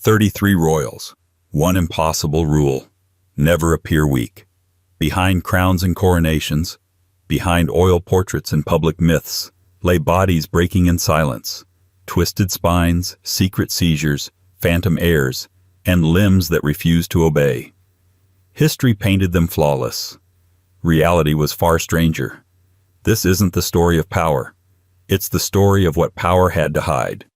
33 royals. One impossible rule: never appear weak. Behind crowns and coronations, behind oil portraits and public myths, lay bodies breaking in silence. Twisted spines, secret seizures, phantom heirs, and limbs that refused to obey. History painted them flawless. Reality was far stranger. This isn't the story of power. It's the story of what power had to hide.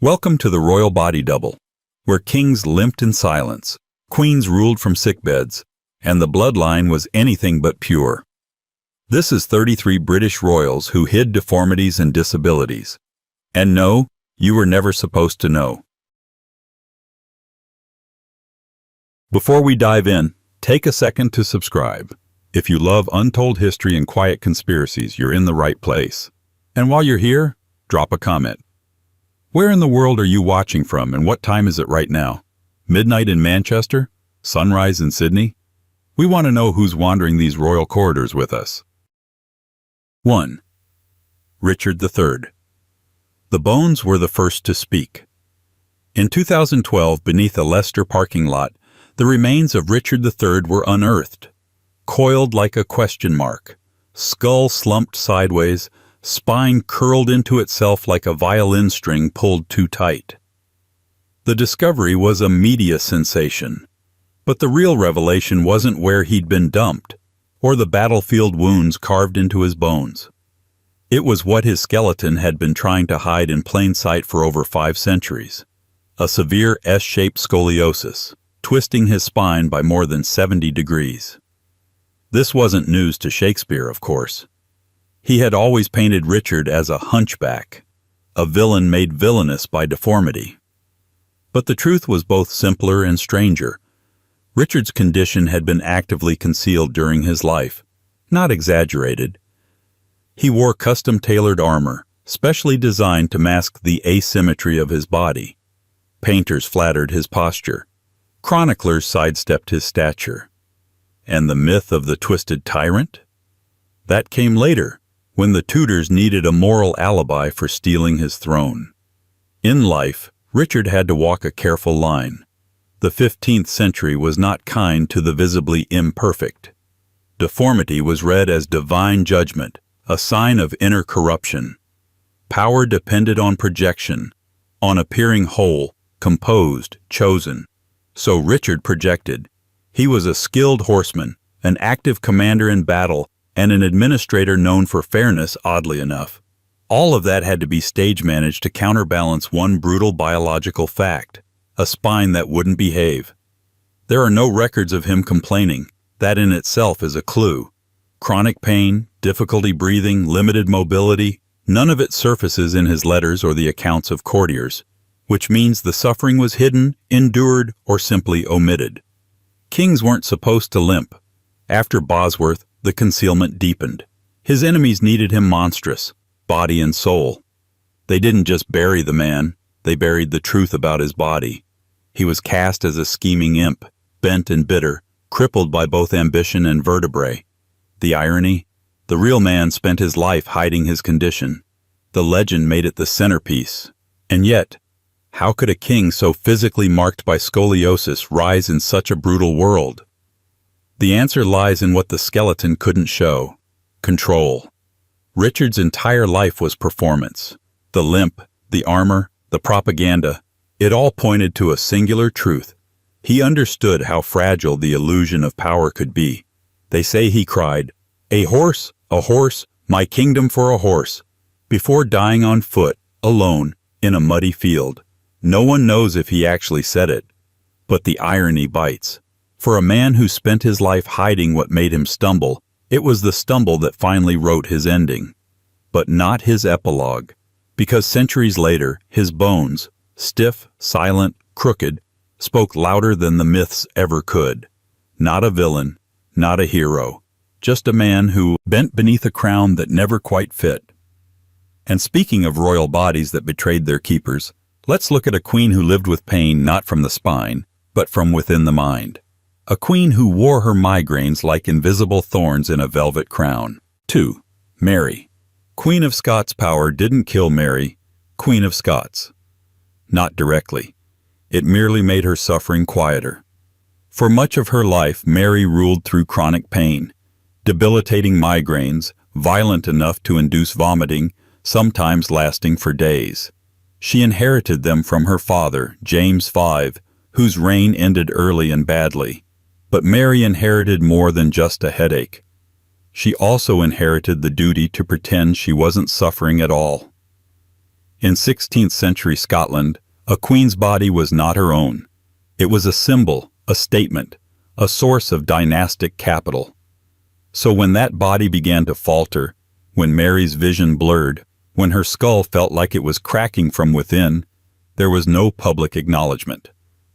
Welcome to the royal body double, where kings limped in silence, queens ruled from sickbeds, and the bloodline was anything but pure. This is 33 British royals who hid deformities and disabilities. And no, you were never supposed to know. Before we dive in, take a second to subscribe. If you love untold history and quiet conspiracies, you're in the right place. And while you're here, drop a comment. Where in the world are you watching from, and what time is it right now? Midnight in Manchester? Sunrise in Sydney? We want to know who's wandering these royal corridors with us. 1. Richard III. The bones were the first to speak. In 2012, beneath a Leicester parking lot, the remains of Richard III were unearthed. Coiled like a question mark, skull slumped sideways, spine curled into itself like a violin string pulled too tight. The discovery was a media sensation. But the real revelation wasn't where he'd been dumped, or the battlefield wounds carved into his bones. It was what his skeleton had been trying to hide in plain sight for over 5 centuries. A severe S-shaped scoliosis, twisting his spine by more than 70 degrees. This wasn't news to Shakespeare, of course. He had always painted Richard as a hunchback, a villain made villainous by deformity. But the truth was both simpler and stranger. Richard's condition had been actively concealed during his life, not exaggerated. He wore custom-tailored armor, specially designed to mask the asymmetry of his body. Painters flattered his posture. Chroniclers sidestepped his stature. And the myth of the twisted tyrant? That came later, when the Tudors needed a moral alibi for stealing his throne. In life, Richard had to walk a careful line. The 15th century was not kind to the visibly imperfect. Deformity was read as divine judgment, a sign of inner corruption. Power depended on projection, on appearing whole, composed, chosen. So Richard projected. He was a skilled horseman, an active commander in battle, and an administrator known for fairness, oddly enough. All of that had to be stage managed to counterbalance one brutal biological fact: a spine that wouldn't behave. There are no records of him complaining. That in itself is a clue. Chronic pain, difficulty breathing, limited mobility, none of it surfaces in his letters or the accounts of courtiers, which means the suffering was hidden, endured, or simply omitted. Kings weren't supposed to limp. After Bosworth, the concealment deepened. His enemies needed him monstrous, body and soul. They didn't just bury the man, they buried the truth about his body. He was cast as a scheming imp, bent and bitter, crippled by both ambition and vertebrae. The irony? The real man spent his life hiding his condition. The legend made it the centerpiece. And yet, how could a king so physically marked by scoliosis rise in such a brutal world? The answer lies in what the skeleton couldn't show: control. Richard's entire life was performance. The limp, the armor, the propaganda, it all pointed to a singular truth. He understood how fragile the illusion of power could be. They say he cried, a horse, my kingdom for a horse," before dying on foot, alone, in a muddy field. No one knows if he actually said it. But the irony bites. For a man who spent his life hiding what made him stumble, it was the stumble that finally wrote his ending. But not his epilogue. Because centuries later, his bones, stiff, silent, crooked, spoke louder than the myths ever could. Not a villain, not a hero, just a man who bent beneath a crown that never quite fit. And speaking of royal bodies that betrayed their keepers, let's look at a queen who lived with pain not from the spine, but from within the mind. A queen who wore her migraines like invisible thorns in a velvet crown. 2. Mary. Queen of Scots' power didn't kill Mary, Queen of Scots. Not directly. It merely made her suffering quieter. For much of her life, Mary ruled through chronic pain, debilitating migraines, violent enough to induce vomiting, sometimes lasting for days. She inherited them from her father, James V, whose reign ended early and badly. But Mary inherited more than just a headache. She also inherited the duty to pretend she wasn't suffering at all. In 16th century Scotland, a queen's body was not her own. It was a symbol, a statement, a source of dynastic capital. So when that body began to falter, when Mary's vision blurred, when her skull felt like it was cracking from within, there was no public acknowledgement.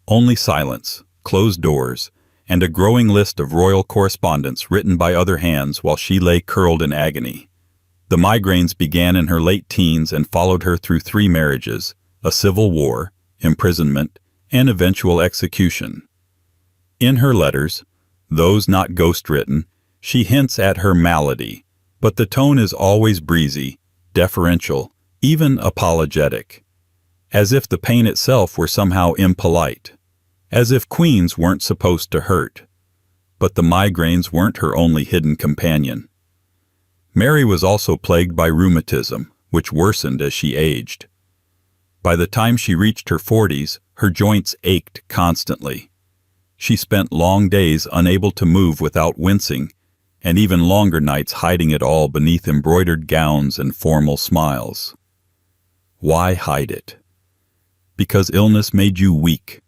Only silence, closed doors, and a growing list of royal correspondence written by other hands while she lay curled in agony. The migraines began in her late teens and followed her through 3 marriages, a civil war, imprisonment, and eventual execution. In her letters, those not ghostwritten, she hints at her malady, but the tone is always breezy, deferential, even apologetic, as if the pain itself were somehow impolite, as if queens weren't supposed to hurt. But the migraines weren't her only hidden companion. Mary was also plagued by rheumatism, which worsened as she aged. By the time she reached her 40s, her joints ached constantly. She spent long days unable to move without wincing, and even longer nights hiding it all beneath embroidered gowns and formal smiles. Why hide it? Because illness made you weak.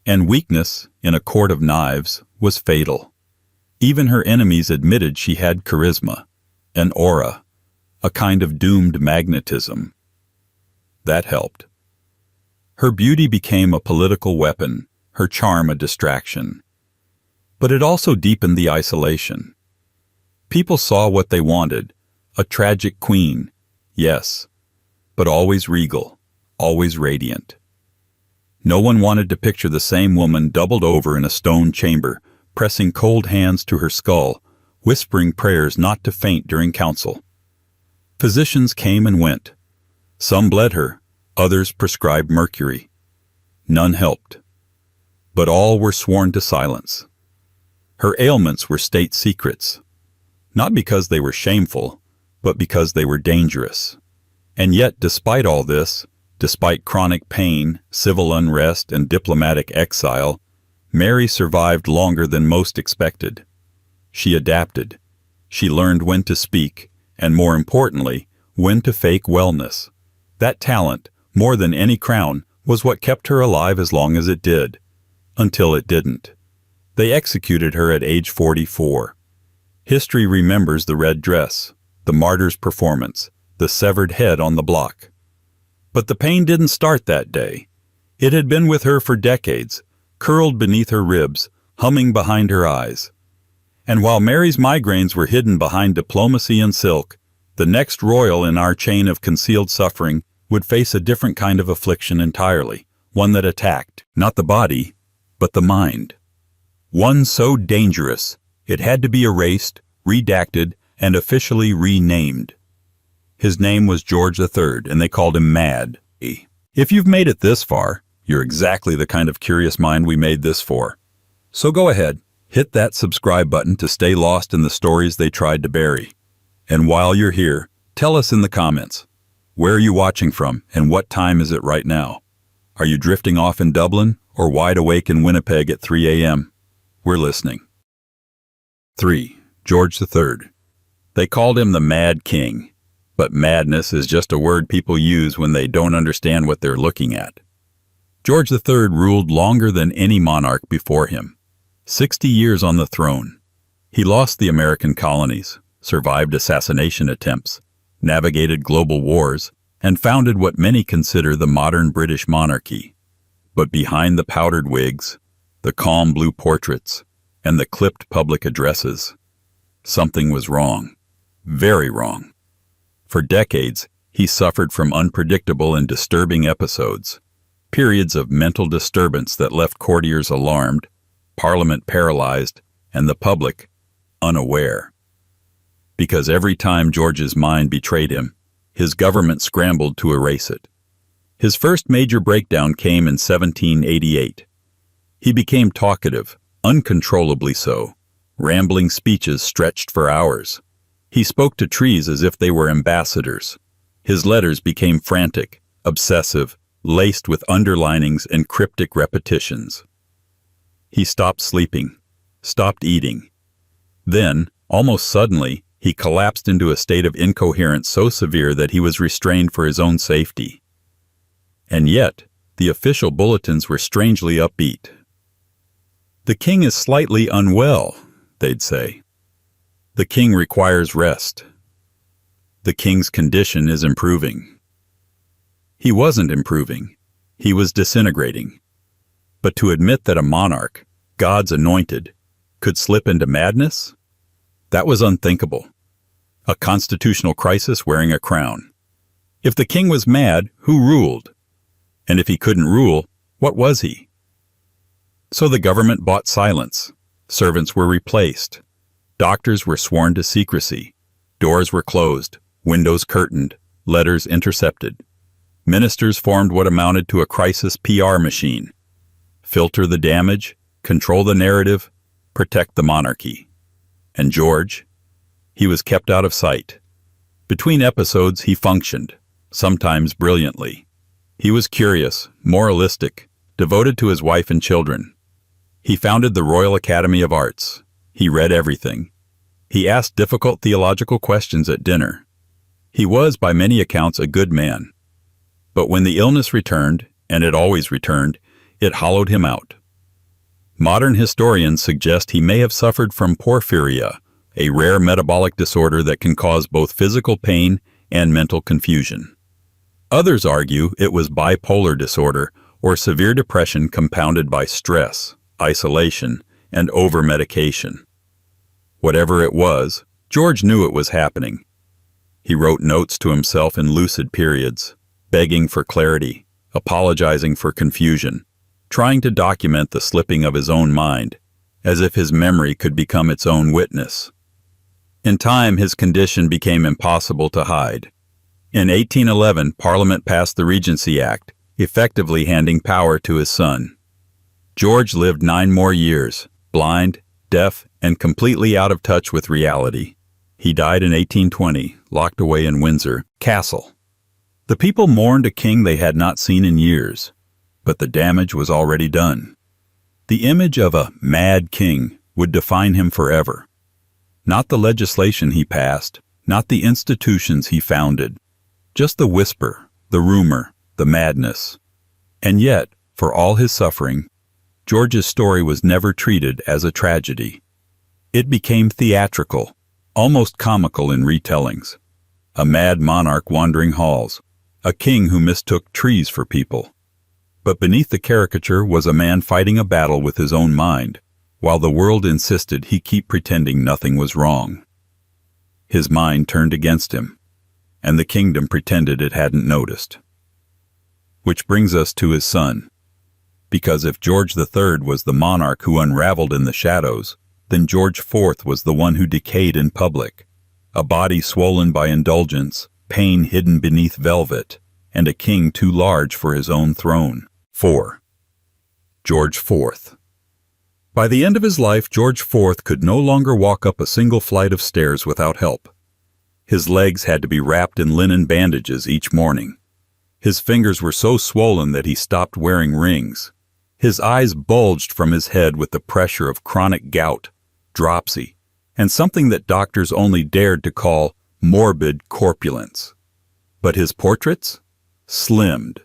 And weakness, in a court of knives, was fatal. Even her enemies admitted she had charisma, an aura, a kind of doomed magnetism. That helped. Her beauty became a political weapon, her charm a distraction. But it also deepened the isolation. People saw what they wanted, a tragic queen, yes, but always regal, always radiant. No one wanted to picture the same woman doubled over in a stone chamber, pressing cold hands to her skull, whispering prayers not to faint during council. Physicians came and went. Some bled her, others prescribed mercury. None helped. But all were sworn to silence. Her ailments were state secrets, not because they were shameful, but because they were dangerous. And yet, despite all this, despite chronic pain, civil unrest, and diplomatic exile, Mary survived longer than most expected. She adapted. She learned when to speak, and more importantly, when to fake wellness. That talent, more than any crown, was what kept her alive as long as it did. Until it didn't. They executed her at age 44. History remembers the red dress, the martyr's performance, the severed head on the block. But the pain didn't start that day. It had been with her for decades, curled beneath her ribs, humming behind her eyes. And while Mary's migraines were hidden behind diplomacy and silk, the next royal in our chain of concealed suffering would face a different kind of affliction entirely, one that attacked, not the body, but the mind. One so dangerous, it had to be erased, redacted, and officially renamed. His name was George III, and they called him Mad. If you've made it this far, you're exactly the kind of curious mind we made this for. So go ahead, hit that subscribe button to stay lost in the stories they tried to bury. And while you're here, tell us in the comments, where are you watching from, and what time is it right now? Are you drifting off in Dublin, or wide awake in Winnipeg at 3 a.m.? We're listening. 3. George III. They called him the Mad King, but madness is just a word people use when they don't understand what they're looking at. George III ruled longer than any monarch before him, 60 years on the throne. He lost the American colonies, survived assassination attempts, navigated global wars, and founded what many consider the modern British monarchy. But behind the powdered wigs, the calm blue portraits, and the clipped public addresses, something was wrong. Very wrong. For decades, he suffered from unpredictable and disturbing episodes, periods of mental disturbance that left courtiers alarmed, Parliament paralyzed, and the public unaware. Because every time George's mind betrayed him, his government scrambled to erase it. His first major breakdown came in 1788. He became talkative, uncontrollably so. Rambling speeches stretched for hours. He spoke to trees as if they were ambassadors. His letters became frantic, obsessive, laced with underlinings and cryptic repetitions. He stopped sleeping, stopped eating. Then, almost suddenly, he collapsed into a state of incoherence so severe that he was restrained for his own safety. And yet, the official bulletins were strangely upbeat. "The king is slightly unwell," they'd say. "The king requires rest. The king's condition is improving." He wasn't improving. He was disintegrating. But to admit that a monarch, God's anointed, could slip into madness? That was unthinkable. A constitutional crisis wearing a crown. If the king was mad, who ruled? And if he couldn't rule, what was he? So the government bought silence. Servants were replaced. Doctors were sworn to secrecy. Doors were closed, windows curtained, letters intercepted. Ministers formed what amounted to a crisis PR machine. Filter the damage, control the narrative, protect the monarchy. And George? He was kept out of sight. Between episodes, he functioned, sometimes brilliantly. He was curious, moralistic, devoted to his wife and children. He founded the Royal Academy of Arts. He read everything. He asked difficult theological questions at dinner. He was, by many accounts, a good man. But when the illness returned, and it always returned, it hollowed him out. Modern historians suggest he may have suffered from porphyria, a rare metabolic disorder that can cause both physical pain and mental confusion. Others argue it was bipolar disorder or severe depression compounded by stress, isolation, and over-medication. Whatever it was, George knew it was happening. He wrote notes to himself in lucid periods, begging for clarity, apologizing for confusion, trying to document the slipping of his own mind, as if his memory could become its own witness. In time, his condition became impossible to hide. In 1811, Parliament passed the Regency Act, effectively handing power to his son. George lived 9 more years, blind, deaf, and completely out of touch with reality. He died in 1820, locked away in Windsor Castle. The people mourned a king they had not seen in years, but the damage was already done. The image of a mad king would define him forever. Not the legislation he passed, not the institutions he founded, just the whisper, the rumor, the madness. And yet, for all his suffering, George's story was never treated as a tragedy. It became theatrical, almost comical in retellings. A mad monarch wandering halls, a king who mistook trees for people. But beneath the caricature was a man fighting a battle with his own mind, while the world insisted he keep pretending nothing was wrong. His mind turned against him, and the kingdom pretended it hadn't noticed. Which brings us to his son. Because if George III was the monarch who unraveled in the shadows, then George IV was the one who decayed in public, a body swollen by indulgence, pain hidden beneath velvet, and a king too large for his own throne. 4. George IV. By the end of his life, George IV could no longer walk up a single flight of stairs without help. His legs had to be wrapped in linen bandages each morning. His fingers were so swollen that he stopped wearing rings. His eyes bulged from his head with the pressure of chronic gout, dropsy, and something that doctors only dared to call morbid corpulence. But his portraits? Slimmed,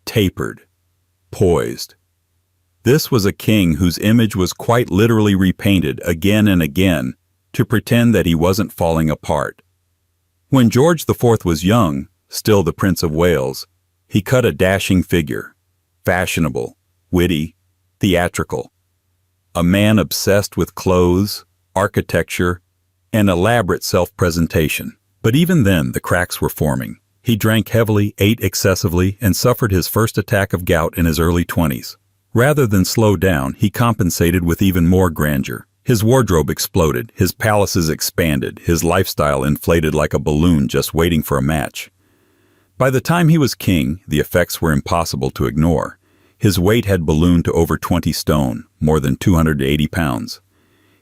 tapered, poised. This was a king whose image was quite literally repainted again and again to pretend that he wasn't falling apart. When George IV was young, still the Prince of Wales, he cut a dashing figure, fashionable, witty, theatrical. A man obsessed with clothes, architecture, and elaborate self-presentation. But even then, the cracks were forming. He drank heavily, ate excessively, and suffered his first attack of gout in his early 20s. Rather than slow down, he compensated with even more grandeur. His wardrobe exploded, his palaces expanded, his lifestyle inflated like a balloon just waiting for a match. By the time he was king, the effects were impossible to ignore. His weight had ballooned to over 20 stone, more than 280 pounds.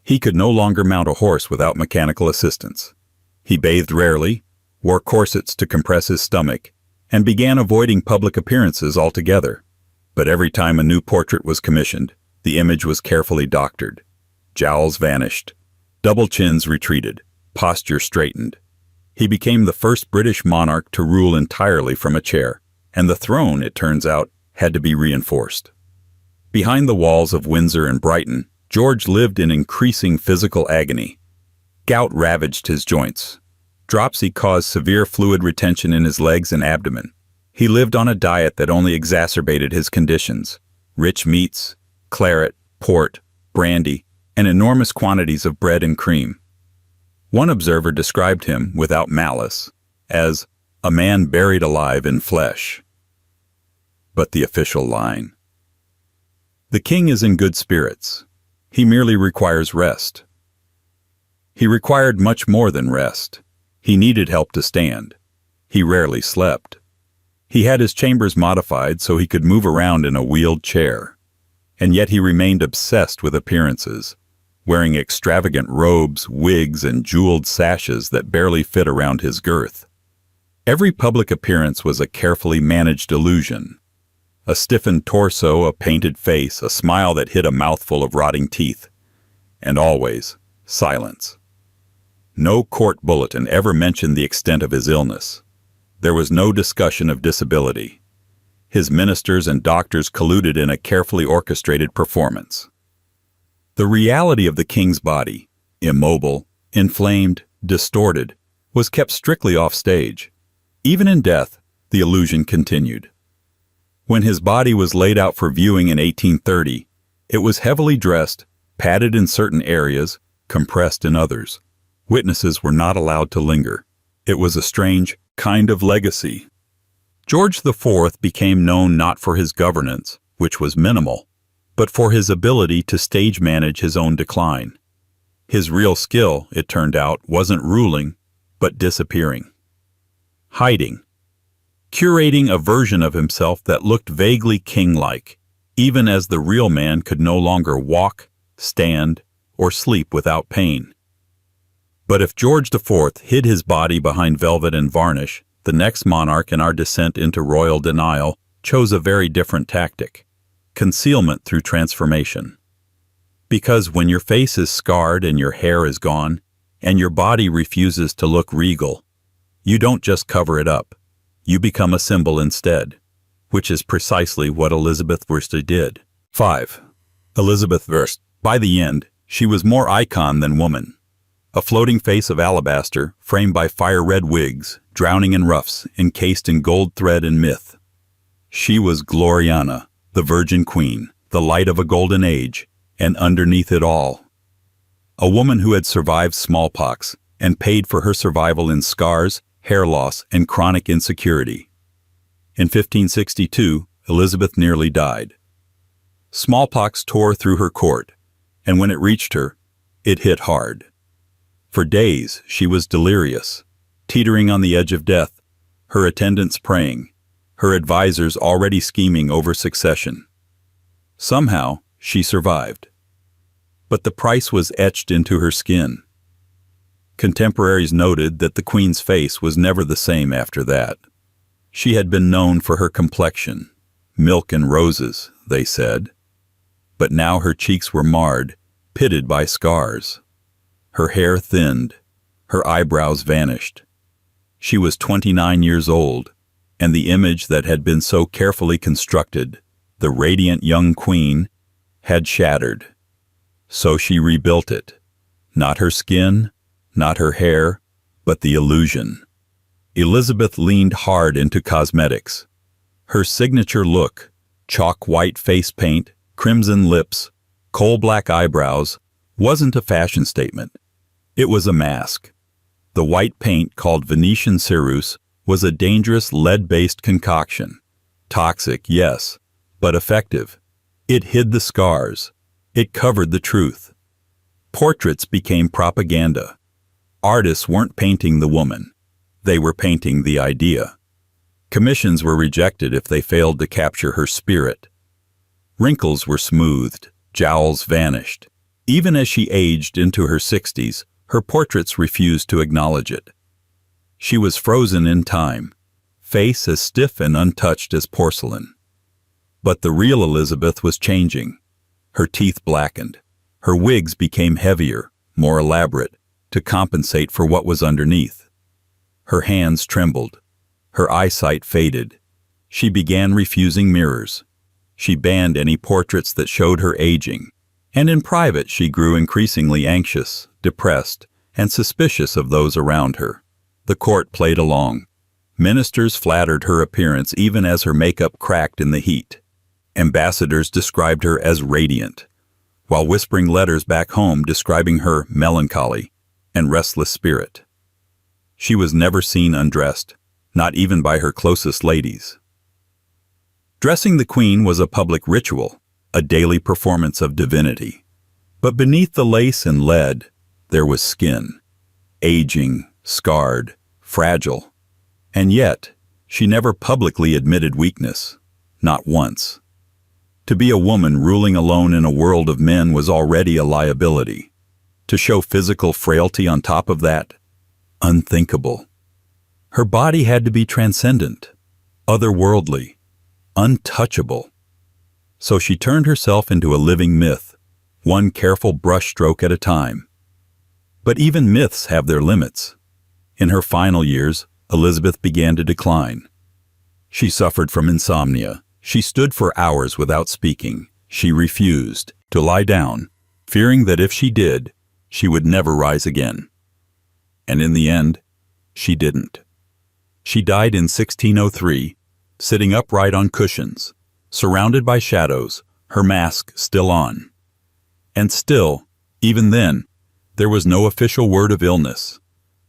He could no longer mount a horse without mechanical assistance. He bathed rarely, wore corsets to compress his stomach, and began avoiding public appearances altogether. But every time a new portrait was commissioned, the image was carefully doctored. Jowls vanished. Double chins retreated. Posture straightened. He became the first British monarch to rule entirely from a chair, and the throne, it turns out, had to be reinforced. Behind the walls of Windsor and Brighton, George lived in increasing physical agony. Gout ravaged his joints. Dropsy caused severe fluid retention in his legs and abdomen. He lived on a diet that only exacerbated his conditions: rich meats, claret, port, brandy, and enormous quantities of bread and cream. One observer described him, without malice, as a man buried alive in flesh. But the official line: the king is in good spirits. He merely requires rest. He required much more than rest. He needed help to stand. He rarely slept. He had his chambers modified so he could move around in a wheeled chair. And yet he remained obsessed with appearances, wearing extravagant robes, wigs, and jeweled sashes that barely fit around his girth. Every public appearance was a carefully managed illusion. A stiffened torso, a painted face, a smile that hid a mouthful of rotting teeth. And always, silence. No court bulletin ever mentioned the extent of his illness. There was no discussion of disability. His ministers and doctors colluded in a carefully orchestrated performance. The reality of the king's body, immobile, inflamed, distorted, was kept strictly off stage. Even in death, the illusion continued. When his body was laid out for viewing in 1830, it was heavily dressed, padded in certain areas, compressed in others. Witnesses were not allowed to linger. It was a strange kind of legacy. George IV became known not for his governance, which was minimal, but for his ability to stage manage his own decline. His real skill, it turned out, wasn't ruling, but disappearing. Hiding. Curating a version of himself that looked vaguely king-like, even as the real man could no longer walk, stand, or sleep without pain. But if George IV hid his body behind velvet and varnish, the next monarch in our descent into royal denial chose a very different tactic: concealment through transformation. Because when your face is scarred and your hair is gone, and your body refuses to look regal, you don't just cover it up. You become a symbol instead, which is precisely what Elizabeth Worsted did. 5. Elizabeth Worsted. By the end, she was more icon than woman. A floating face of alabaster, framed by fire-red wigs, drowning in ruffs, encased in gold thread and myth. She was Gloriana, the Virgin Queen, the light of a golden age, and underneath it all, a woman who had survived smallpox and paid for her survival in scars, hair loss, and chronic insecurity. In 1562, Elizabeth nearly died. Smallpox tore through her court, and when it reached her, it hit hard. For days, she was delirious, teetering on the edge of death, her attendants praying, her advisors already scheming over succession. Somehow, she survived. But the price was etched into her skin. Contemporaries noted that the Queen's face was never the same after that. She had been known for her complexion, milk and roses, they said. But now her cheeks were marred, pitted by scars. Her hair thinned, her eyebrows vanished. She was 29 years old, and the image that had been so carefully constructed, the radiant young queen, had shattered. So she rebuilt it. Not her skin, not her hair, but the illusion. Elizabeth leaned hard into cosmetics. Her signature look, chalk white face paint, crimson lips, coal-black eyebrows, wasn't a fashion statement. It was a mask. The white paint, called Venetian ceruse, was a dangerous lead-based concoction. Toxic, yes, but effective. It hid the scars. It covered the truth. Portraits became propaganda. Artists weren't painting the woman. They were painting the idea. Commissions were rejected if they failed to capture her spirit. Wrinkles were smoothed, jowls vanished. Even as she aged into her 60s, her portraits refused to acknowledge it. She was frozen in time, face as stiff and untouched as porcelain. But the real Elizabeth was changing. Her teeth blackened. Her wigs became heavier, more elaborate, to compensate for what was underneath. Her hands trembled. Her eyesight faded. She began refusing mirrors. She banned any portraits that showed her aging, and in private she grew increasingly anxious, depressed, and suspicious of those around her. The court played along. Ministers flattered her appearance even as her makeup cracked in the heat. Ambassadors described her as radiant, while whispering letters back home describing her melancholy and restless spirit. She was never seen undressed, not even by her closest ladies. Dressing the Queen was a public ritual, a daily performance of divinity. But beneath the lace and lead, there was skin, aging, scarred, fragile. And yet, she never publicly admitted weakness, not once. To be a woman ruling alone in a world of men was already a liability. To show physical frailty on top of that, unthinkable. Her body had to be transcendent, otherworldly, untouchable. So she turned herself into a living myth, one careful brushstroke at a time. But even myths have their limits. In her final years, Elizabeth began to decline. She suffered from insomnia. She stood for hours without speaking. She refused to lie down, fearing that if she did, she would never rise again. And in the end, she didn't. She died in 1603, sitting upright on cushions, surrounded by shadows, her mask still on. And still, even then, there was no official word of illness,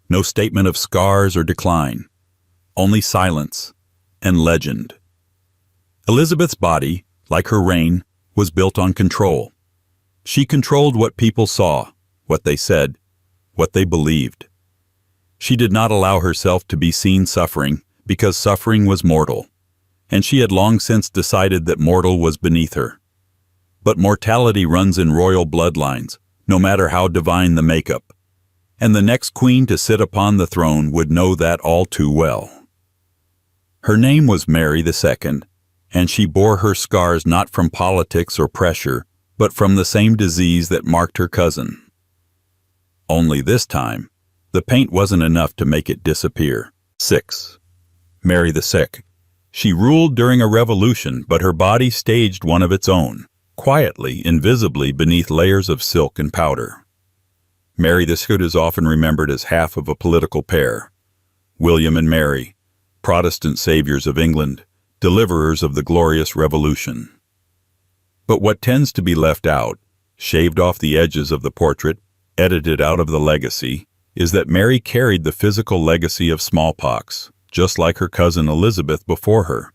no statement of scars or decline, only silence and legend. Elizabeth's body, like her reign, was built on control. She controlled what people saw, what they said, what they believed. She did not allow herself to be seen suffering because suffering was mortal, and she had long since decided that mortal was beneath her. But mortality runs in royal bloodlines, no matter how divine the makeup, and the next queen to sit upon the throne would know that all too well. Her name was Mary II, and she bore her scars not from politics or pressure, but from the same disease that marked her cousin. Only this time, the paint wasn't enough to make it disappear. 6. Mary the Sick. She ruled during a revolution, but her body staged one of its own, quietly, invisibly beneath layers of silk and powder. Mary the Sick is often remembered as half of a political pair. William and Mary, Protestant saviors of England, deliverers of the glorious Revolution. But what tends to be left out, shaved off the edges of the portrait, edited out of the legacy, is that Mary carried the physical legacy of smallpox, just like her cousin Elizabeth before her.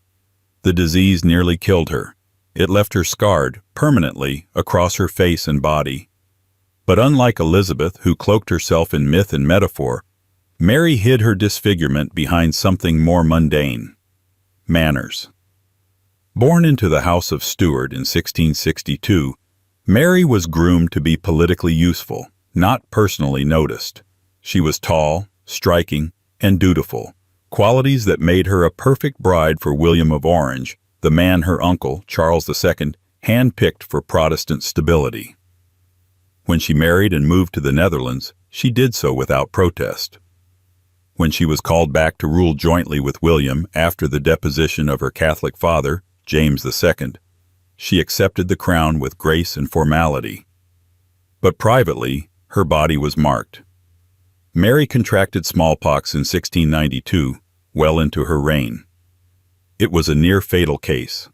The disease nearly killed her. It left her scarred, permanently, across her face and body. But unlike Elizabeth, who cloaked herself in myth and metaphor, Mary hid her disfigurement behind something more mundane: manners. Born into the House of Stuart in 1662, Mary was groomed to be politically useful, not personally noticed. She was tall, striking, and dutiful, qualities that made her a perfect bride for William of Orange, the man her uncle, Charles II, handpicked for Protestant stability. When she married and moved to the Netherlands, she did so without protest. When she was called back to rule jointly with William after the deposition of her Catholic father, James II, she accepted the crown with grace and formality. But privately, her body was marked. Mary contracted smallpox in 1692, well into her reign. It was a near-fatal case.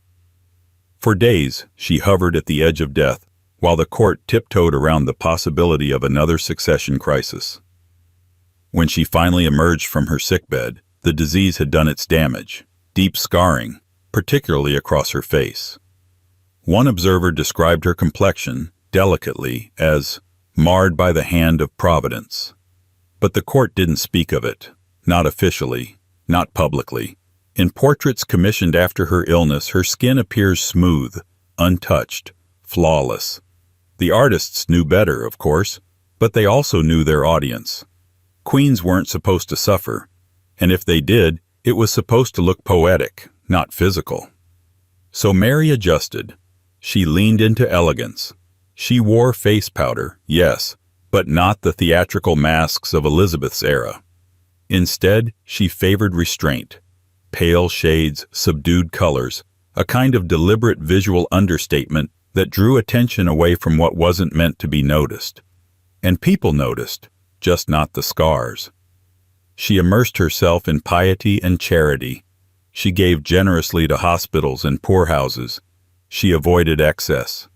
For days, she hovered at the edge of death, while the court tiptoed around the possibility of another succession crisis. When she finally emerged from her sickbed, the disease had done its damage, deep scarring, particularly across her face. One observer described her complexion, delicately, as marred by the hand of Providence. But the court didn't speak of it, not officially, not publicly. In portraits commissioned after her illness, her skin appears smooth, untouched, flawless. The artists knew better, of course, but they also knew their audience. Queens weren't supposed to suffer, and if they did, it was supposed to look poetic, not physical. So Mary adjusted. She leaned into elegance. She wore face powder, yes, but not the theatrical masks of Elizabeth's era. Instead, she favored restraint. Pale shades, subdued colors, a kind of deliberate visual understatement that drew attention away from what wasn't meant to be noticed. And people noticed, just not the scars. She immersed herself in piety and charity. She gave generously to hospitals and poorhouses. She avoided excess.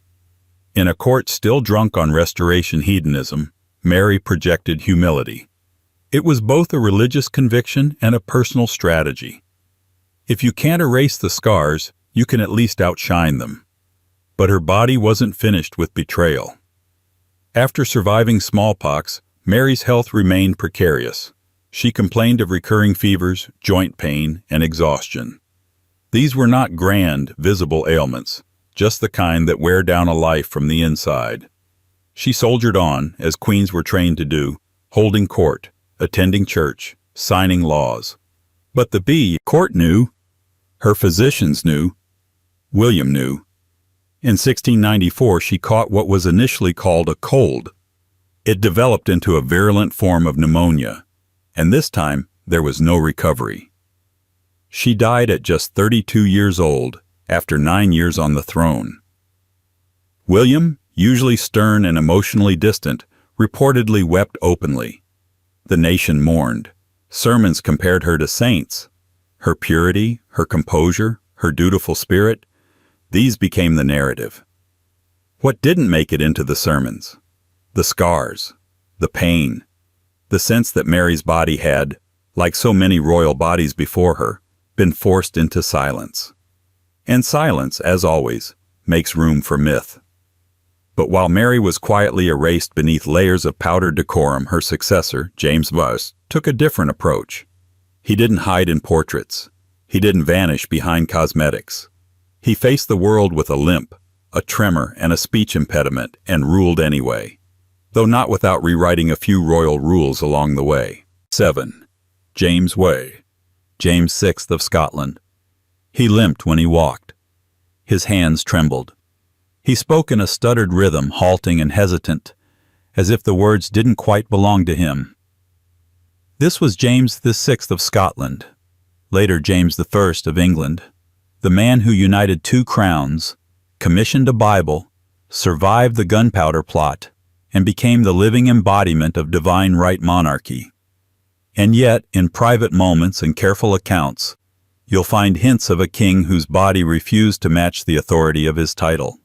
In a court still drunk on Restoration hedonism, Mary projected humility. It was both a religious conviction and a personal strategy. If you can't erase the scars, you can at least outshine them. But her body wasn't finished with betrayal. After surviving smallpox, Mary's health remained precarious. She complained of recurring fevers, joint pain, and exhaustion. These were not grand, visible ailments, just the kind that wear down a life from the inside. She soldiered on, as queens were trained to do, holding court, attending church, signing laws. But the court knew, her physicians knew, William knew. In 1694, she caught what was initially called a cold. It developed into a virulent form of pneumonia, and this time there was no recovery. She died at just 32 years old, after 9 years on the throne. William, usually stern and emotionally distant, reportedly wept openly. The nation mourned. Sermons compared her to saints. Her purity, her composure, her dutiful spirit, these became the narrative. What didn't make it into the sermons? The scars, the pain, the sense that Mary's body had, like so many royal bodies before her, been forced into silence. And silence, as always, makes room for myth. But while Mary was quietly erased beneath layers of powdered decorum, her successor, James I, took a different approach. He didn't hide in portraits. He didn't vanish behind cosmetics. He faced the world with a limp, a tremor, and a speech impediment, and ruled anyway, though not without rewriting a few royal rules along the way. 7. James I, James VI of Scotland. He limped when he walked. His hands trembled. He spoke in a stuttered rhythm, halting and hesitant, as if the words didn't quite belong to him. This was James VI of Scotland, later James I of England, the man who united 2 crowns, commissioned a Bible, survived the gunpowder plot, and became the living embodiment of divine right monarchy. And yet, in private moments and careful accounts, you'll find hints of a king whose body refused to match the authority of his title.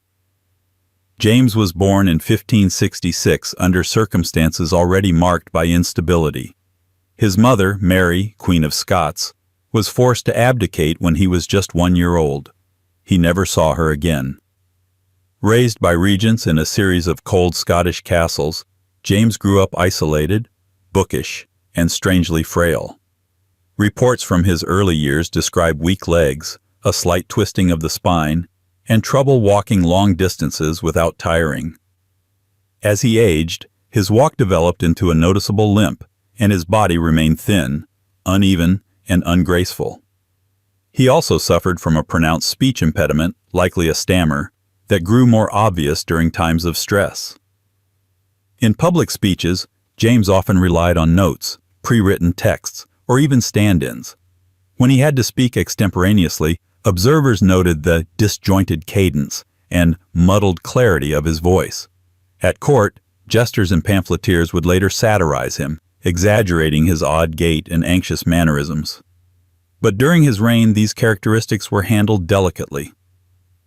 James was born in 1566 under circumstances already marked by instability. His mother, Mary, Queen of Scots, was forced to abdicate when he was just 1 year old. He never saw her again. Raised by regents in a series of cold Scottish castles, James grew up isolated, bookish, and strangely frail. Reports from his early years describe weak legs, a slight twisting of the spine, and trouble walking long distances without tiring. As he aged, his walk developed into a noticeable limp, and his body remained thin, uneven, and ungraceful. He also suffered from a pronounced speech impediment, likely a stammer, that grew more obvious during times of stress. In public speeches, James often relied on notes, pre-written texts, or even stand-ins. When he had to speak extemporaneously, observers noted the disjointed cadence and muddled clarity of his voice. At court, jesters and pamphleteers would later satirize him, exaggerating his odd gait and anxious mannerisms. But during his reign, these characteristics were handled delicately.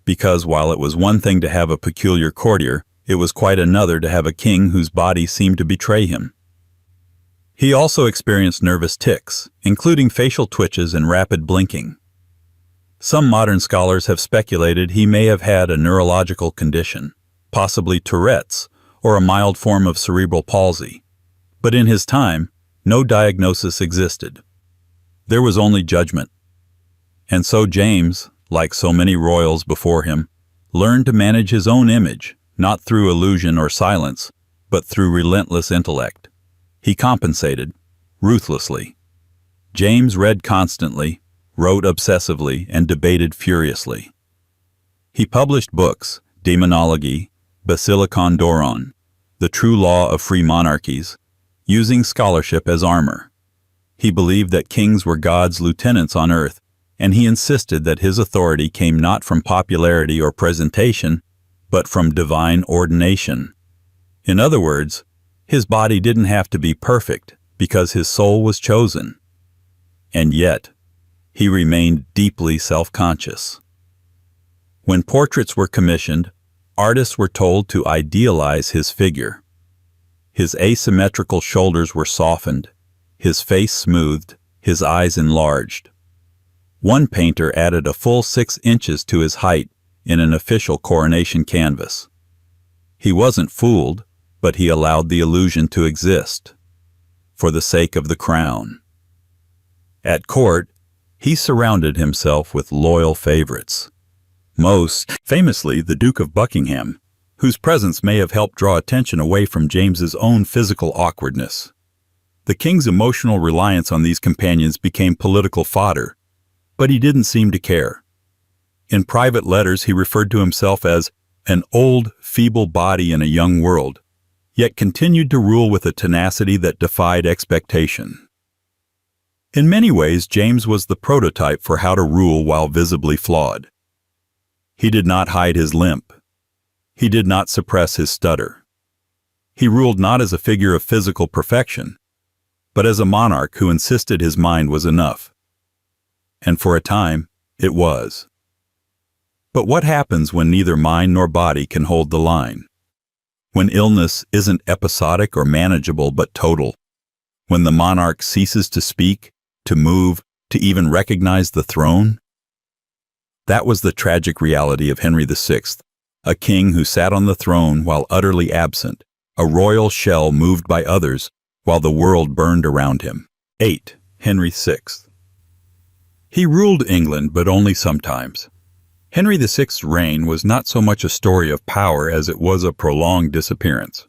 Because while it was one thing to have a peculiar courtier, it was quite another to have a king whose body seemed to betray him. He also experienced nervous tics, including facial twitches and rapid blinking. Some modern scholars have speculated he may have had a neurological condition, possibly Tourette's, or a mild form of cerebral palsy. But in his time, no diagnosis existed. There was only judgment. And so James, like so many royals before him, learned to manage his own image, not through illusion or silence, but through relentless intellect. He compensated, ruthlessly. James read constantly, wrote obsessively, and debated furiously. He published books, Demonology, Basilicon Doron, The True Law of Free Monarchies, using scholarship as armor. He believed that kings were God's lieutenants on earth, and he insisted that his authority came not from popularity or presentation, but from divine ordination. In other words, his body didn't have to be perfect because his soul was chosen. And yet, he remained deeply self-conscious. When portraits were commissioned, artists were told to idealize his figure. His asymmetrical shoulders were softened, his face smoothed, his eyes enlarged. One painter added a full 6 inches to his height in an official coronation canvas. He wasn't fooled, but he allowed the illusion to exist, for the sake of the crown. At court, he surrounded himself with loyal favorites. Most famously, the Duke of Buckingham, whose presence may have helped draw attention away from James's own physical awkwardness. The king's emotional reliance on these companions became political fodder, but he didn't seem to care. In private letters, he referred to himself as an old, feeble body in a young world, yet continued to rule with a tenacity that defied expectation. In many ways, James was the prototype for how to rule while visibly flawed. He did not hide his limp. He did not suppress his stutter. He ruled not as a figure of physical perfection, but as a monarch who insisted his mind was enough. And for a time, it was. But what happens when neither mind nor body can hold the line? When illness isn't episodic or manageable but total? When the monarch ceases to speak, to move, to even recognize the throne? That was the tragic reality of Henry VI, a king who sat on the throne while utterly absent, a royal shell moved by others while the world burned around him. 8. Henry VI. He ruled England, but only sometimes. Henry VI's reign was not so much a story of power as it was a prolonged disappearance.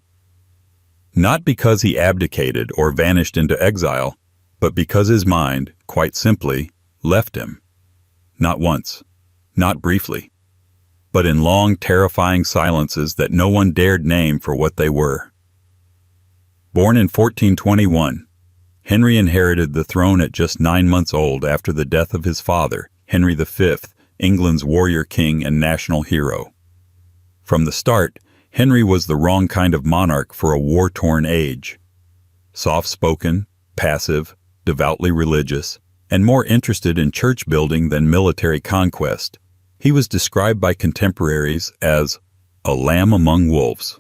Not because he abdicated or vanished into exile, but because his mind, quite simply, left him. Not once, not briefly, but in long, terrifying silences that no one dared name for what they were. Born in 1421, Henry inherited the throne at just 9 months old after the death of his father, Henry V, England's warrior king and national hero. From the start, Henry was the wrong kind of monarch for a war-torn age. Soft-spoken, passive, devoutly religious, and more interested in church building than military conquest, he was described by contemporaries as a lamb among wolves.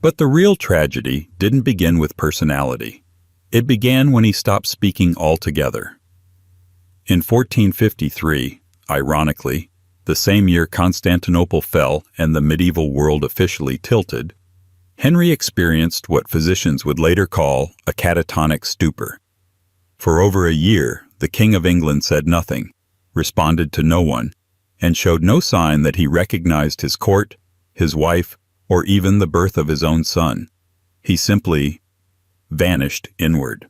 But the real tragedy didn't begin with personality. It began when he stopped speaking altogether. In 1453, ironically, the same year Constantinople fell and the medieval world officially tilted, Henry experienced what physicians would later call a catatonic stupor. For over a year, the King of England said nothing, responded to no one, and showed no sign that he recognized his court, his wife, or even the birth of his own son. He simply vanished inward.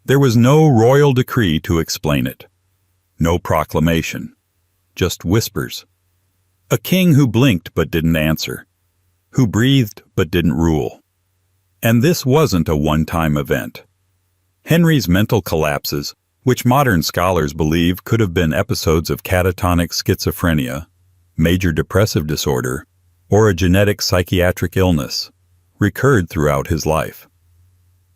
There was no royal decree to explain it. No proclamation. Just whispers. A king who blinked but didn't answer. Who breathed but didn't rule. And this wasn't a one-time event. Henry's mental collapses, which modern scholars believe could have been episodes of catatonic schizophrenia, major depressive disorder, or a genetic psychiatric illness, recurred throughout his life.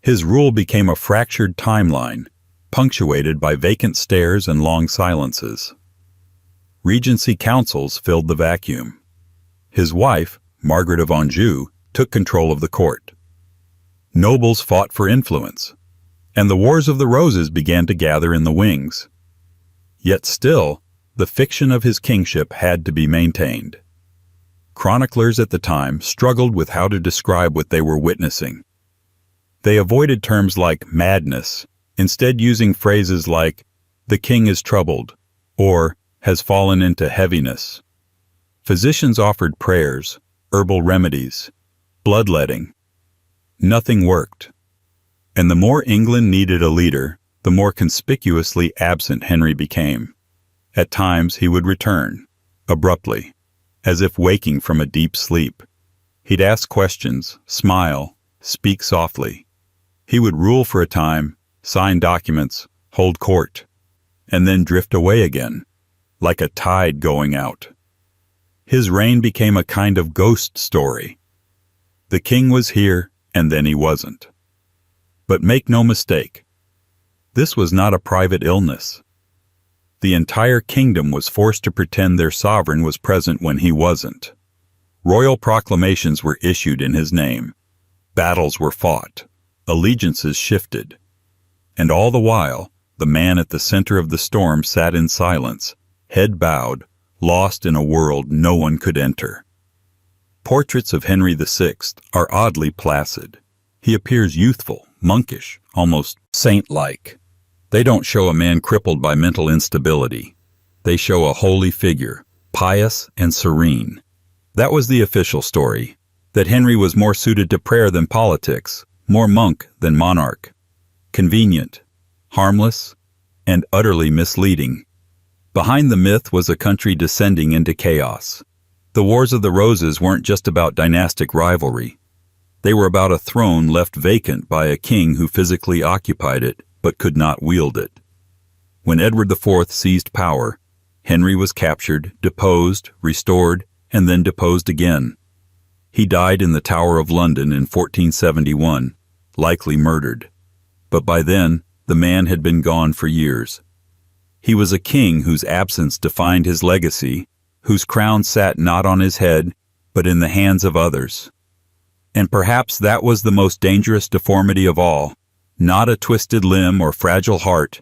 His rule became a fractured timeline, punctuated by vacant stares and long silences. Regency councils filled the vacuum. His wife, Margaret of Anjou, took control of the court. Nobles fought for influence, and the Wars of the Roses began to gather in the wings. Yet still, the fiction of his kingship had to be maintained. Chroniclers at the time struggled with how to describe what they were witnessing. They avoided terms like madness, instead using phrases like The king is troubled, or has fallen into heaviness. Physicians offered prayers, herbal remedies, bloodletting. Nothing worked. And the more England needed a leader, the more conspicuously absent Henry became. At times he would return, abruptly, as if waking from a deep sleep. He'd ask questions, smile, speak softly. He would rule for a time, sign documents, hold court, and then drift away again, like a tide going out. His reign became a kind of ghost story. The king was here, and then he wasn't. But make no mistake, this was not a private illness. The entire kingdom was forced to pretend their sovereign was present when he wasn't. Royal proclamations were issued in his name. Battles were fought. Allegiances shifted. And all the while, the man at the center of the storm sat in silence, head bowed, lost in a world no one could enter. Portraits of Henry VI are oddly placid. He appears youthful, monkish, almost saint-like. They don't show a man crippled by mental instability. They show a holy figure, pious and serene. That was the official story, that Henry was more suited to prayer than politics, more monk than monarch. Convenient, harmless, and utterly misleading. Behind the myth was a country descending into chaos. The Wars of the Roses weren't just about dynastic rivalry. They were about a throne left vacant by a king who physically occupied it but could not wield it. When Edward IV seized power, Henry was captured, deposed, restored, and then deposed again. He died in the Tower of London in 1471, likely murdered. But by then, the man had been gone for years. He was a king whose absence defined his legacy, whose crown sat not on his head, but in the hands of others. And perhaps that was the most dangerous deformity of all, not a twisted limb or fragile heart,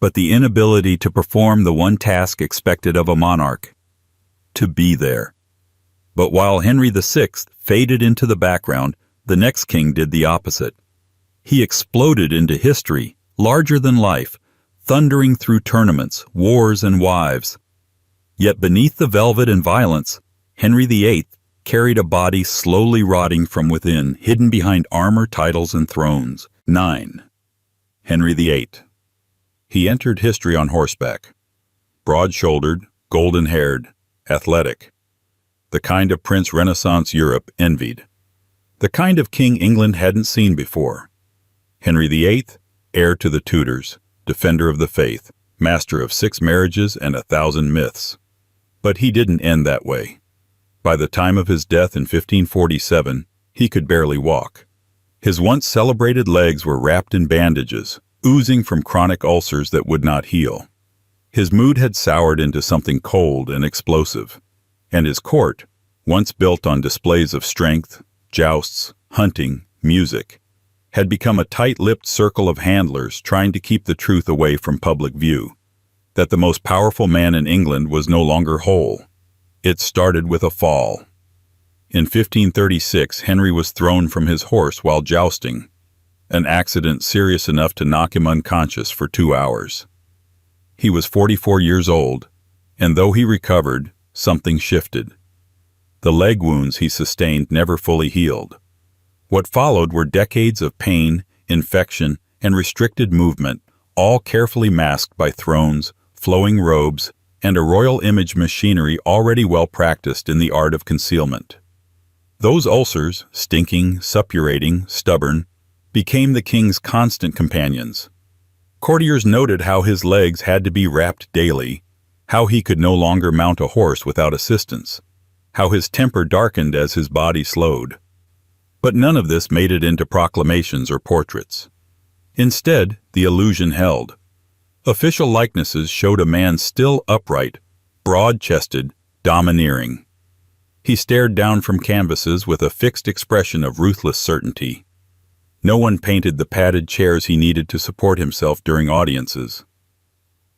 but the inability to perform the one task expected of a monarch: to be there. But while Henry VI faded into the background, the next king did the opposite. He exploded into history, larger than life, thundering through tournaments, wars, and wives. Yet beneath the velvet and violence, Henry VIII carried a body slowly rotting from within, hidden behind armor, titles, and thrones. 9. Henry VIII. He entered history on horseback. Broad-shouldered, golden-haired, athletic. The kind of prince Renaissance Europe envied. The kind of king England hadn't seen before. Henry VIII, heir to the Tudors, defender of the faith, master of 6 marriages and 1,000 myths. But he didn't end that way. By the time of his death in 1547, he could barely walk. His once celebrated legs were wrapped in bandages, oozing from chronic ulcers that would not heal. His mood had soured into something cold and explosive, and his court, once built on displays of strength, jousts, hunting, music, had become a tight-lipped circle of handlers trying to keep the truth away from public view, that the most powerful man in England was no longer whole. It started with a fall. In 1536, Henry was thrown from his horse while jousting, an accident serious enough to knock him unconscious for 2 hours. He was 44 years old, and though he recovered, something shifted. The leg wounds he sustained never fully healed. What followed were decades of pain, infection, and restricted movement, all carefully masked by thrones, flowing robes, and a royal image machinery already well practiced in the art of concealment. Those ulcers, stinking, suppurating, stubborn, became the king's constant companions. Courtiers noted how his legs had to be wrapped daily, how he could no longer mount a horse without assistance, how his temper darkened as his body slowed. But none of this made it into proclamations or portraits. Instead, the illusion held. Official likenesses showed a man still upright, broad-chested, domineering. He stared down from canvases with a fixed expression of ruthless certainty. No one painted the padded chairs he needed to support himself during audiences.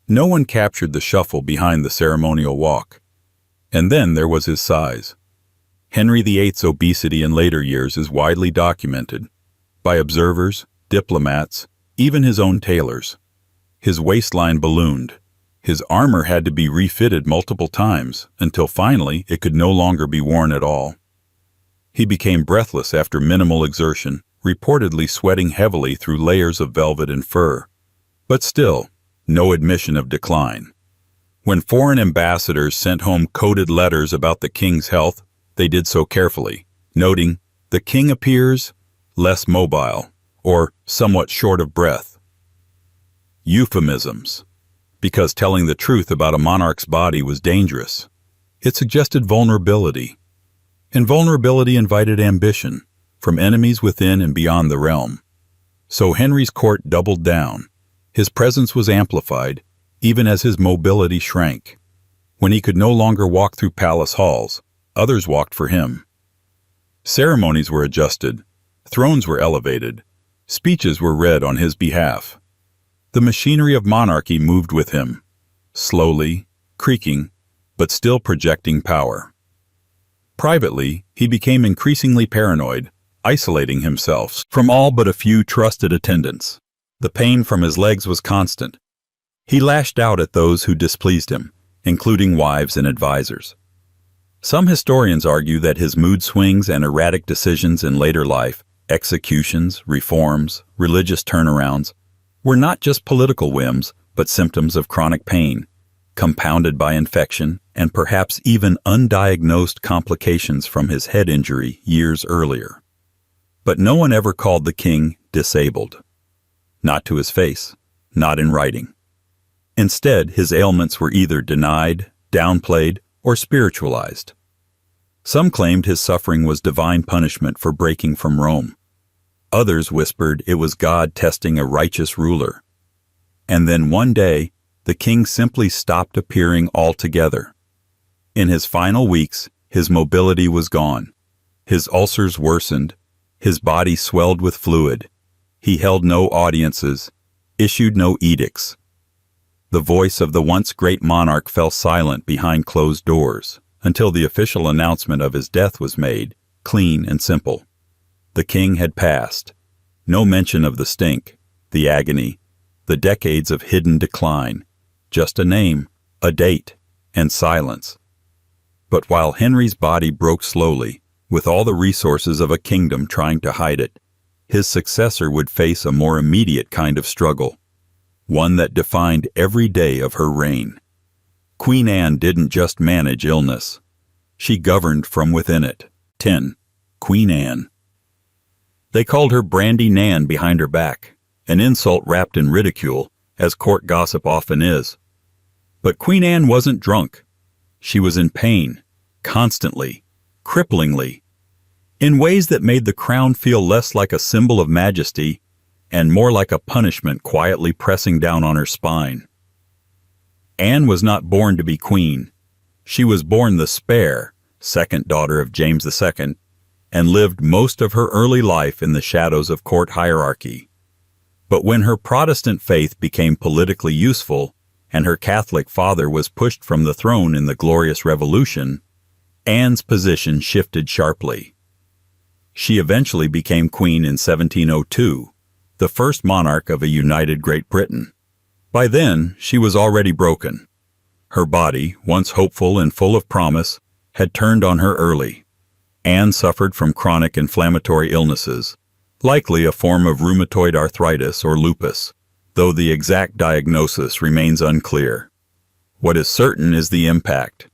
No one captured the shuffle behind the ceremonial walk. And then there was his size. Henry VIII's obesity in later years is widely documented by observers, diplomats, even his own tailors. His waistline ballooned. His armor had to be refitted multiple times until finally it could no longer be worn at all. He became breathless after minimal exertion, reportedly sweating heavily through layers of velvet and fur. But still, no admission of decline. When foreign ambassadors sent home coded letters about the king's health, they did so carefully, noting, "The king appears less mobile," or somewhat short of breath. Euphemisms. Because telling the truth about a monarch's body was dangerous. It suggested vulnerability. And vulnerability invited ambition, from enemies within and beyond the realm. So Henry's court doubled down. His presence was amplified, even as his mobility shrank. When he could no longer walk through palace halls, others walked for him. Ceremonies were adjusted, thrones were elevated, speeches were read on his behalf. The machinery of monarchy moved with him, slowly, creaking, but still projecting power. Privately, he became increasingly paranoid, isolating himself from all but a few trusted attendants. The pain from his legs was constant. He lashed out at those who displeased him, including wives and advisors. Some historians argue that his mood swings and erratic decisions in later life, executions, reforms, religious turnarounds, were not just political whims, but symptoms of chronic pain, compounded by infection and perhaps even undiagnosed complications from his head injury years earlier. But no one ever called the king disabled. Not to his face, not in writing. Instead, his ailments were either denied, downplayed, or spiritualized. Some claimed his suffering was divine punishment for breaking from Rome. Others whispered it was God testing a righteous ruler. And then one day, the king simply stopped appearing altogether. In his final weeks, his mobility was gone. His ulcers worsened. His body swelled with fluid. He held no audiences, issued no edicts. The voice of the once great monarch fell silent behind closed doors until the official announcement of his death was made, clean and simple. The king had passed. No mention of the stink, the agony, the decades of hidden decline. Just a name, a date, and silence. But while Henry's body broke slowly, with all the resources of a kingdom trying to hide it, his successor would face a more immediate kind of struggle, one that defined every day of her reign. Queen Anne didn't just manage illness. She governed from within it. 10. Queen Anne. They called her Brandy Nan behind her back, an insult wrapped in ridicule, as court gossip often is. But Queen Anne wasn't drunk. She was in pain, constantly, cripplingly, in ways that made the crown feel less like a symbol of majesty and more like a punishment quietly pressing down on her spine. Anne was not born to be queen. She was born the spare, second daughter of James II, and lived most of her early life in the shadows of court hierarchy. But when her Protestant faith became politically useful, and her Catholic father was pushed from the throne in the Glorious Revolution, Anne's position shifted sharply. She eventually became queen in 1702, the first monarch of a united Great Britain. By then, she was already broken. Her body, once hopeful and full of promise, had turned on her early. Anne suffered from chronic inflammatory illnesses, likely a form of rheumatoid arthritis or lupus, though the exact diagnosis remains unclear. What is certain is the impact: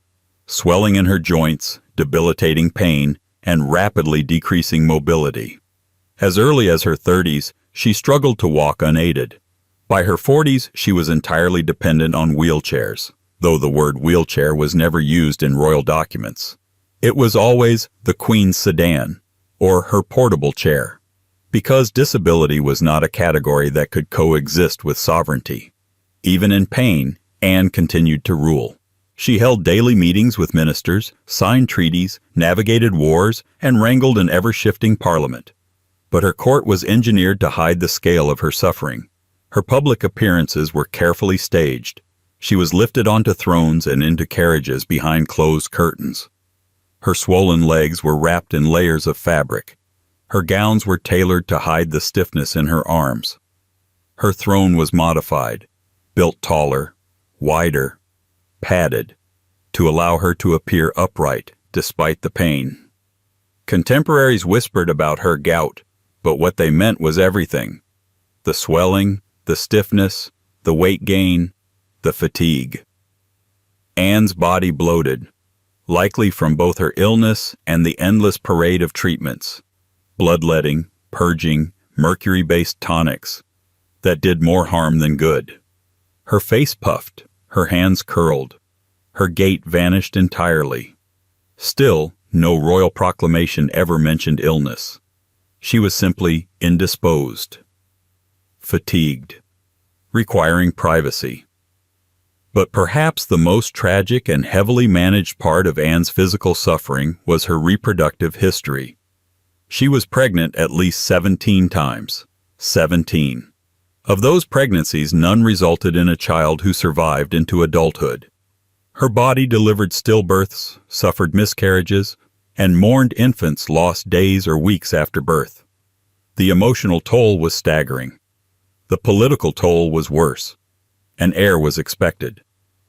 swelling in her joints, debilitating pain, and rapidly decreasing mobility. As early as her 30s, she struggled to walk unaided. By her 40s, she was entirely dependent on wheelchairs, though the word wheelchair was never used in royal documents. It was always the Queen's sedan, or her portable chair, because disability was not a category that could coexist with sovereignty. Even in pain, Anne continued to rule. She held daily meetings with ministers, signed treaties, navigated wars, and wrangled an ever-shifting parliament. But her court was engineered to hide the scale of her suffering. Her public appearances were carefully staged. She was lifted onto thrones and into carriages behind closed curtains. Her swollen legs were wrapped in layers of fabric. Her gowns were tailored to hide the stiffness in her arms. Her throne was modified. built taller, wider, padded, to allow her to appear upright despite the pain. Contemporaries whispered about her gout, but what they meant was everything: the swelling, the stiffness, the weight gain, the fatigue. Anne's body bloated, likely from both her illness and the endless parade of treatments, bloodletting, purging, mercury-based tonics, that did more harm than good. Her face puffed, her hands curled, her gait vanished entirely. Still, no royal proclamation ever mentioned illness. She was simply indisposed, fatigued, requiring privacy. But perhaps the most tragic and heavily managed part of Anne's physical suffering was her reproductive history. She was pregnant at least 17 times. 17. Of those pregnancies, none resulted in a child who survived into adulthood. Her body delivered stillbirths, suffered miscarriages, and mourned infants lost days or weeks after birth. The emotional toll was staggering. The political toll was worse. An heir was expected.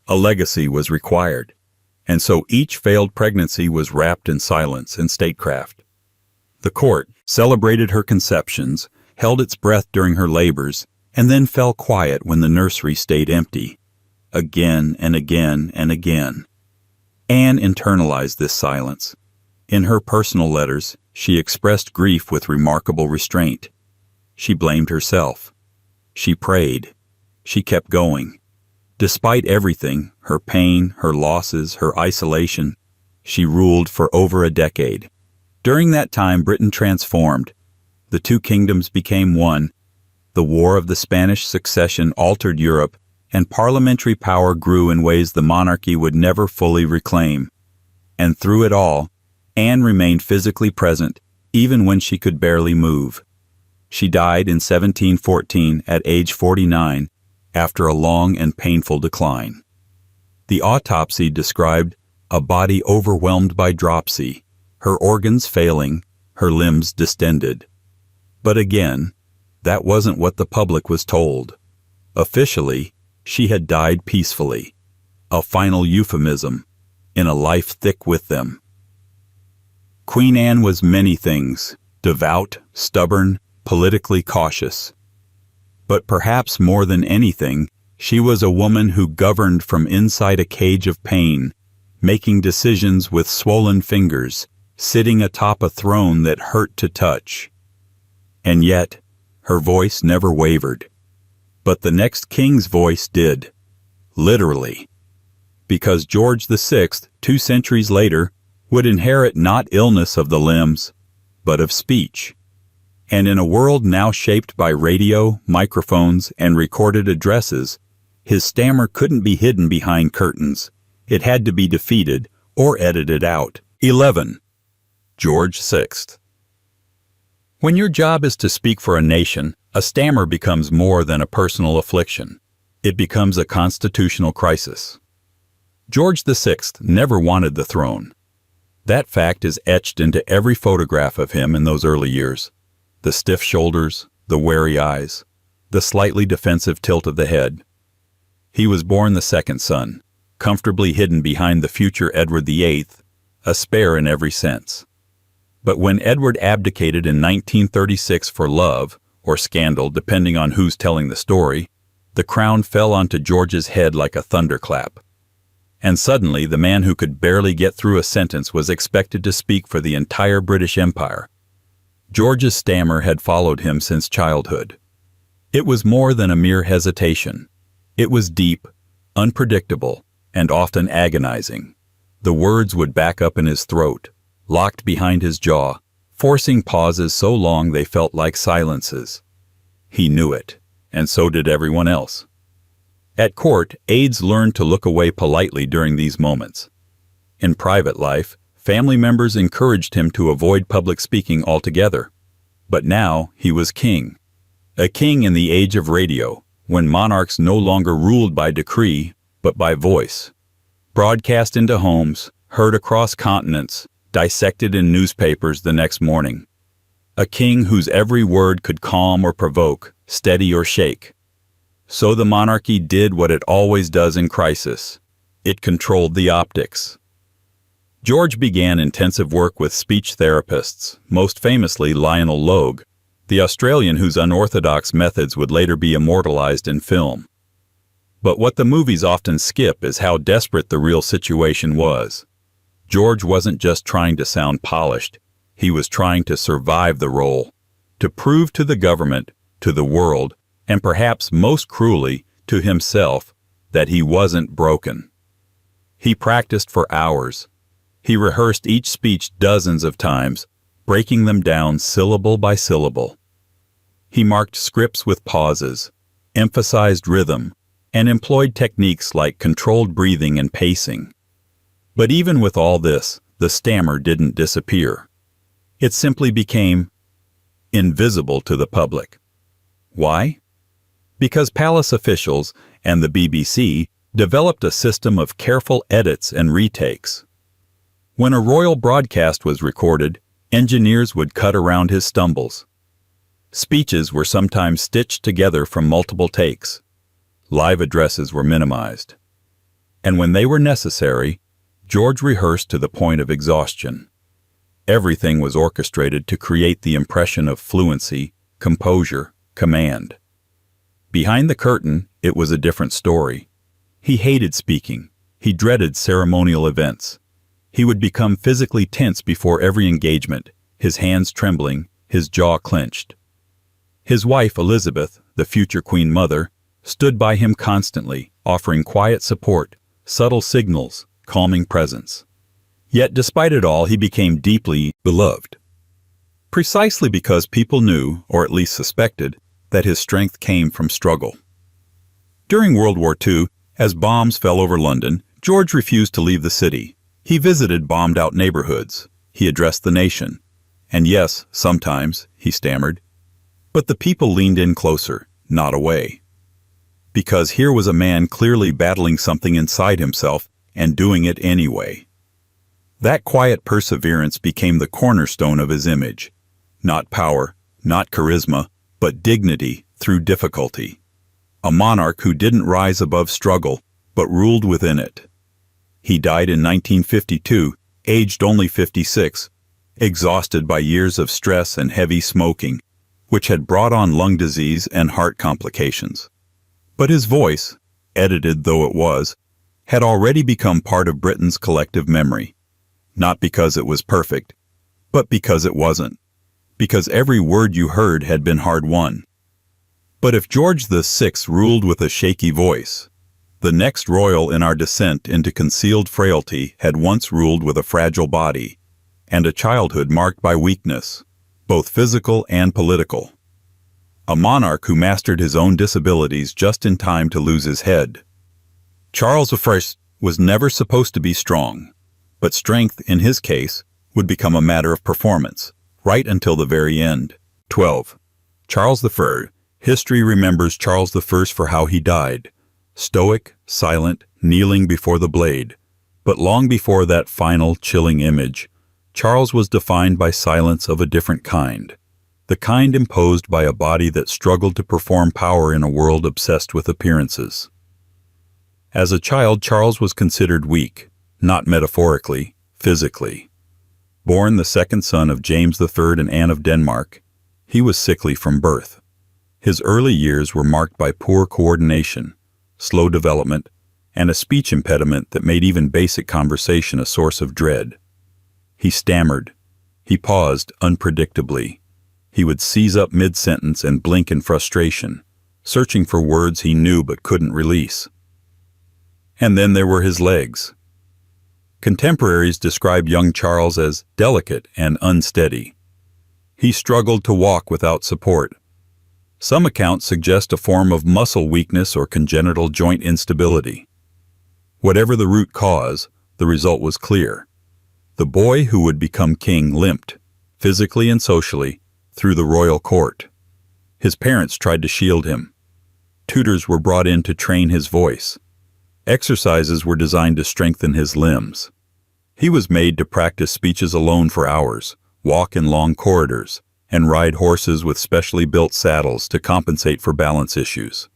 A legacy was required. And so each failed pregnancy was wrapped in silence and statecraft. The court celebrated her conceptions, held its breath during her labors, and then fell quiet when the nursery stayed empty. Again and again and again. Anne internalized this silence. In her personal letters, she expressed grief with remarkable restraint. She blamed herself. She prayed. She kept going. Despite everything, her pain, her losses, her isolation, she ruled for over a decade. During that time, Britain transformed. The two kingdoms became one. The War of the Spanish Succession altered Europe, and parliamentary power grew in ways the monarchy would never fully reclaim. And through it all, Anne remained physically present, even when she could barely move. She died in 1714 at age 49, after a long and painful decline. The autopsy described a body overwhelmed by dropsy, her organs failing, her limbs distended. But again, that wasn't what the public was told. Officially, she had died peacefully, a final euphemism, in a life thick with them. Queen Anne was many things: devout, stubborn, politically cautious. But perhaps more than anything, she was a woman who governed from inside a cage of pain, making decisions with swollen fingers, sitting atop a throne that hurt to touch. And yet, her voice never wavered. But the next king's voice did. Literally. Because George VI, 2 centuries later, would inherit not illness of the limbs, but of speech. And in a world now shaped by radio, microphones, and recorded addresses, his stammer couldn't be hidden behind curtains. It had to be defeated or edited out. 11. George VI. When your job is to speak for a nation, a stammer becomes more than a personal affliction. It becomes a constitutional crisis. George VI never wanted the throne. That fact is etched into every photograph of him in those early years. The stiff shoulders, the wary eyes, the slightly defensive tilt of the head. He was born the second son, comfortably hidden behind the future Edward VIII, a spare in every sense. But when Edward abdicated in 1936 for love, or scandal depending on who's telling the story, the crown fell onto George's head like a thunderclap. And suddenly the man who could barely get through a sentence was expected to speak for the entire British Empire. George's stammer had followed him since childhood. It was more than a mere hesitation. It was deep, unpredictable, and often agonizing. The words would back up in his throat, locked behind his jaw, forcing pauses so long they felt like silences. He knew it, and so did everyone else. At court, aides learned to look away politely during these moments. In private life, family members encouraged him to avoid public speaking altogether. But now he was king. A king in the age of radio, when monarchs no longer ruled by decree, but by voice. Broadcast into homes, heard across continents, dissected in newspapers the next morning. A king whose every word could calm or provoke, steady or shake. So the monarchy did what it always does in crisis. It controlled the optics. George began intensive work with speech therapists, most famously Lionel Logue, the Australian whose unorthodox methods would later be immortalized in film. But what the movies often skip is how desperate the real situation was. George wasn't just trying to sound polished, he was trying to survive the role, to prove to the government, to the world, and perhaps most cruelly, to himself, that he wasn't broken. He practiced for hours. He rehearsed each speech dozens of times, breaking them down syllable by syllable. He marked scripts with pauses, emphasized rhythm, and employed techniques like controlled breathing and pacing. But even with all this, the stammer didn't disappear. It simply became invisible to the public. Why? Because palace officials and the BBC developed a system of careful edits and retakes. When a royal broadcast was recorded, engineers would cut around his stumbles. Speeches were sometimes stitched together from multiple takes. Live addresses were minimized. And when they were necessary, George rehearsed to the point of exhaustion. Everything was orchestrated to create the impression of fluency, composure, command. Behind the curtain, it was a different story. He hated speaking. He dreaded ceremonial events. He would become physically tense before every engagement, his hands trembling, his jaw clenched. His wife, Elizabeth, the future Queen Mother, stood by him constantly, offering quiet support, subtle signals, calming presence. Yet despite it all, he became deeply beloved. Precisely because people knew, or at least suspected, that his strength came from struggle. During World War II, as bombs fell over London, George refused to leave the city. He visited bombed-out neighborhoods. He addressed the nation. And yes, sometimes, he stammered. But the people leaned in closer, not away. Because here was a man clearly battling something inside himself and doing it anyway. That quiet perseverance became the cornerstone of his image. Not power, not charisma, but dignity through difficulty. A monarch who didn't rise above struggle, but ruled within it. He died in 1952, aged only 56, exhausted by years of stress and heavy smoking, which had brought on lung disease and heart complications. But his voice, edited though it was, had already become part of Britain's collective memory. Not because it was perfect, but because it wasn't. Because every word you heard had been hard-won. But if George VI ruled with a shaky voice, the next royal in our descent into concealed frailty had once ruled with a fragile body, and a childhood marked by weakness, both physical and political. A monarch who mastered his own disabilities just in time to lose his head. Charles I was never supposed to be strong, but strength, in his case, would become a matter of performance, right until the very end. 12. Charles I. History remembers Charles I for how he died. Stoic, silent, kneeling before the blade. But long before that final, chilling image, Charles was defined by silence of a different kind. The kind imposed by a body that struggled to perform power in a world obsessed with appearances. As a child, Charles was considered weak, not metaphorically, physically. Born the second son of James III and Anne of Denmark, he was sickly from birth. His early years were marked by poor coordination, slow development, and a speech impediment that made even basic conversation a source of dread. He stammered. He paused unpredictably. He would seize up mid-sentence and blink in frustration, searching for words he knew but couldn't release. And then there were his legs. Contemporaries describe young Charles as delicate and unsteady. He struggled to walk without support. Some accounts suggest a form of muscle weakness or congenital joint instability. Whatever the root cause, the result was clear. The boy who would become king limped, physically and socially, through the royal court. His parents tried to shield him. Tutors were brought in to train his voice. Exercises were designed to strengthen his limbs. He was made to practice speeches alone for hours, walk in long corridors, and ride horses with specially built saddles to compensate for balance issues.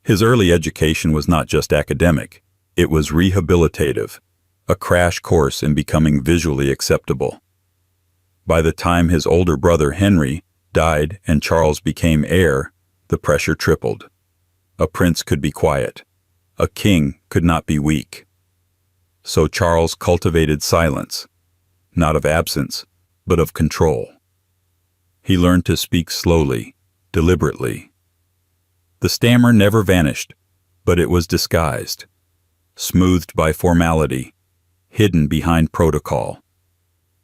His early education was not just academic, it was rehabilitative, a crash course in becoming visually acceptable. By the time his older brother Henry died and Charles became heir, the pressure tripled. A prince could be quiet. A king could not be weak. So Charles cultivated silence, not of absence, but of control. He learned to speak slowly, deliberately. The stammer never vanished, but it was disguised, smoothed by formality, hidden behind protocol.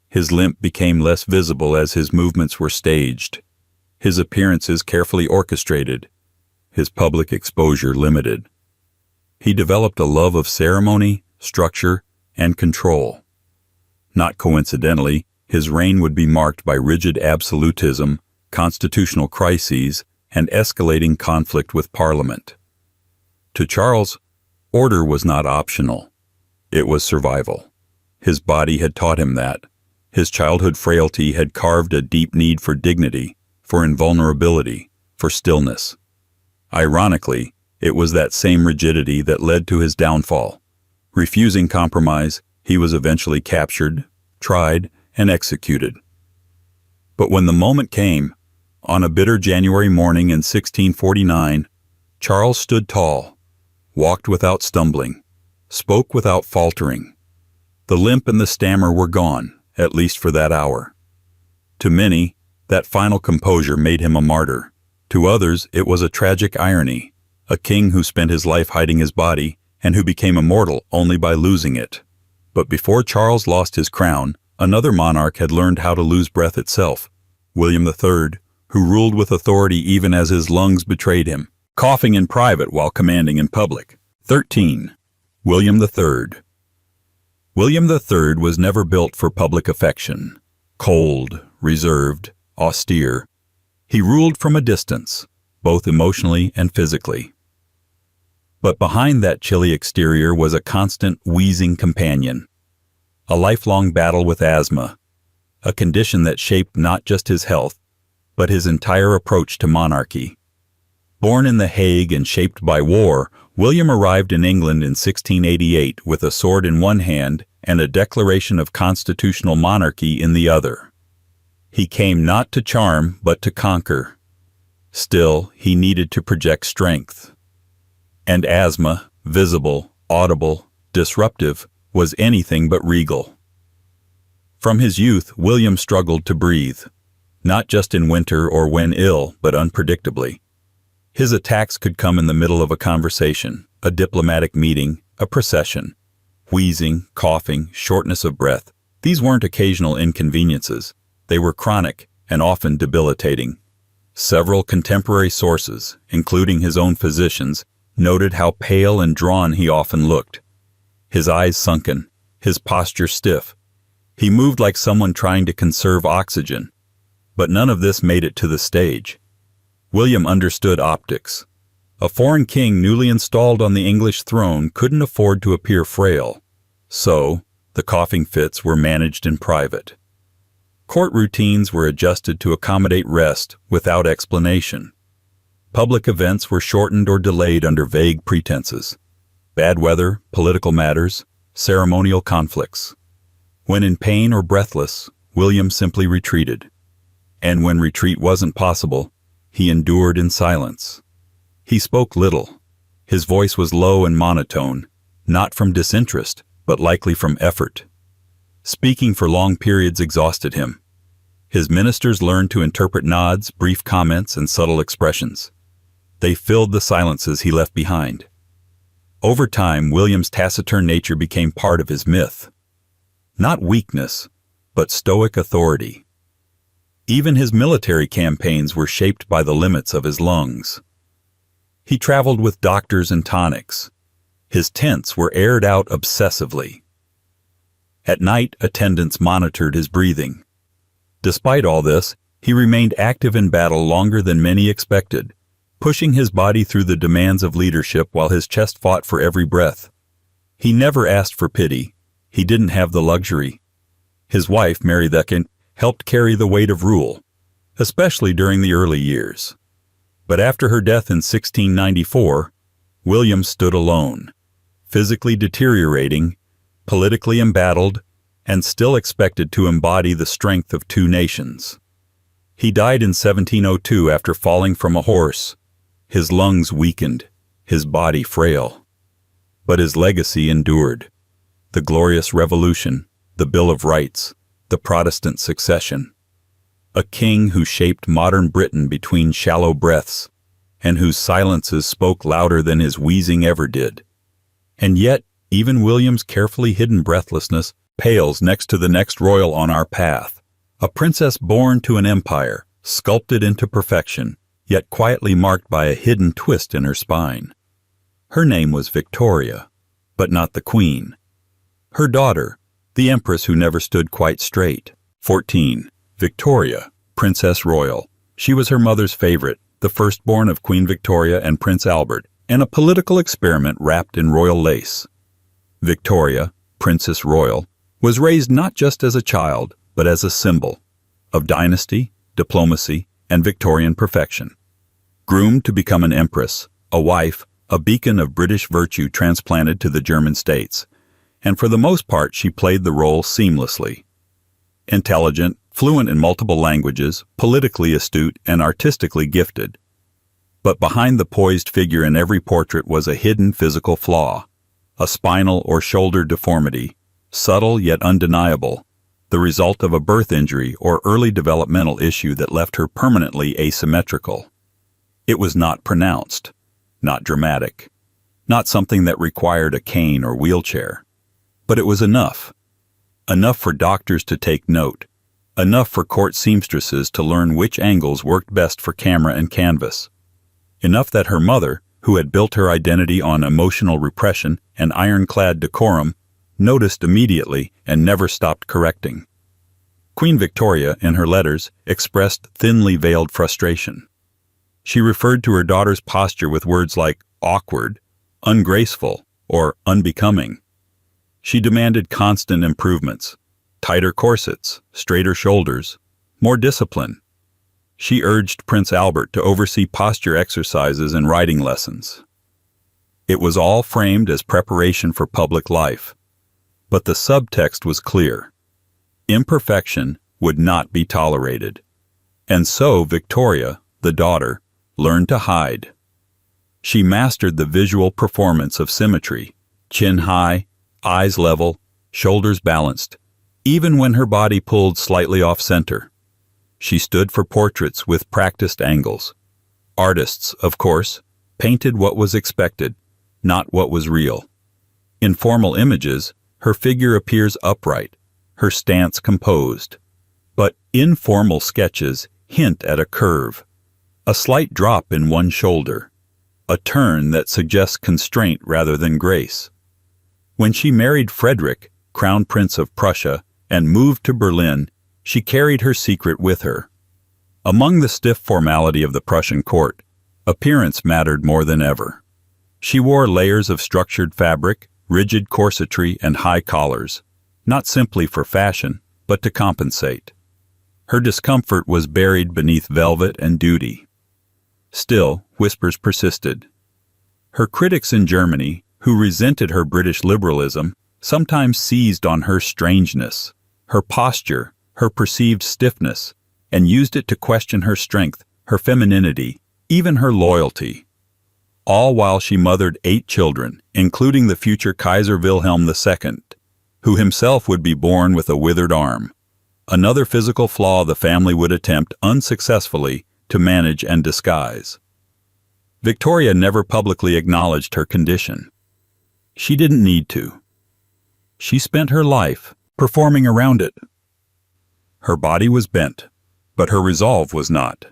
His limp became less visible as his movements were staged, his appearances carefully orchestrated, his public exposure limited. He developed a love of ceremony, structure, and control. Not coincidentally, his reign would be marked by rigid absolutism, constitutional crises, and escalating conflict with Parliament. To Charles, order was not optional. It was survival. His body had taught him that. His childhood frailty had carved a deep need for dignity, for invulnerability, for stillness. Ironically, it was that same rigidity that led to his downfall. Refusing compromise, he was eventually captured, tried, and executed. But when the moment came, on a bitter January morning in 1649, Charles stood tall, walked without stumbling, spoke without faltering. The limp and the stammer were gone, at least for that hour. To many, that final composure made him a martyr. To others, it was a tragic irony, a king who spent his life hiding his body and who became immortal only by losing it. But before Charles lost his crown, another monarch had learned how to lose breath itself, William III, who ruled with authority even as his lungs betrayed him, coughing in private while commanding in public. 13. William III. William III was never built for public affection. Cold, reserved, austere, he ruled from a distance, both emotionally and physically. But behind that chilly exterior was a constant, wheezing companion, a lifelong battle with asthma, a condition that shaped not just his health, but his entire approach to monarchy. Born in The Hague and shaped by war, William arrived in England in 1688 with a sword in one hand and a declaration of constitutional monarchy in the other. He came not to charm, but to conquer. Still, he needed to project strength. And asthma, visible, audible, disruptive, was anything but regal. From his youth, William struggled to breathe, not just in winter or when ill, but unpredictably. His attacks could come in the middle of a conversation, a diplomatic meeting, a procession. Wheezing, coughing, shortness of breath, these weren't occasional inconveniences. They were chronic and often debilitating. Several contemporary sources, including his own physicians, noted how pale and drawn he often looked. His eyes sunken, his posture stiff. He moved like someone trying to conserve oxygen. But none of this made it to the stage. William understood optics. A foreign king newly installed on the English throne couldn't afford to appear frail. So, the coughing fits were managed in private. Court routines were adjusted to accommodate rest without explanation. Public events were shortened or delayed under vague pretenses. Bad weather, political matters, ceremonial conflicts. When in pain or breathless, William simply retreated. And when retreat wasn't possible, he endured in silence. He spoke little. His voice was low and monotone, not from disinterest, but likely from effort. Speaking for long periods exhausted him. His ministers learned to interpret nods, brief comments, and subtle expressions. They filled the silences he left behind. Over time, William's taciturn nature became part of his myth. Not weakness, but stoic authority. Even his military campaigns were shaped by the limits of his lungs. He traveled with doctors and tonics. His tents were aired out obsessively. At night, attendants monitored his breathing. Despite all this, he remained active in battle longer than many expected, pushing his body through the demands of leadership while his chest fought for every breath. He never asked for pity. He didn't have the luxury. His wife, Mary II, helped carry the weight of rule, especially during the early years. But after her death in 1694, William stood alone, physically deteriorating, politically embattled, and still expected to embody the strength of two nations. He died in 1702 after falling from a horse, his lungs weakened, his body frail. But his legacy endured. The Glorious Revolution, the Bill of Rights, the Protestant succession. A king who shaped modern Britain between shallow breaths, and whose silences spoke louder than his wheezing ever did. And yet, even William's carefully hidden breathlessness pales next to the next royal on our path. A princess born to an empire, sculpted into perfection, yet quietly marked by a hidden twist in her spine. Her name was Victoria, but not the queen. Her daughter, the empress who never stood quite straight. 14. Victoria, Princess Royal. She was her mother's favorite, the firstborn of Queen Victoria and Prince Albert, and a political experiment wrapped in royal lace. Victoria, Princess Royal, was raised not just as a child, but as a symbol of dynasty, diplomacy, and Victorian perfection. Groomed to become an empress, a wife, a beacon of British virtue transplanted to the German states, and for the most part she played the role seamlessly. Intelligent, fluent in multiple languages, politically astute, and artistically gifted. But behind the poised figure in every portrait was a hidden physical flaw, a spinal or shoulder deformity, subtle yet undeniable, the result of a birth injury or early developmental issue that left her permanently asymmetrical. It was not pronounced, not dramatic, not something that required a cane or wheelchair. But it was enough. Enough for doctors to take note, enough for court seamstresses to learn which angles worked best for camera and canvas. Enough that her mother, who had built her identity on emotional repression and ironclad decorum, noticed immediately and never stopped correcting. Queen Victoria, in her letters, expressed thinly veiled frustration. She referred to her daughter's posture with words like awkward, ungraceful, or unbecoming. She demanded constant improvements, tighter corsets, straighter shoulders, more discipline. She urged Prince Albert to oversee posture exercises and writing lessons. It was all framed as preparation for public life. But the subtext was clear. Imperfection would not be tolerated. And so Victoria, the daughter, learned to hide. She mastered the visual performance of symmetry, chin high, eyes level, shoulders balanced, even when her body pulled slightly off center. She stood for portraits with practiced angles. Artists, of course, painted what was expected, not what was real. In formal images, her figure appears upright, her stance composed. But informal sketches hint at a curve, a slight drop in one shoulder, a turn that suggests constraint rather than grace. When she married Frederick, Crown Prince of Prussia, and moved to Berlin, she carried her secret with her. Among the stiff formality of the Prussian court, appearance mattered more than ever. She wore layers of structured fabric, rigid corsetry, and high collars, not simply for fashion, but to compensate. Her discomfort was buried beneath velvet and duty. Still, whispers persisted. Her critics in Germany, who resented her British liberalism, sometimes seized on her strangeness, her posture, her perceived stiffness, and used it to question her strength, her femininity, even her loyalty. All while she mothered 8 children, including the future Kaiser Wilhelm II, who himself would be born with a withered arm. Another physical flaw the family would attempt unsuccessfully to manage and disguise. Victoria never publicly acknowledged her condition. She didn't need to. She spent her life performing around it. Her body was bent, but her resolve was not.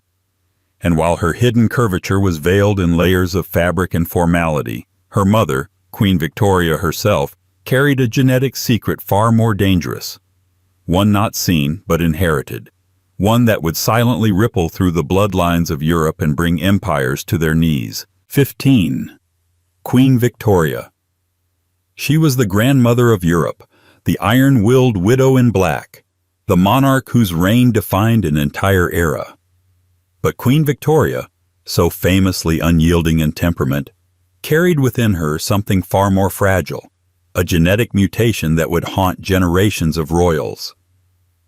And while her hidden curvature was veiled in layers of fabric and formality, her mother, Queen Victoria herself, carried a genetic secret far more dangerous. One not seen, but inherited. One that would silently ripple through the bloodlines of Europe and bring empires to their knees. 15. Queen Victoria. She was the grandmother of Europe, the iron-willed widow in black, the monarch whose reign defined an entire era. But Queen Victoria, so famously unyielding in temperament, carried within her something far more fragile, a genetic mutation that would haunt generations of royals.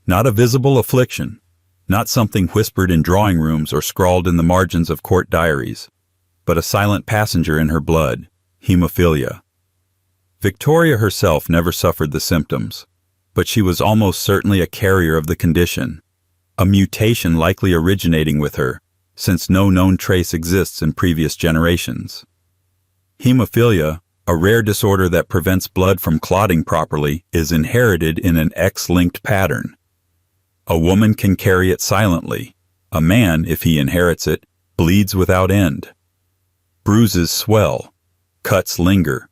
Not a visible affliction, not something whispered in drawing rooms or scrawled in the margins of court diaries, but a silent passenger in her blood, hemophilia. Victoria herself never suffered the symptoms, but she was almost certainly a carrier of the condition, a mutation likely originating with her, since no known trace exists in previous generations. Hemophilia, a rare disorder that prevents blood from clotting properly, is inherited in an X-linked pattern. A woman can carry it silently. A man, if he inherits it, bleeds without end. Bruises swell. Cuts linger.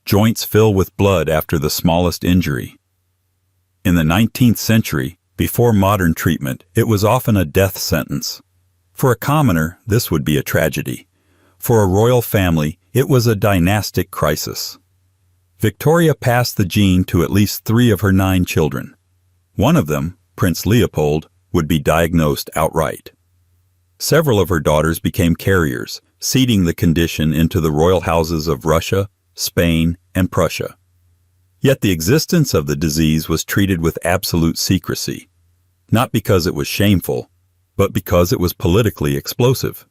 Joints fill with blood after the smallest injury. In the 19th century, before modern treatment, it was often a death sentence. For a commoner, this would be a tragedy. For a royal family, it was a dynastic crisis. Victoria passed the gene to at least 3 of her 9 children. One of them, Prince Leopold, would be diagnosed outright. Several of her daughters became carriers, seeding the condition into the royal houses of Russia, Spain, and Prussia. Yet the existence of the disease was treated with absolute secrecy, not because it was shameful, but because it was politically explosive.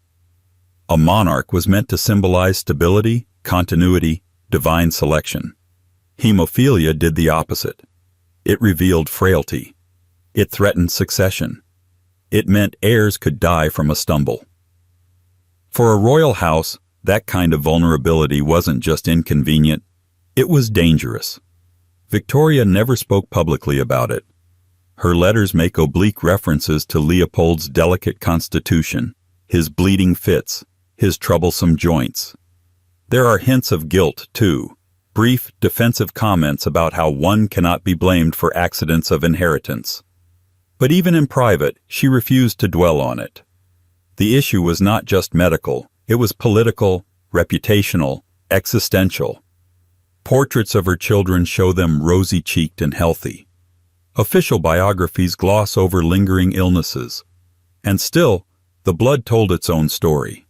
A monarch was meant to symbolize stability, continuity, divine selection. Hemophilia did the opposite. It revealed frailty. It threatened succession. It meant heirs could die from a stumble. For a royal house, that kind of vulnerability wasn't just inconvenient, it was dangerous. Victoria never spoke publicly about it. Her letters make oblique references to Leopold's delicate constitution, his bleeding fits, his troublesome joints. There are hints of guilt, too, brief, defensive comments about how one cannot be blamed for accidents of inheritance. But even in private, she refused to dwell on it. The issue was not just medical, it was political, reputational, existential. Portraits of her children show them rosy-cheeked and healthy. Official biographies gloss over lingering illnesses. And still, the blood told its own story.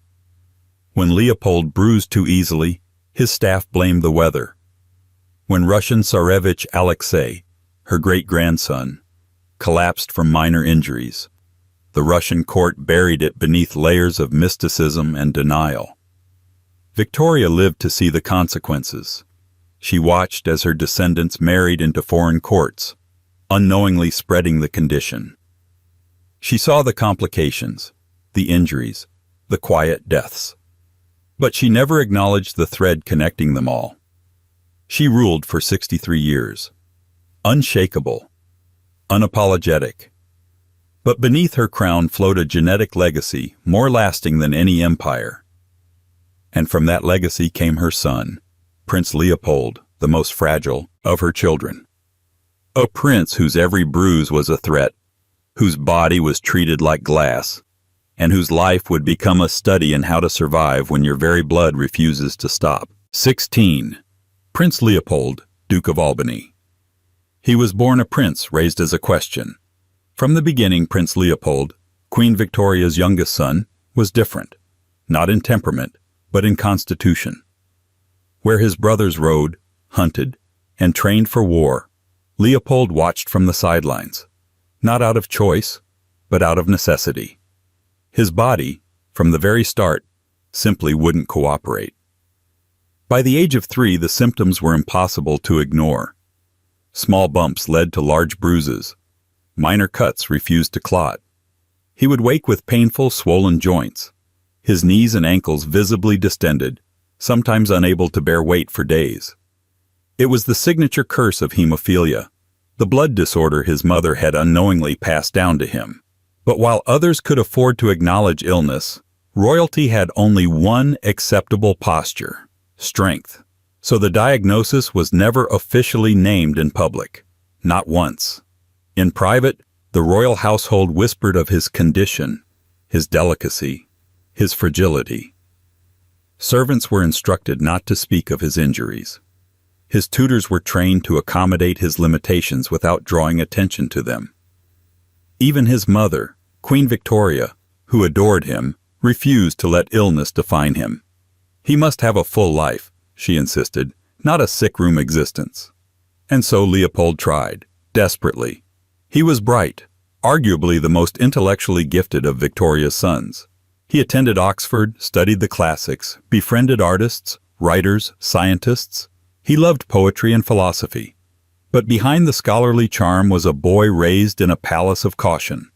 When Leopold bruised too easily, his staff blamed the weather. When Russian Tsarevich Alexei, her great-grandson, collapsed from minor injuries, the Russian court buried it beneath layers of mysticism and denial. Victoria lived to see the consequences. She watched as her descendants married into foreign courts, unknowingly spreading the condition. She saw the complications, the injuries, the quiet deaths. But she never acknowledged the thread connecting them all. She ruled for 63 years, unshakable, unapologetic. But beneath her crown flowed a genetic legacy more lasting than any empire. And from that legacy came her son, Prince Leopold, the most fragile of her children. A prince whose every bruise was a threat, whose body was treated like glass, and whose life would become a study in how to survive when your very blood refuses to stop. 16. Prince Leopold, Duke of Albany. He was born a prince raised as a question. From the beginning, Prince Leopold, Queen Victoria's youngest son, was different, not in temperament, but in constitution. Where his brothers rode, hunted, and trained for war, Leopold watched from the sidelines, not out of choice, but out of necessity. His body, from the very start, simply wouldn't cooperate. By the age of 3, the symptoms were impossible to ignore. Small bumps led to large bruises. Minor cuts refused to clot. He would wake with painful, swollen joints, his knees and ankles visibly distended, sometimes unable to bear weight for days. It was the signature curse of hemophilia, the blood disorder his mother had unknowingly passed down to him. But while others could afford to acknowledge illness, royalty had only one acceptable posture: strength. So the diagnosis was never officially named in public, not once. In private, the royal household whispered of his condition, his delicacy, his fragility. Servants were instructed not to speak of his injuries. His tutors were trained to accommodate his limitations without drawing attention to them. Even his mother, Queen Victoria, who adored him, refused to let illness define him. He must have a full life, she insisted, not a sick-room existence. And so Leopold tried, desperately. He was bright, arguably the most intellectually gifted of Victoria's sons. He attended Oxford, studied the classics, befriended artists, writers, scientists. He loved poetry and philosophy. But behind the scholarly charm was a boy raised in a palace of caution.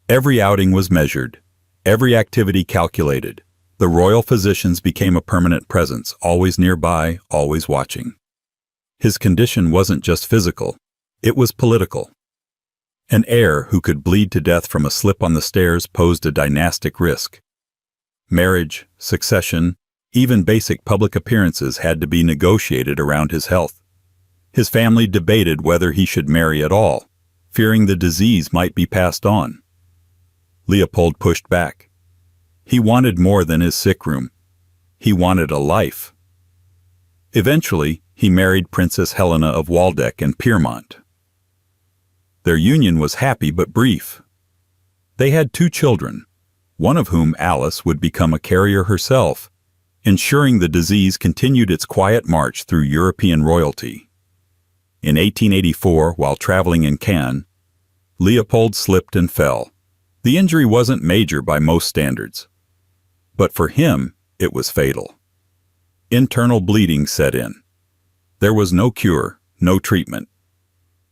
Every outing was measured, every activity calculated. The royal physicians became a permanent presence, always nearby, always watching. His condition wasn't just physical, it was political. An heir who could bleed to death from a slip on the stairs posed a dynastic risk. Marriage, succession, even basic public appearances had to be negotiated around his health. His family debated whether he should marry at all, fearing the disease might be passed on. Leopold pushed back. He wanted more than his sick room. He wanted a life. Eventually, he married Princess Helena of Waldeck and Pyrmont. Their union was happy but brief. They had 2 children, one of whom, Alice, would become a carrier herself, ensuring the disease continued its quiet march through European royalty. In 1884, while traveling in Cannes, Leopold slipped and fell. The injury wasn't major by most standards. But for him, it was fatal. Internal bleeding set in. There was no cure, no treatment.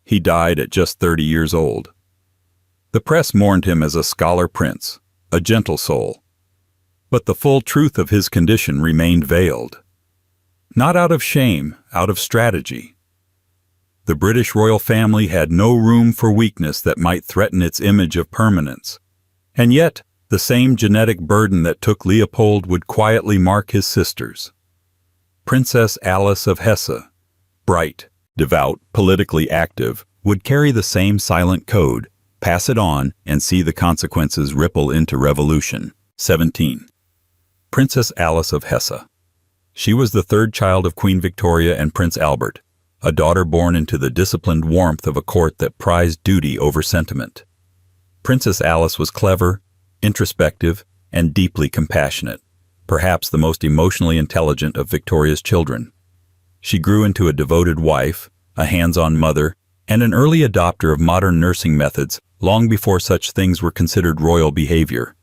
He died at just 30 years old. The press mourned him as a scholar prince, a gentle soul. But the full truth of his condition remained veiled. Not out of shame, out of strategy. The British royal family had no room for weakness that might threaten its image of permanence. And yet, the same genetic burden that took Leopold would quietly mark his sisters. Princess Alice of Hesse, bright, devout, politically active, would carry the same silent code, pass it on, and see the consequences ripple into revolution. 17. Princess Alice of Hesse. She was the 3rd child of Queen Victoria and Prince Albert, a daughter born into the disciplined warmth of a court that prized duty over sentiment. Princess Alice was clever, introspective, and deeply compassionate, perhaps the most emotionally intelligent of Victoria's children. She grew into a devoted wife, a hands-on mother, and an early adopter of modern nursing methods long before such things were considered royal behavior.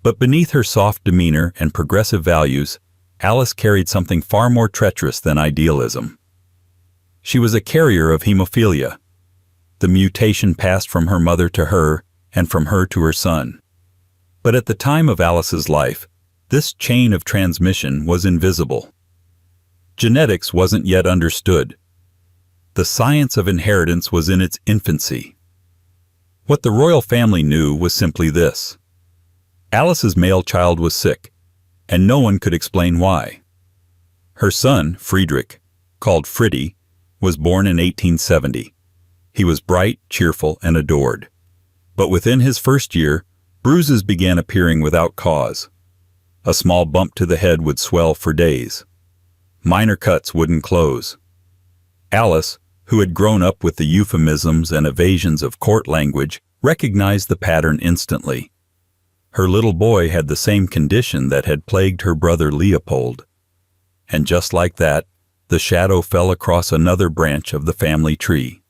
But beneath her soft demeanor and progressive values, Alice carried something far more treacherous than idealism. She was a carrier of hemophilia. The mutation passed from her mother to her, and from her to her son. But at the time of Alice's life, this chain of transmission was invisible. Genetics wasn't yet understood. The science of inheritance was in its infancy. What the royal family knew was simply this. Alice's male child was sick, and no one could explain why. Her son, Friedrich, called Friddy, was born in 1870. He was bright, cheerful, and adored. But within his first year, bruises began appearing without cause. A small bump to the head would swell for days. Minor cuts wouldn't close. Alice, who had grown up with the euphemisms and evasions of court language, recognized the pattern instantly. Her little boy had the same condition that had plagued her brother Leopold. And just like that, the shadow fell across another branch of the family tree.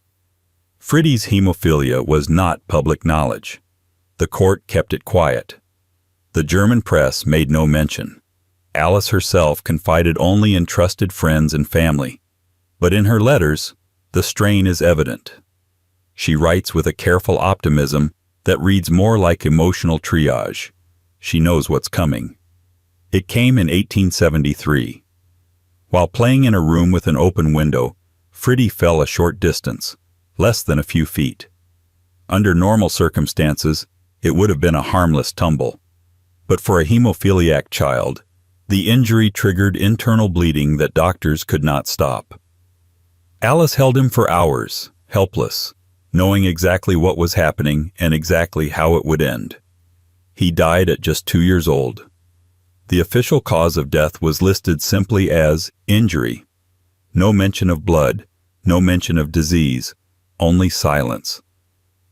Friddy's hemophilia was not public knowledge. The court kept it quiet. The German press made no mention. Alice herself confided only in trusted friends and family. But in her letters, the strain is evident. She writes with a careful optimism that reads more like emotional triage. She knows what's coming. It came in 1873. While playing in a room with an open window, Friddy fell a short distance, less than a few feet. Under normal circumstances, it would have been a harmless tumble. But for a hemophiliac child, the injury triggered internal bleeding that doctors could not stop. Alice held him for hours, helpless, knowing exactly what was happening and exactly how it would end. He died at just 2 years old. The official cause of death was listed simply as injury. No mention of blood, no mention of disease, only silence.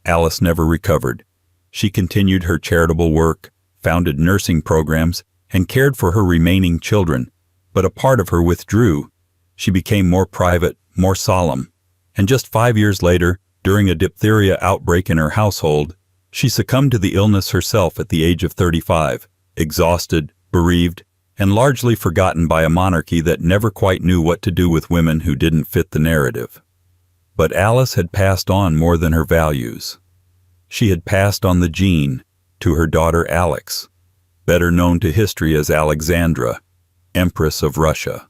Alice never recovered. She continued her charitable work, founded nursing programs, and cared for her remaining children, but a part of her withdrew. She became more private, more solemn, and just 5 years later, during a diphtheria outbreak in her household, she succumbed to the illness herself at the age of 35, exhausted, bereaved, and largely forgotten by a monarchy that never quite knew what to do with women who didn't fit the narrative. But Alice had passed on more than her values. She had passed on the gene to her daughter Alex, better known to history as Alexandra, Empress of Russia.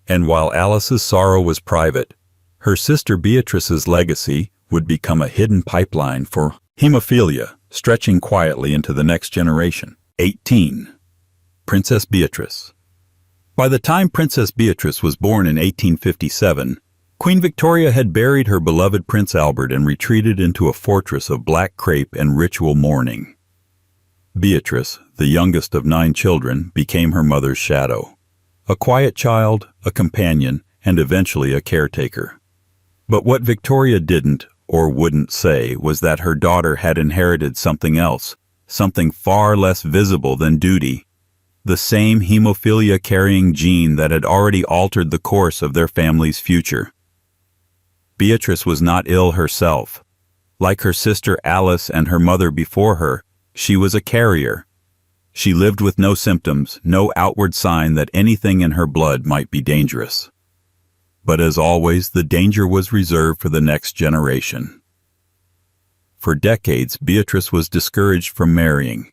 And while Alice's sorrow was private, her sister Beatrice's legacy would become a hidden pipeline for hemophilia, stretching quietly into the next generation. 18. Princess Beatrice. By the time Princess Beatrice was born in 1857, Queen Victoria had buried her beloved Prince Albert and retreated into a fortress of black crape and ritual mourning. Beatrice, the youngest of 9 children, became her mother's shadow. A quiet child, a companion, and eventually a caretaker. But what Victoria didn't or wouldn't say was that her daughter had inherited something else, something far less visible than duty. The same hemophilia-carrying gene that had already altered the course of their family's future. Beatrice was not ill herself. Like her sister Alice and her mother before her, she was a carrier. She lived with no symptoms, no outward sign that anything in her blood might be dangerous. But as always, the danger was reserved for the next generation. For decades, Beatrice was discouraged from marrying.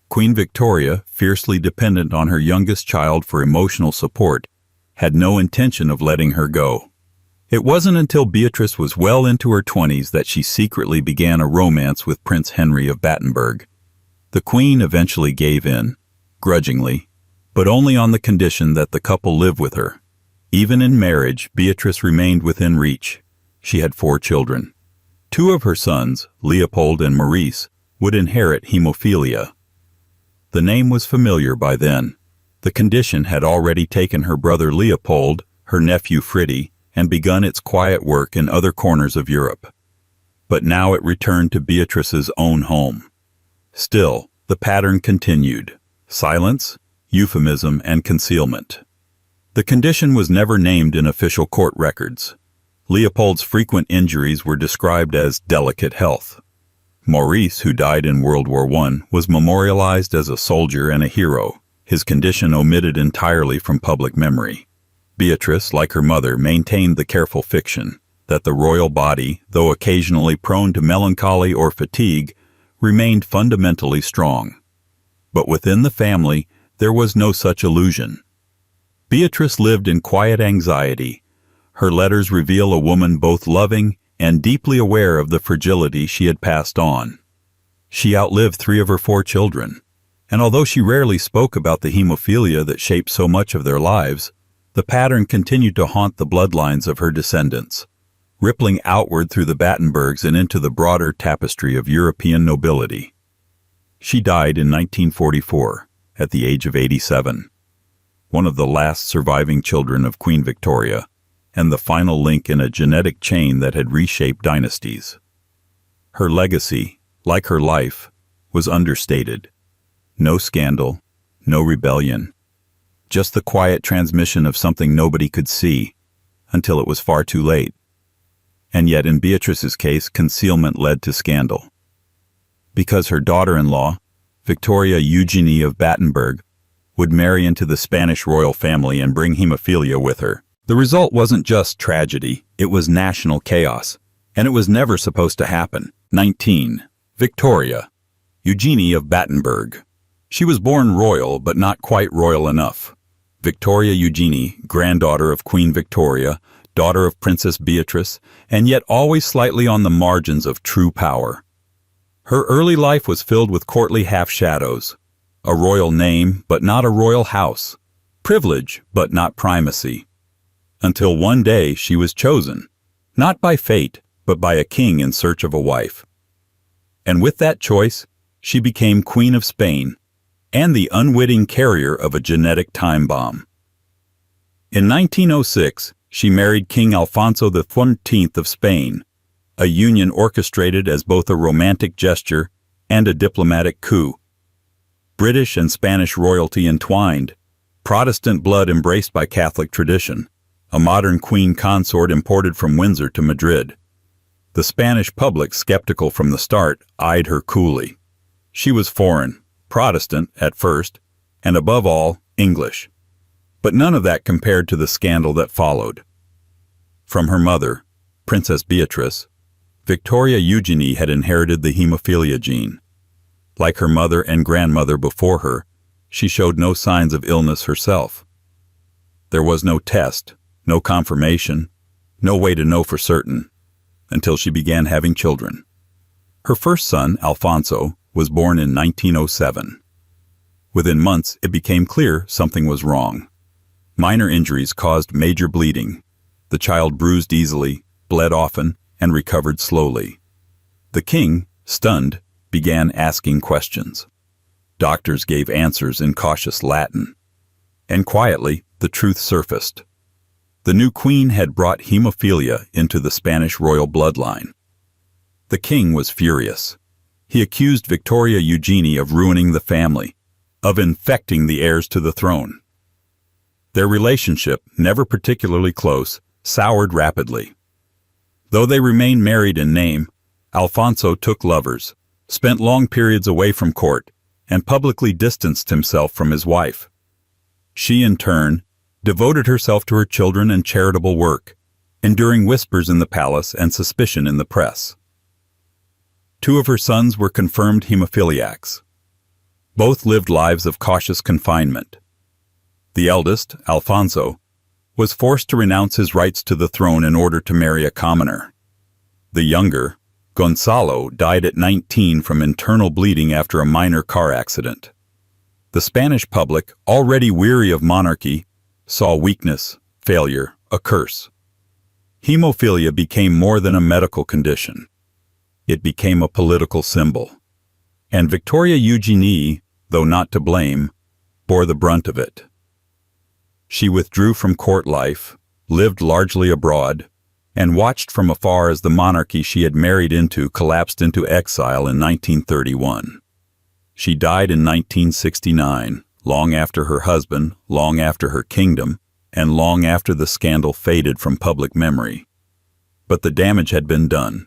Queen Victoria, fiercely dependent on her youngest child for emotional support, had no intention of letting her go. It wasn't until Beatrice was well into her 20s that she secretly began a romance with Prince Henry of Battenberg. The Queen eventually gave in, grudgingly, but only on the condition that the couple live with her. Even in marriage, Beatrice remained within reach. She had 4 children. 2 of her sons, Leopold and Maurice, would inherit hemophilia. The name was familiar by then. The condition had already taken her brother Leopold, her nephew Fritti, and begun its quiet work in other corners of Europe. But now it returned to Beatrice's own home. Still, the pattern continued: silence, euphemism, and concealment. The condition was never named in official court records. Leopold's frequent injuries were described as delicate health. Maurice, who died in World War I, was memorialized as a soldier and a hero, his condition omitted entirely from public memory. Beatrice, like her mother, maintained the careful fiction that the royal body, though occasionally prone to melancholy or fatigue, remained fundamentally strong. But within the family, there was no such illusion. Beatrice lived in quiet anxiety. Her letters reveal a woman both loving and deeply aware of the fragility she had passed on. She outlived 3 of her 4 children, and although she rarely spoke about the hemophilia that shaped so much of their lives, the pattern continued to haunt the bloodlines of her descendants, rippling outward through the Battenbergs and into the broader tapestry of European nobility. She died in 1944, at the age of 87, one of the last surviving children of Queen Victoria, and the final link in a genetic chain that had reshaped dynasties. Her legacy, like her life, was understated. No scandal, no rebellion, just the quiet transmission of something nobody could see, until it was far too late. And yet in Beatrice's case, concealment led to scandal. Because her daughter-in-law, Victoria Eugenie of Battenberg, would marry into the Spanish royal family and bring hemophilia with her. The result wasn't just tragedy, it was national chaos, and it was never supposed to happen. 19. Victoria Eugenie of Battenberg. She was born royal, but not quite royal enough. Victoria Eugenie, granddaughter of Queen Victoria, daughter of Princess Beatrice, and yet always slightly on the margins of true power. Her early life was filled with courtly half-shadows. A royal name, but not a royal house. Privilege, but not primacy. Until one day she was chosen, not by fate, but by a king in search of a wife. And with that choice, she became Queen of Spain, and the unwitting carrier of a genetic time bomb. In 1906, she married King Alfonso XIV of Spain, a union orchestrated as both a romantic gesture and a diplomatic coup. British and Spanish royalty entwined, Protestant blood embraced by Catholic tradition, a modern queen consort imported from Windsor to Madrid. The Spanish public, skeptical from the start, eyed her coolly. She was foreign, Protestant at first, and above all, English. But none of that compared to the scandal that followed. From her mother, Princess Beatrice, Victoria Eugenie had inherited the hemophilia gene. Like her mother and grandmother before her, she showed no signs of illness herself. There was no test, no confirmation, no way to know for certain, until she began having children. Her first son, Alfonso, was born in 1907. Within months, it became clear something was wrong. Minor injuries caused major bleeding. The child bruised easily, bled often, and recovered slowly. The king, stunned, began asking questions. Doctors gave answers in cautious Latin. And quietly, the truth surfaced. The new queen had brought hemophilia into the Spanish royal bloodline. The king was furious. He accused Victoria Eugenie of ruining the family, of infecting the heirs to the throne. Their relationship, never particularly close, soured rapidly. Though they remained married in name, Alfonso took lovers, spent long periods away from court, and publicly distanced himself from his wife. She, in turn, devoted herself to her children and charitable work, enduring whispers in the palace and suspicion in the press. 2 of her sons were confirmed hemophiliacs. Both lived lives of cautious confinement. The eldest, Alfonso, was forced to renounce his rights to the throne in order to marry a commoner. The younger, Gonzalo, died at 19 from internal bleeding after a minor car accident. The Spanish public, already weary of monarchy, saw weakness, failure, a curse. Hemophilia became more than a medical condition. It became a political symbol. And Victoria Eugenie, though not to blame, bore the brunt of it. She withdrew from court life, lived largely abroad, and watched from afar as the monarchy she had married into collapsed into exile in 1931. She died in 1969, long after her husband, long after her kingdom, and long after the scandal faded from public memory. But the damage had been done.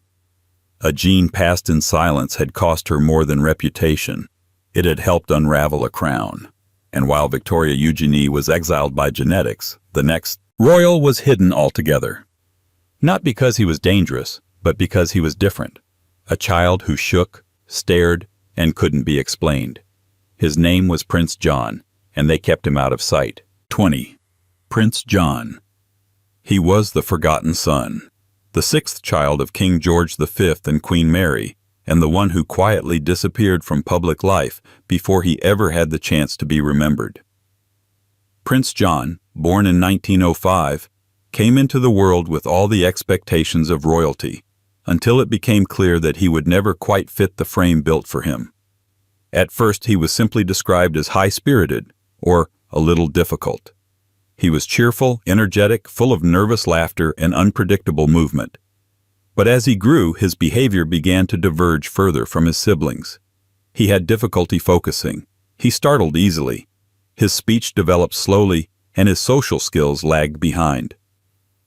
A gene passed in silence had cost her more than reputation. It had helped unravel a crown. And while Victoria Eugenie was exiled by genetics, the next royal was hidden altogether. Not because he was dangerous, but because he was different. A child who shook, stared, and couldn't be explained. His name was Prince John, and they kept him out of sight. 20. Prince John. He was the forgotten son, the 6th child of King George V and Queen Mary, and the one who quietly disappeared from public life before he ever had the chance to be remembered. Prince John, born in 1905, came into the world with all the expectations of royalty, until it became clear that he would never quite fit the frame built for him. At first he was simply described as high-spirited, or a little difficult. He was cheerful, energetic, full of nervous laughter and unpredictable movement. But as he grew, his behavior began to diverge further from his siblings. He had difficulty focusing. He startled easily. His speech developed slowly, and his social skills lagged behind.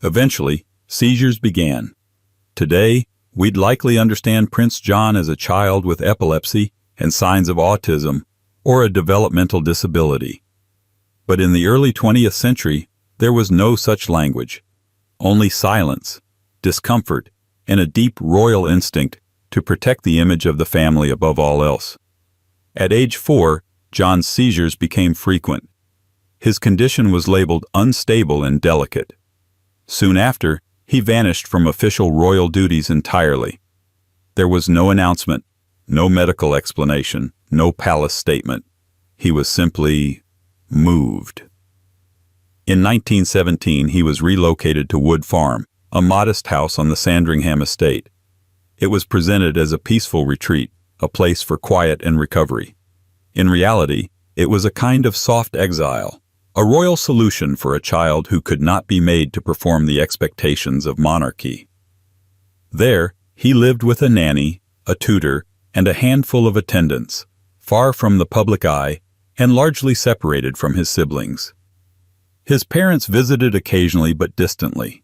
Eventually, seizures began. Today, we'd likely understand Prince John as a child with epilepsy and signs of autism, or a developmental disability. But in the early 20th century, there was no such language. Only silence, discomfort, and a deep royal instinct to protect the image of the family above all else. At age 4, John's seizures became frequent. His condition was labeled unstable and delicate. Soon after, he vanished from official royal duties entirely. There was no announcement, no medical explanation, no palace statement. He was simply moved. In 1917, he was relocated to Wood Farm, a modest house on the Sandringham estate. It was presented as a peaceful retreat, a place for quiet and recovery. In reality, it was a kind of soft exile, a royal solution for a child who could not be made to perform the expectations of monarchy. There, he lived with a nanny, a tutor, and a handful of attendants, far from the public eye and largely separated from his siblings. His parents visited occasionally but distantly.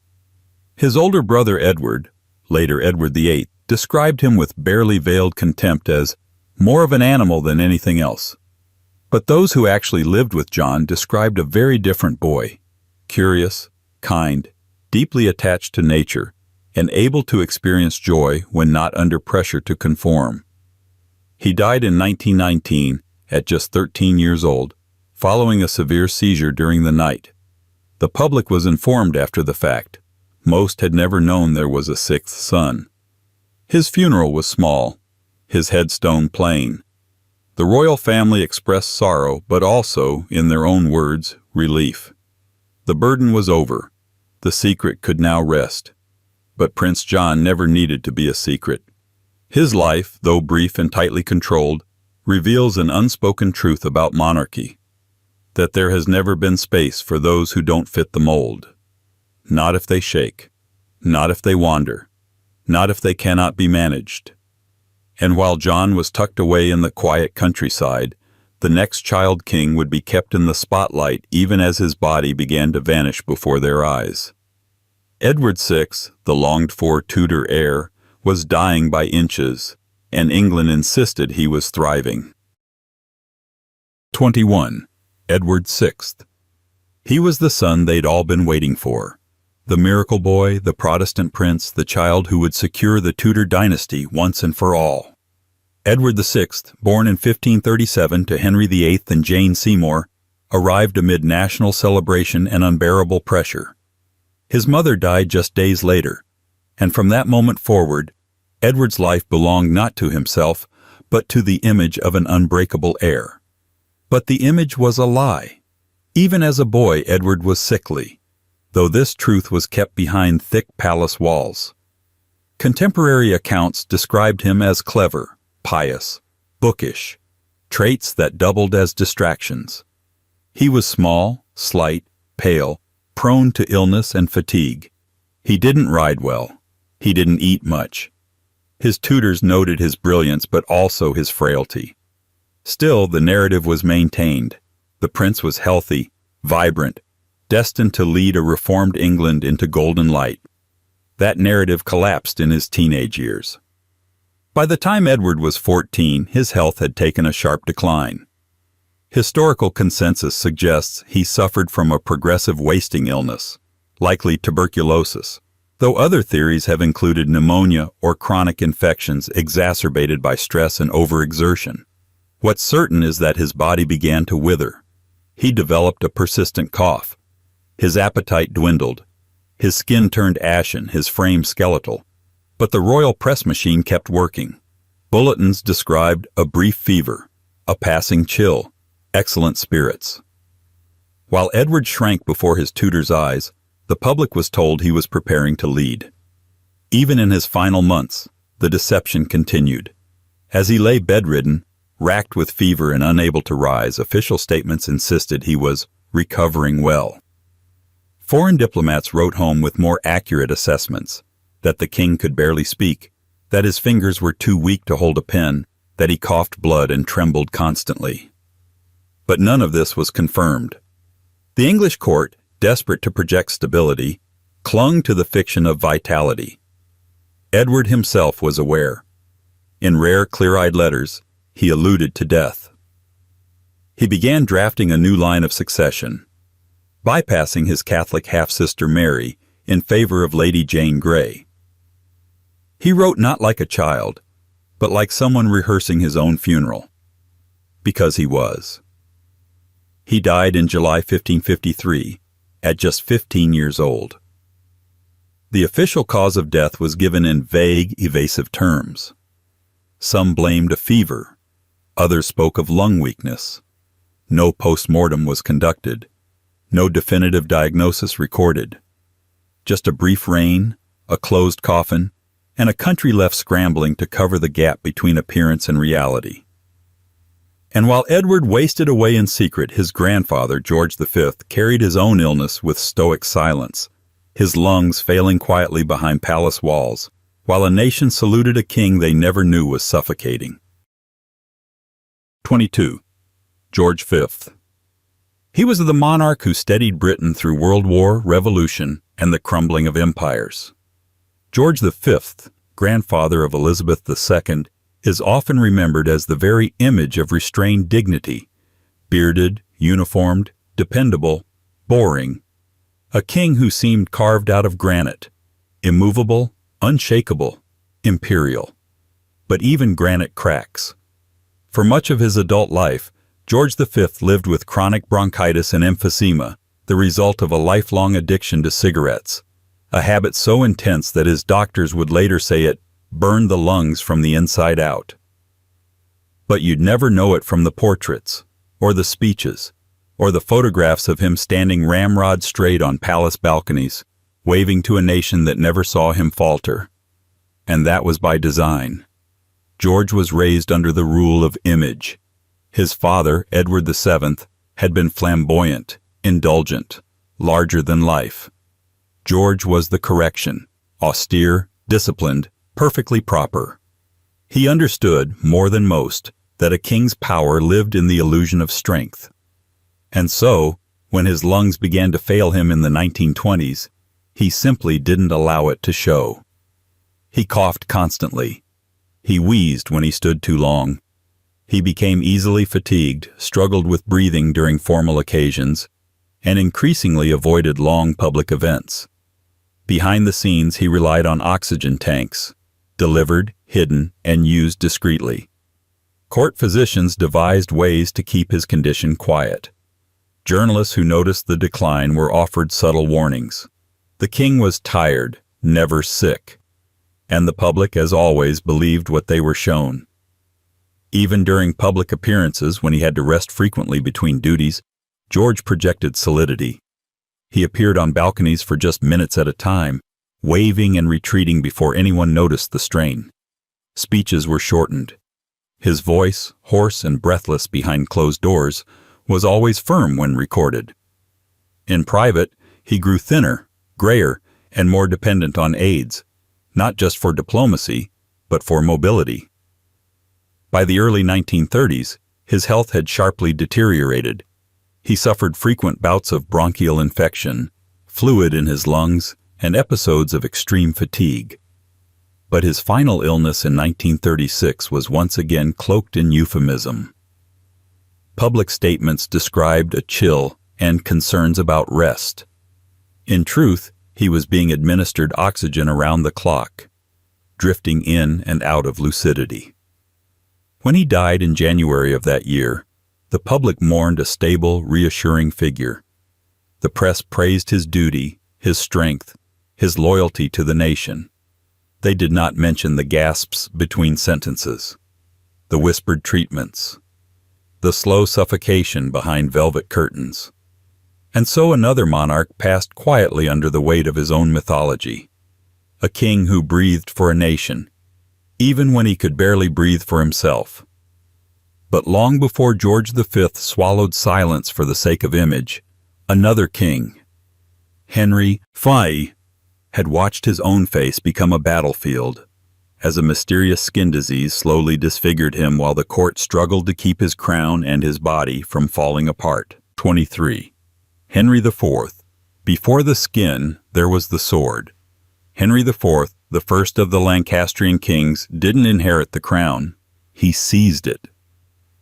His older brother Edward, later Edward VIII, described him with barely veiled contempt as more of an animal than anything else. But those who actually lived with John described a very different boy, curious, kind, deeply attached to nature, and able to experience joy when not under pressure to conform. He died in 1919 at just 13 years old, following a severe seizure during the night. The public was informed after the fact. Most had never known there was a sixth son. His funeral was small, his headstone plain. The royal family expressed sorrow, but also, in their own words, relief. The burden was over. The secret could now rest. But Prince John never needed to be a secret. His life, though brief and tightly controlled, reveals an unspoken truth about monarchy, that there has never been space for those who don't fit the mold. Not if they shake, not if they wander, not if they cannot be managed. And while John was tucked away in the quiet countryside, the next child king would be kept in the spotlight even as his body began to vanish before their eyes. Edward VI, the longed-for Tudor heir, was dying by inches, and England insisted he was thriving. 21. Edward VI. He was the son they'd all been waiting for. The miracle boy, the Protestant prince, the child who would secure the Tudor dynasty once and for all. Edward VI, born in 1537 to Henry VIII and Jane Seymour, arrived amid national celebration and unbearable pressure. His mother died just days later, and from that moment forward, Edward's life belonged not to himself, but to the image of an unbreakable heir. But the image was a lie. Even as a boy, Edward was sickly, though this truth was kept behind thick palace walls. Contemporary accounts described him as clever, pious, bookish, traits that doubled as distractions. He was small, slight, pale, prone to illness and fatigue. He didn't ride well. He didn't eat much. His tutors noted his brilliance but also his frailty. Still, the narrative was maintained. The prince was healthy, vibrant, destined to lead a reformed England into golden light. That narrative collapsed in his teenage years. By the time Edward was 14, his health had taken a sharp decline. Historical consensus suggests he suffered from a progressive wasting illness, likely tuberculosis, though other theories have included pneumonia or chronic infections exacerbated by stress and overexertion. What's certain is that his body began to wither. He developed a persistent cough. His appetite dwindled. His skin turned ashen, his frame skeletal. But the royal press machine kept working. Bulletins described a brief fever, a passing chill, excellent spirits. While Edward shrank before his tutor's eyes, the public was told he was preparing to lead. Even in his final months, the deception continued. As he lay bedridden, racked with fever and unable to rise, official statements insisted he was recovering well. Foreign diplomats wrote home with more accurate assessments, that the king could barely speak, that his fingers were too weak to hold a pen, that he coughed blood and trembled constantly. But none of this was confirmed. The English court, desperate to project stability, clung to the fiction of vitality. Edward himself was aware. In rare, clear-eyed letters, he alluded to death. He began drafting a new line of succession, bypassing his Catholic half-sister Mary in favor of Lady Jane Grey. He wrote not like a child, but like someone rehearsing his own funeral. Because he was. He died in July 1553, at just 15 years old. The official cause of death was given in vague, evasive terms. Some blamed a fever. Others spoke of lung weakness. No post-mortem was conducted. No definitive diagnosis recorded. Just a brief reign, a closed coffin, and a country left scrambling to cover the gap between appearance and reality. And while Edward wasted away in secret, his grandfather, George V, carried his own illness with stoic silence, his lungs failing quietly behind palace walls, while a nation saluted a king they never knew was suffocating. 22. George V. He was the monarch who steadied Britain through World War, Revolution, and the crumbling of empires. George V, grandfather of Elizabeth II, is often remembered as the very image of restrained dignity, bearded, uniformed, dependable, boring, a king who seemed carved out of granite, immovable, unshakable, imperial. But even granite cracks. For much of his adult life, George V lived with chronic bronchitis and emphysema, the result of a lifelong addiction to cigarettes, a habit so intense that his doctors would later say it burned the lungs from the inside out. But you'd never know it from the portraits, or the speeches, or the photographs of him standing ramrod straight on palace balconies, waving to a nation that never saw him falter. And that was by design. George was raised under the rule of image. His father, Edward VII, had been flamboyant, indulgent, larger than life. George was the correction, austere, disciplined, perfectly proper. He understood, more than most, that a king's power lived in the illusion of strength. And so, when his lungs began to fail him in the 1920s, he simply didn't allow it to show. He coughed constantly. He wheezed when he stood too long. He became easily fatigued, struggled with breathing during formal occasions, and increasingly avoided long public events. Behind the scenes, he relied on oxygen tanks, delivered, hidden, and used discreetly. Court physicians devised ways to keep his condition quiet. Journalists who noticed the decline were offered subtle warnings. The king was tired, never sick, and the public, as always, believed what they were shown. Even during public appearances, when he had to rest frequently between duties, George projected solidity. He appeared on balconies for just minutes at a time, waving and retreating before anyone noticed the strain. Speeches were shortened. His voice, hoarse and breathless behind closed doors, was always firm when recorded. In private, he grew thinner, grayer, and more dependent on aides, not just for diplomacy, but for mobility. By the early 1930s, his health had sharply deteriorated. He suffered frequent bouts of bronchial infection, fluid in his lungs, and episodes of extreme fatigue. But his final illness in 1936 was once again cloaked in euphemism. Public statements described a chill and concerns about rest. In truth, he was being administered oxygen around the clock, drifting in and out of lucidity. When he died in January of that year, the public mourned a stable, reassuring figure. The press praised his duty, his strength, his loyalty to the nation. They did not mention the gasps between sentences, the whispered treatments, the slow suffocation behind velvet curtains. And so another monarch passed quietly under the weight of his own mythology, a king who breathed for a nation, even when he could barely breathe for himself. But long before George V swallowed silence for the sake of image, another king, Henry V, had watched his own face become a battlefield, as a mysterious skin disease slowly disfigured him while the court struggled to keep his crown and his body from falling apart. 23. Henry IV. Before the skin, there was the sword. Henry IV, the first of the Lancastrian kings, didn't inherit the crown. He seized it.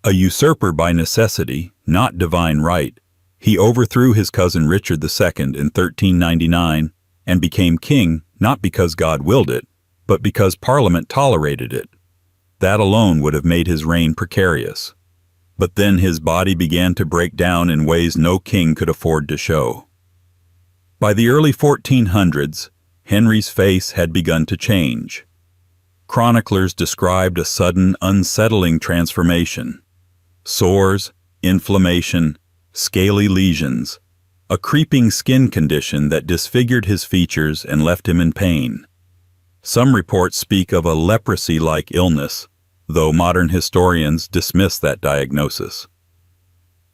A usurper by necessity, not divine right, he overthrew his cousin Richard II in 1399 and became king not because God willed it, but because Parliament tolerated it. That alone would have made his reign precarious. But then his body began to break down in ways no king could afford to show. By the early 1400s, Henry's face had begun to change. Chroniclers described a sudden, unsettling transformation. Sores, inflammation, scaly lesions, a creeping skin condition that disfigured his features and left him in pain. Some reports speak of a leprosy-like illness, though modern historians dismiss that diagnosis.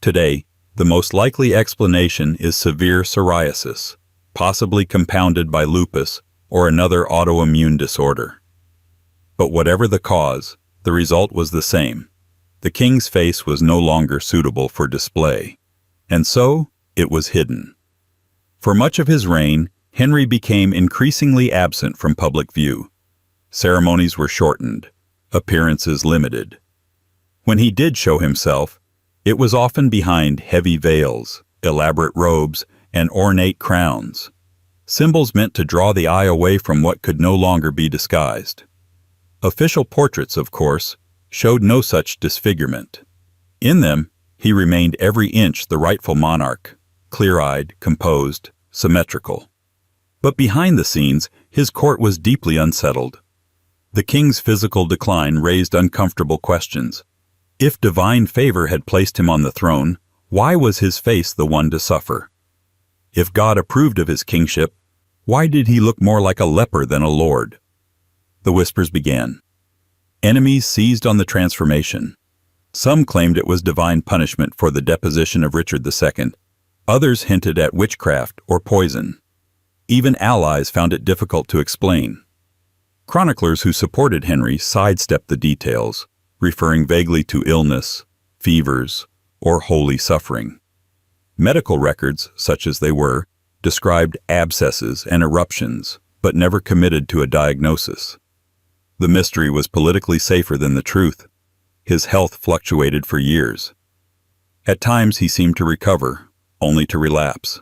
Today, the most likely explanation is severe psoriasis, possibly compounded by lupus or another autoimmune disorder. But whatever the cause, the result was the same. The king's face was no longer suitable for display. and so it was hidden. For much of his reign, Henry became increasingly absent from public view. Ceremonies were shortened, appearances limited. When he did show himself, it was often behind heavy veils, elaborate robes, and ornate crowns, symbols meant to draw the eye away from what could no longer be disguised. Official portraits, of course, showed no such disfigurement. In them, he remained every inch the rightful monarch, clear-eyed, composed, symmetrical. But behind the scenes, his court was deeply unsettled. The king's physical decline raised uncomfortable questions. If divine favor had placed him on the throne, why was his face the one to suffer? If God approved of his kingship, why did he look more like a leper than a lord? The whispers began. Enemies seized on the transformation. Some claimed it was divine punishment for the deposition of Richard II. Others hinted at witchcraft or poison. Even allies found it difficult to explain. Chroniclers who supported Henry sidestepped the details, referring vaguely to illness, fevers, or holy suffering. Medical records, such as they were, described abscesses and eruptions, but never committed to a diagnosis. The mystery was politically safer than the truth. His health fluctuated for years. At times he seemed to recover, only to relapse.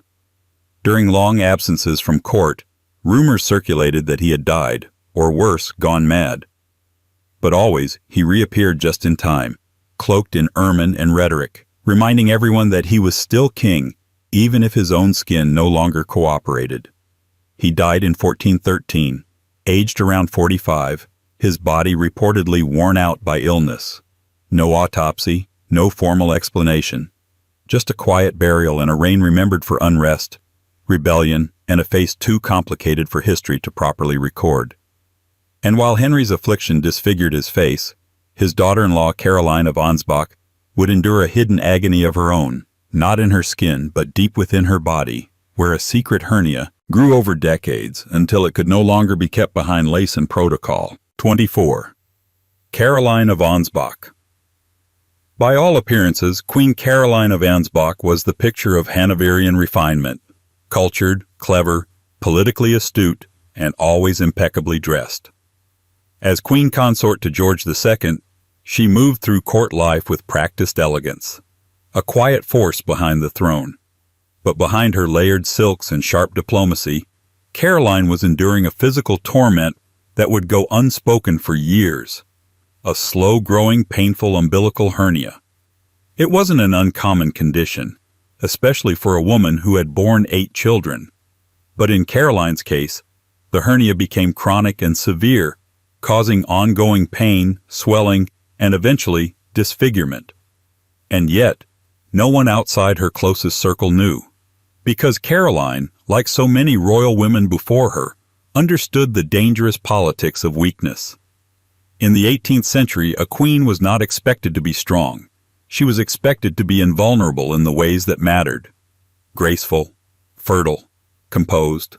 During long absences from court, rumors circulated that he had died, or worse, gone mad. But always he reappeared just in time, cloaked in ermine and rhetoric, reminding everyone that he was still king, even if his own skin no longer cooperated. He died in 1413, aged around 45, his body reportedly worn out by illness. No autopsy, no formal explanation. Just a quiet burial in a reign remembered for unrest, rebellion, and a face too complicated for history to properly record. And while Henry's affliction disfigured his face, his daughter-in-law Caroline of Ansbach would endure a hidden agony of her own, not in her skin but deep within her body, where a secret hernia grew over decades until it could no longer be kept behind lace and protocol. 24. Caroline of Ansbach. By all appearances, Queen Caroline of Ansbach was the picture of Hanoverian refinement, cultured, clever, politically astute, and always impeccably dressed. As queen consort to George II, she moved through court life with practiced elegance, a quiet force behind the throne. But behind her layered silks and sharp diplomacy, Caroline was enduring a physical torment that would go unspoken for years, a slow-growing, painful umbilical hernia. It wasn't an uncommon condition, especially for a woman who had borne 8 children. But in Caroline's case, the hernia became chronic and severe, causing ongoing pain, swelling, and eventually disfigurement. And yet, no one outside her closest circle knew, because Caroline, like so many royal women before her, understood the dangerous politics of weakness. In the 18th century, a queen was not expected to be strong. She was expected to be invulnerable in the ways that mattered. Graceful, fertile, composed.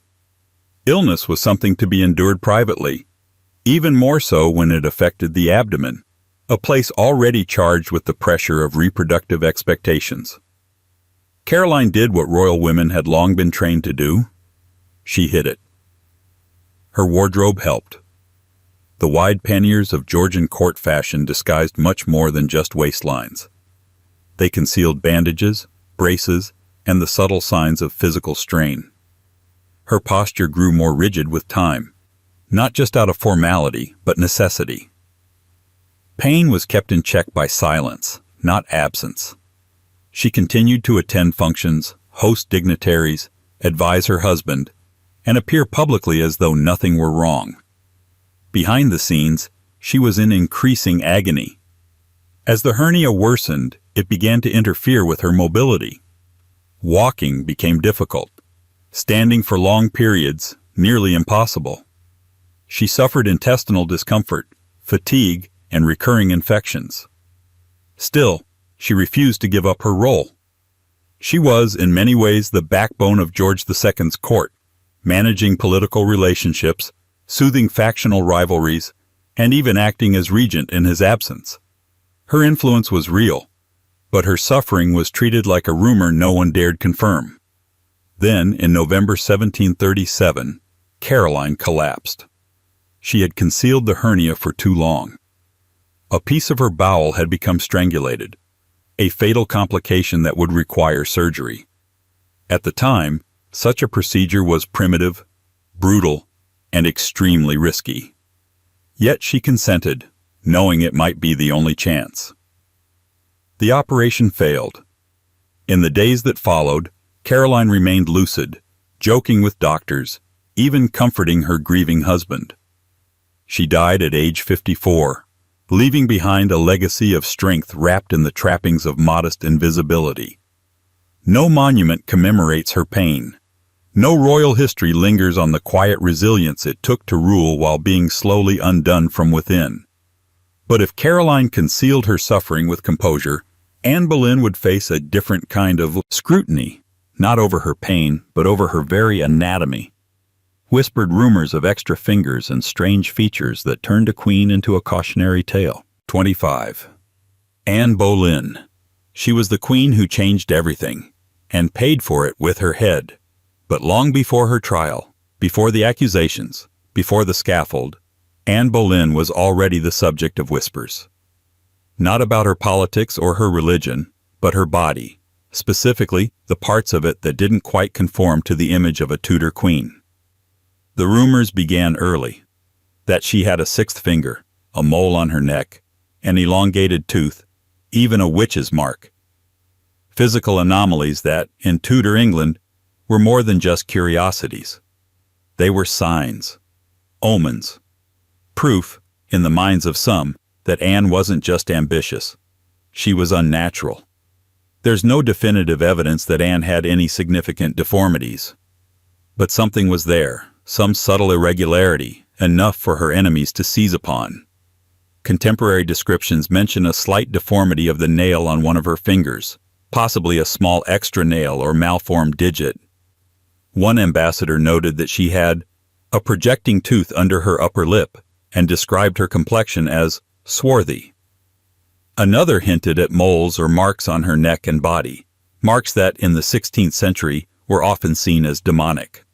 Illness was something to be endured privately, even more so when it affected the abdomen, a place already charged with the pressure of reproductive expectations. Caroline did what royal women had long been trained to do. She hid it. Her wardrobe helped. The wide panniers of Georgian court fashion disguised much more than just waistlines. They concealed bandages, braces, and the subtle signs of physical strain. Her posture grew more rigid with time, not just out of formality, but necessity. Pain was kept in check by silence, not absence. She continued to attend functions, host dignitaries, advise her husband, and appear publicly as though nothing were wrong. Behind the scenes, she was in increasing agony. As the hernia worsened, it began to interfere with her mobility. Walking became difficult. Standing for long periods, nearly impossible. She suffered intestinal discomfort, fatigue, and recurring infections. Still, she refused to give up her role. She was, in many ways, the backbone of George II's court, managing political relationships, soothing factional rivalries, and even acting as regent in his absence. Her influence was real, But her suffering was treated like a rumor no one dared confirm. Then, in November 1737, Caroline collapsed. She had concealed the hernia for too long. A piece of her bowel had become strangulated, a fatal complication that would require surgery. At the time, such a procedure was primitive, brutal, and extremely risky. Yet she consented, knowing it might be the only chance. The operation failed. In the days that followed, Caroline remained lucid, joking with doctors, even comforting her grieving husband. She died at age 54, leaving behind a legacy of strength wrapped in the trappings of modest invisibility. No monument commemorates her pain. No royal history lingers on the quiet resilience it took to rule while being slowly undone from within. But if Caroline concealed her suffering with composure, Anne Boleyn would face a different kind of scrutiny, not over her pain, but over her very anatomy. Whispered rumors of extra fingers and strange features that turned a queen into a cautionary tale. 25. Anne Boleyn. She was the queen who changed everything, and paid for it with her head. But long before her trial, before the accusations, before the scaffold, Anne Boleyn was already the subject of whispers. Not about her politics or her religion, but her body, specifically the parts of it that didn't quite conform to the image of a Tudor queen. The rumors began early, that she had a sixth finger, a mole on her neck, an elongated tooth, even a witch's mark. Physical anomalies that, in Tudor England, were more than just curiosities. They were signs, omens, proof, in the minds of some, that Anne wasn't just ambitious. She was unnatural. There's no definitive evidence that Anne had any significant deformities. But something was there, some subtle irregularity, enough for her enemies to seize upon. Contemporary descriptions mention a slight deformity of the nail on one of her fingers, possibly a small extra nail or malformed digit. One ambassador noted that she had a projecting tooth under her upper lip and described her complexion as swarthy. Another hinted at moles or marks on her neck and body, marks that in the 16th century were often seen as demonic.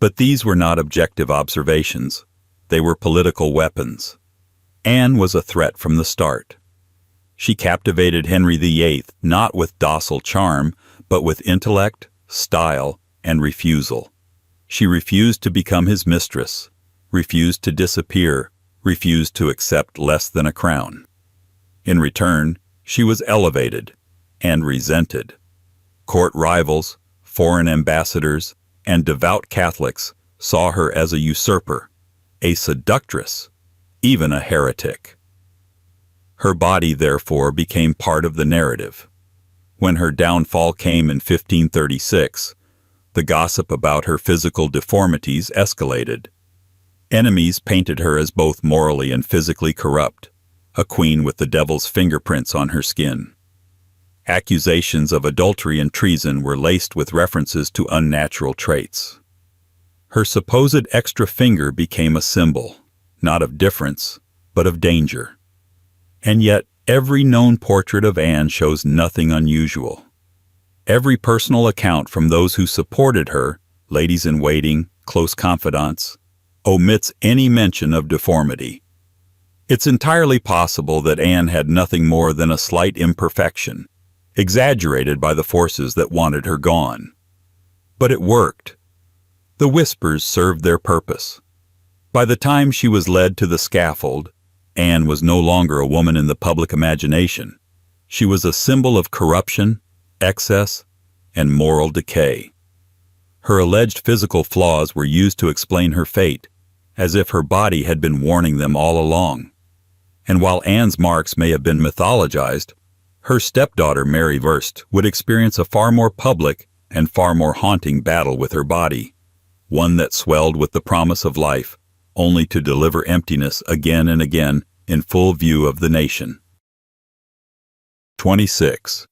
But these were not objective observations. They were political weapons. Anne was a threat from the start. She captivated Henry VIII not with docile charm, but with intellect, style, and refusal. She refused to become his mistress, refused to disappear, refused to accept less than a crown. In return, she was elevated and resented. Court rivals, foreign ambassadors, and devout Catholics saw her as a usurper, a seductress, even a heretic. Her body, therefore, became part of the narrative. When her downfall came in 1536, the gossip about her physical deformities escalated. Enemies painted her as both morally and physically corrupt, a queen with the devil's fingerprints on her skin. Accusations of adultery and treason were laced with references to unnatural traits. Her supposed extra finger became a symbol, not of difference, but of danger. And yet, every known portrait of Anne shows nothing unusual. Every personal account from those who supported her, ladies-in-waiting, close confidants, omits any mention of deformity. It's entirely possible that Anne had nothing more than a slight imperfection, exaggerated by the forces that wanted her gone. But it worked. The whispers served their purpose. By the time she was led to the scaffold, Anne was no longer a woman in the public imagination. She was a symbol of corruption, excess, and moral decay. Her alleged physical flaws were used to explain her fate, as if her body had been warning them all along. And while Anne's marks may have been mythologized, her stepdaughter Mary Verst would experience a far more public and far more haunting battle with her body, one that swelled with the promise of life, only to deliver emptiness again and again in full view of the nation. 26.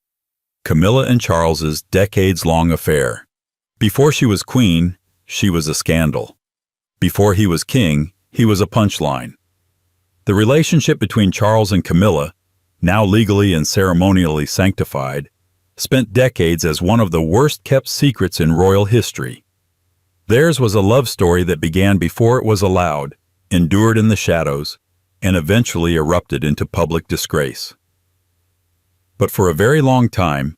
Camilla and Charles's decades-long affair. Before she was queen, she was a scandal. Before he was king, he was a punchline. The relationship between Charles and Camilla, now legally and ceremonially sanctified, spent decades as one of the worst-kept secrets in royal history. Theirs was a love story that began before it was allowed, endured in the shadows, and eventually erupted into public disgrace. But for a very long time,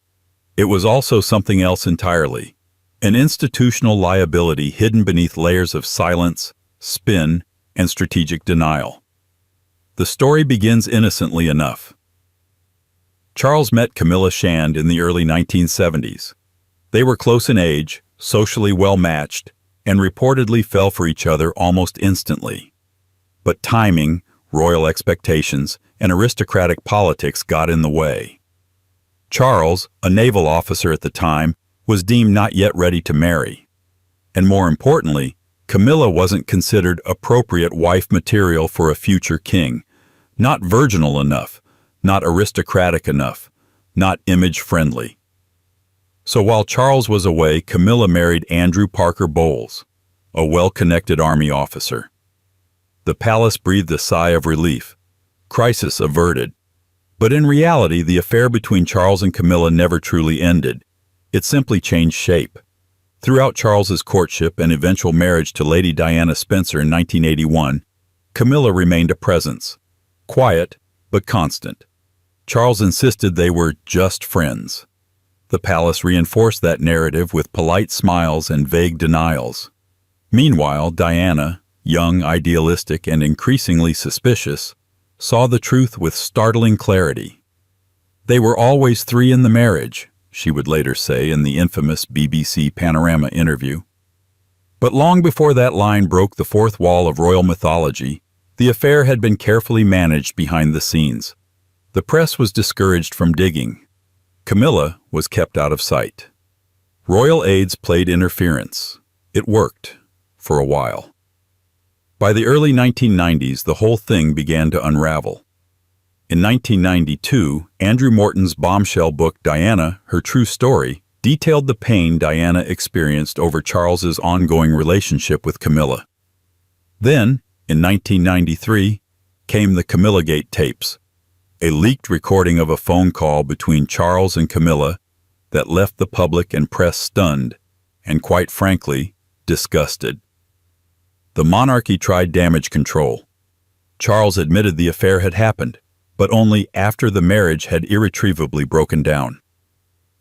it was also something else entirely, an institutional liability hidden beneath layers of silence, spin, and strategic denial. The story begins innocently enough. Charles met Camilla Shand in the early 1970s. They were close in age, socially well-matched, and reportedly fell for each other almost instantly. But timing, royal expectations, and aristocratic politics got in the way. Charles, a naval officer at the time, was deemed not yet ready to marry. And more importantly, Camilla wasn't considered appropriate wife material for a future king, not virginal enough, not aristocratic enough, not image-friendly. So while Charles was away, Camilla married Andrew Parker Bowles, a well-connected army officer. The palace breathed a sigh of relief. Crisis averted. But in reality, the affair between Charles and Camilla never truly ended. It simply changed shape. Throughout Charles's courtship and eventual marriage to Lady Diana Spencer in 1981, Camilla remained a presence. Quiet, but constant. Charles insisted they were just friends. The palace reinforced that narrative with polite smiles and vague denials. Meanwhile, Diana, young, idealistic, and increasingly suspicious, saw the truth with startling clarity. They were always three in the marriage, she would later say in the infamous BBC Panorama interview. But long before that line broke the fourth wall of royal mythology, the affair had been carefully managed behind the scenes. The press was discouraged from digging. Camilla was kept out of sight. Royal aides played interference. It worked, for a while. By the early 1990s, the whole thing began to unravel. In 1992, Andrew Morton's bombshell book Diana, Her True Story, detailed the pain Diana experienced over Charles's ongoing relationship with Camilla. Then, in 1993, came the Camillagate tapes, a leaked recording of a phone call between Charles and Camilla that left the public and press stunned and, quite frankly, disgusted. The monarchy tried damage control. Charles admitted the affair had happened, but only after the marriage had irretrievably broken down.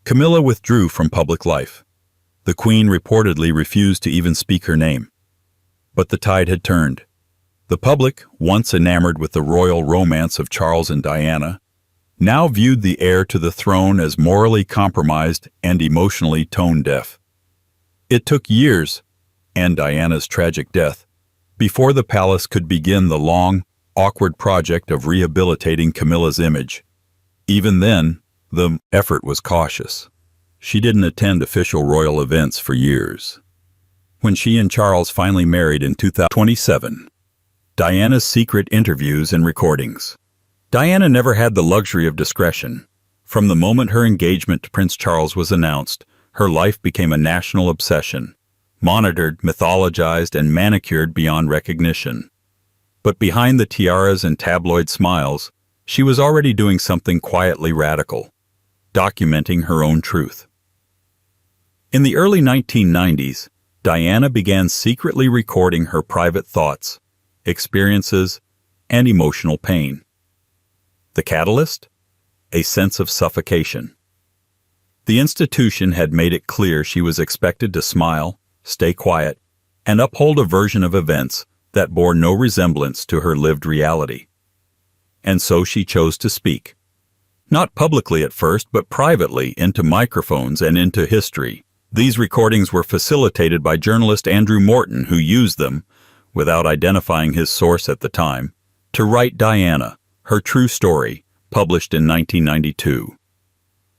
Camilla withdrew from public life. The Queen reportedly refused to even speak her name. But the tide had turned. The public, once enamored with the royal romance of Charles and Diana, now viewed the heir to the throne as morally compromised and emotionally tone-deaf. It took years, and Diana's tragic death, before the palace could begin the long, awkward project of rehabilitating Camilla's image. Even then, the effort was cautious. She didn't attend official royal events for years. When she and Charles finally married in 2027, Diana's secret interviews and recordings. Diana never had the luxury of discretion. From the moment her engagement to Prince Charles was announced, her life became a national obsession, monitored, mythologized, and manicured beyond recognition. But behind the tiaras and tabloid smiles, she was already doing something quietly radical, documenting her own truth. In the early 1990s, Diana began secretly recording her private thoughts, experiences, and emotional pain. The catalyst? A sense of suffocation. The institution had made it clear she was expected to smile, stay quiet, and uphold a version of events that bore no resemblance to her lived reality. And so she chose to speak. Not publicly at first, but privately, into microphones and into history. These recordings were facilitated by journalist Andrew Morton, who used them, without identifying his source at the time, to write Diana, Her True Story, published in 1992.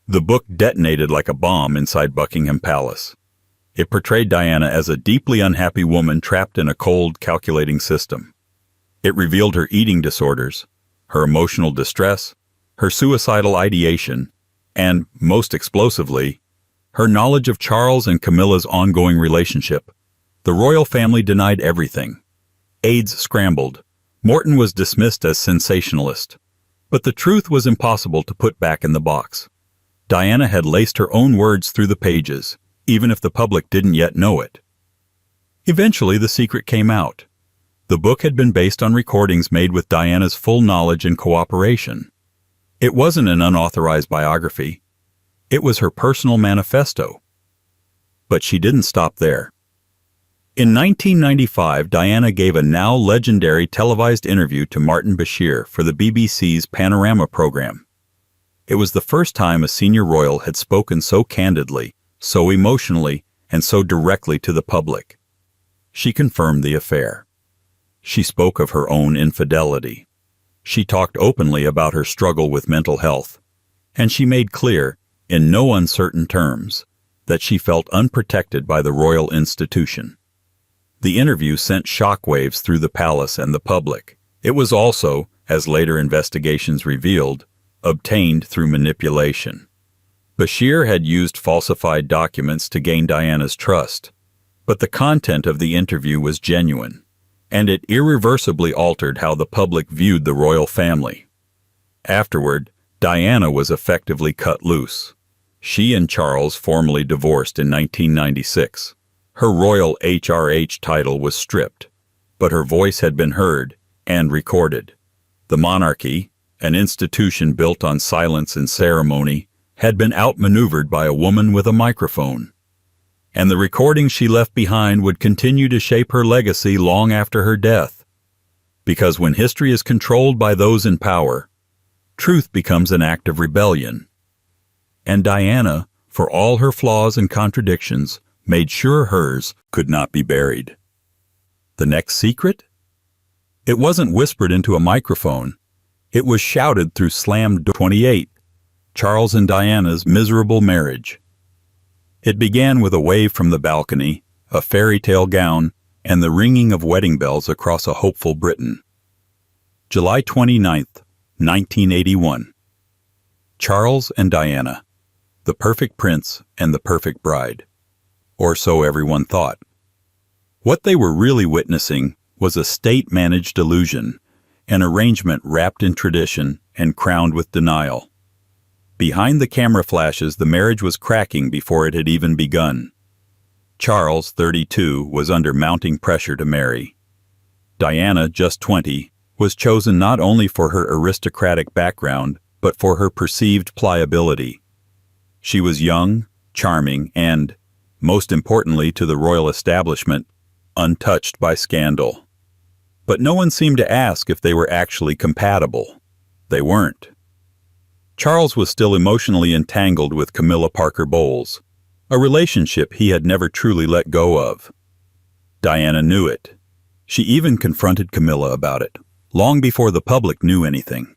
The book detonated like a bomb inside Buckingham Palace. It portrayed Diana as a deeply unhappy woman trapped in a cold, calculating system. It revealed her eating disorders, her emotional distress, her suicidal ideation, and, most explosively, her knowledge of Charles and Camilla's ongoing relationship. The royal family denied everything. Aides scrambled. Morton was dismissed as sensationalist. But the truth was impossible to put back in the box. Diana had laced her own words through the pages, even if the public didn't yet know it. Eventually, the secret came out. The book had been based on recordings made with Diana's full knowledge and cooperation. It wasn't an unauthorized biography. It was her personal manifesto. But she didn't stop there. In 1995, Diana gave a now legendary televised interview to Martin Bashir for the BBC's Panorama program. It was the first time a senior royal had spoken so candidly, so emotionally, and so directly to the public. She confirmed the affair. She spoke of her own infidelity. She talked openly about her struggle with mental health, and she made clear, in no uncertain terms, that she felt unprotected by the royal institution. The interview sent shockwaves through the palace and the public. It was also, as later investigations revealed, obtained through manipulation. Bashir had used falsified documents to gain Diana's trust, but the content of the interview was genuine, and it irreversibly altered how the public viewed the royal family. Afterward, Diana was effectively cut loose. She and Charles formally divorced in 1996. Her royal HRH title was stripped, but her voice had been heard and recorded. The monarchy, an institution built on silence and ceremony, had been outmaneuvered by a woman with a microphone. And the recordings she left behind would continue to shape her legacy long after her death. Because when history is controlled by those in power, truth becomes an act of rebellion. And Diana, for all her flaws and contradictions, made sure hers could not be buried. The next secret? It wasn't whispered into a microphone. It was shouted through slammed door. 28. Charles and Diana's miserable marriage. It began with a wave from the balcony, a fairy tale gown, and the ringing of wedding bells across a hopeful Britain. July 29, 1981. Charles and Diana, the perfect prince and the perfect bride. Or so everyone thought. What they were really witnessing was a state-managed illusion, an arrangement wrapped in tradition and crowned with denial. Behind the camera flashes, the marriage was cracking before it had even begun. Charles, 32, was under mounting pressure to marry. Diana, just 20, was chosen not only for her aristocratic background, but for her perceived pliability. She was young, charming, and, most importantly to the royal establishment, untouched by scandal. But no one seemed to ask if they were actually compatible. They weren't. Charles was still emotionally entangled with Camilla Parker Bowles, a relationship he had never truly let go of. Diana knew it. She even confronted Camilla about it, long before the public knew anything.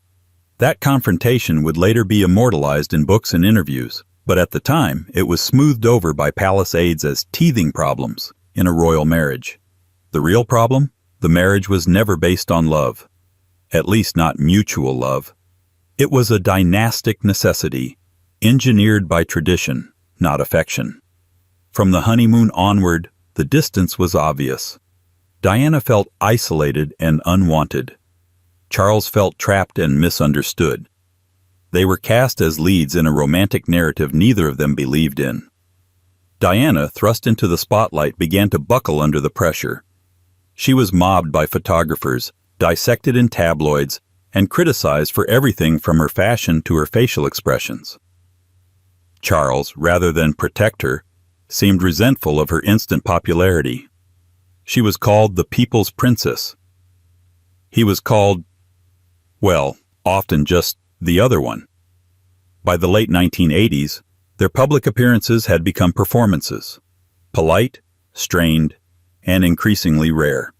That confrontation would later be immortalized in books and interviews, but at the time it was smoothed over by palace aides as teething problems in a royal marriage. The real problem? The marriage was never based on love. At least not mutual love. It was a dynastic necessity, engineered by tradition, not affection. From the honeymoon onward, the distance was obvious. Diana felt isolated and unwanted. Charles felt trapped and misunderstood. They were cast as leads in a romantic narrative neither of them believed in. Diana, thrust into the spotlight, began to buckle under the pressure. She was mobbed by photographers, dissected in tabloids, and criticized for everything from her fashion to her facial expressions. Charles, rather than protect her, seemed resentful of her instant popularity. She was called the People's Princess. He was called, well, often just the other one. By the late 1980s, their public appearances had become performances, polite, strained, and increasingly rare.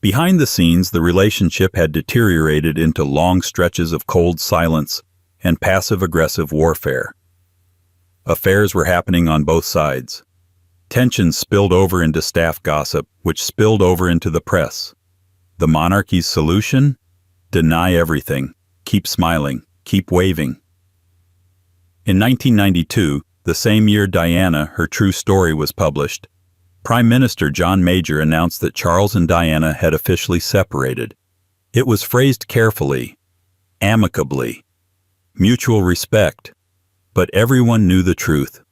Behind the scenes, the relationship had deteriorated into long stretches of cold silence and passive-aggressive warfare. Affairs were happening on both sides. Tensions spilled over into staff gossip, which spilled over into the press. The monarchy's solution? Deny everything. Keep smiling. Keep waving. In 1992, the same year Diana, Her True Story was published, Prime Minister John Major announced that Charles and Diana had officially separated. It was phrased carefully, amicably. Mutual respect. But everyone knew the truth.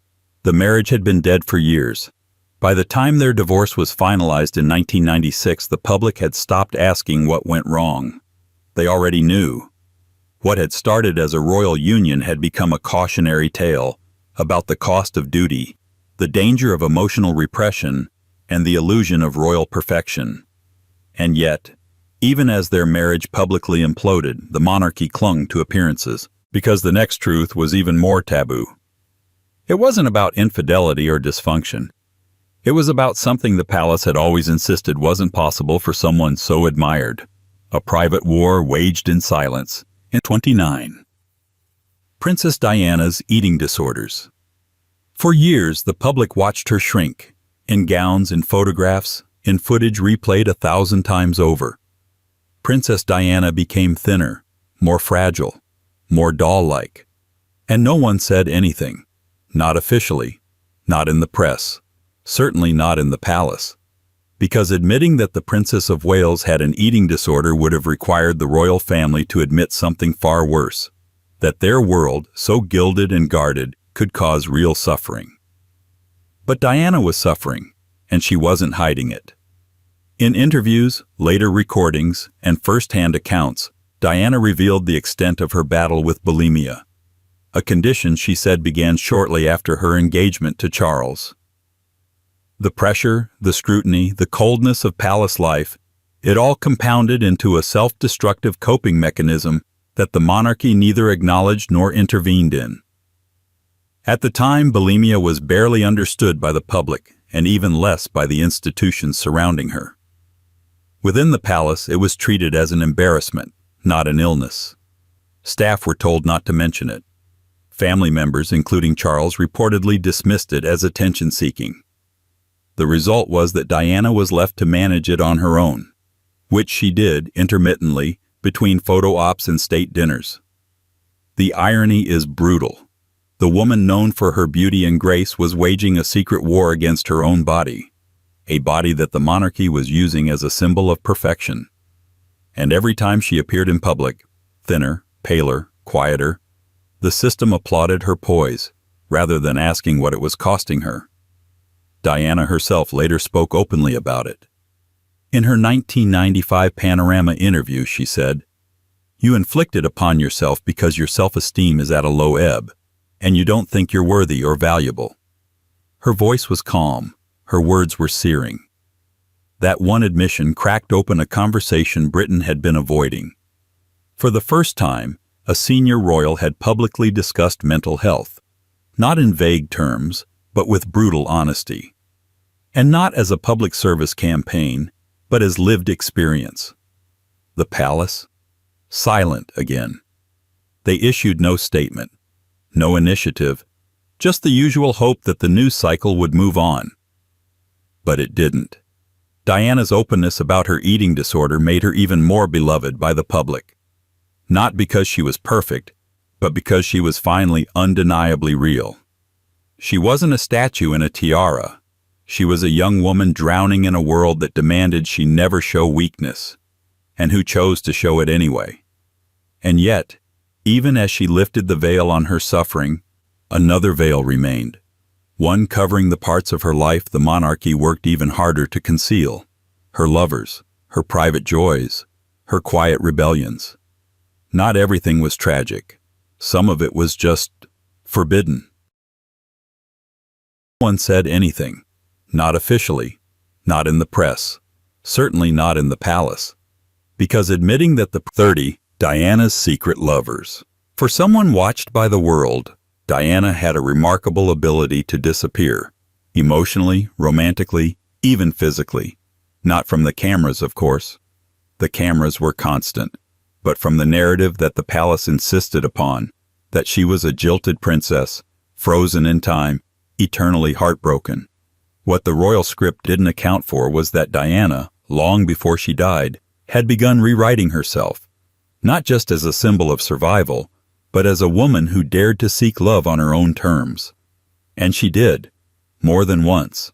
The marriage had been dead for years. By the time their divorce was finalized in 1996, the public had stopped asking what went wrong. They already knew. What had started as a royal union had become a cautionary tale about the cost of duty, the danger of emotional repression, and the illusion of royal perfection. And yet, even as their marriage publicly imploded, the monarchy clung to appearances, because the next truth was even more taboo. It wasn't about infidelity or dysfunction. It was about something the palace had always insisted wasn't possible for someone so admired: a private war waged in silence. In 29. Princess Diana's eating disorders. For years, the public watched her shrink, in gowns, in photographs, in footage replayed 1,000 times over. Princess Diana became thinner, more fragile, more doll-like. And no one said anything. Not officially, not in the press, certainly not in the palace. Because admitting that the Princess of Wales had an eating disorder would have required the royal family to admit something far worse: that their world, so gilded and guarded, could cause real suffering. But Diana was suffering, and she wasn't hiding it. In interviews, later recordings, and first-hand accounts, Diana revealed the extent of her battle with bulimia, a condition she said began shortly after her engagement to Charles. The pressure, the scrutiny, the coldness of palace life, it all compounded into a self-destructive coping mechanism that the monarchy neither acknowledged nor intervened in. At the time, bulimia was barely understood by the public, and even less by the institutions surrounding her. Within the palace, it was treated as an embarrassment, not an illness. Staff were told not to mention it. Family members, including Charles, reportedly dismissed it as attention-seeking. The result was that Diana was left to manage it on her own, which she did intermittently between photo ops and state dinners. The irony is brutal. The woman known for her beauty and grace was waging a secret war against her own body, a body that the monarchy was using as a symbol of perfection. And every time she appeared in public, thinner, paler, quieter, the system applauded her poise, rather than asking what it was costing her. Diana herself later spoke openly about it. In her 1995 Panorama interview, she said, "You inflict it upon yourself because your self-esteem is at a low ebb, and you don't think you're worthy or valuable." Her voice was calm, her words were searing. That one admission cracked open a conversation Britain had been avoiding. For the first time, a senior royal had publicly discussed mental health, not in vague terms, but with brutal honesty. And not as a public service campaign, but as lived experience. The palace? Silent again. They issued no statement, no initiative, just the usual hope that the news cycle would move on. But it didn't. Diana's openness about her eating disorder made her even more beloved by the public. Not because she was perfect, but because she was finally undeniably real. She wasn't a statue in a tiara. She was a young woman drowning in a world that demanded she never show weakness, and who chose to show it anyway. And yet, even as she lifted the veil on her suffering, another veil remained, one covering the parts of her life the monarchy worked even harder to conceal: her lovers, her private joys, her quiet rebellions. Not everything was tragic. Some of it was just forbidden. No one said anything. Not officially, not in the press, certainly not in the palace. Because admitting that the 30, Diana's secret lovers. For someone watched by the world, Diana had a remarkable ability to disappear, emotionally, romantically, even physically. Not from the cameras, of course. The cameras were constant, but from the narrative that the palace insisted upon, that she was a jilted princess, frozen in time, eternally heartbroken. What the royal script didn't account for was that Diana, long before she died, had begun rewriting herself, not just as a symbol of survival, but as a woman who dared to seek love on her own terms. And she did, more than once,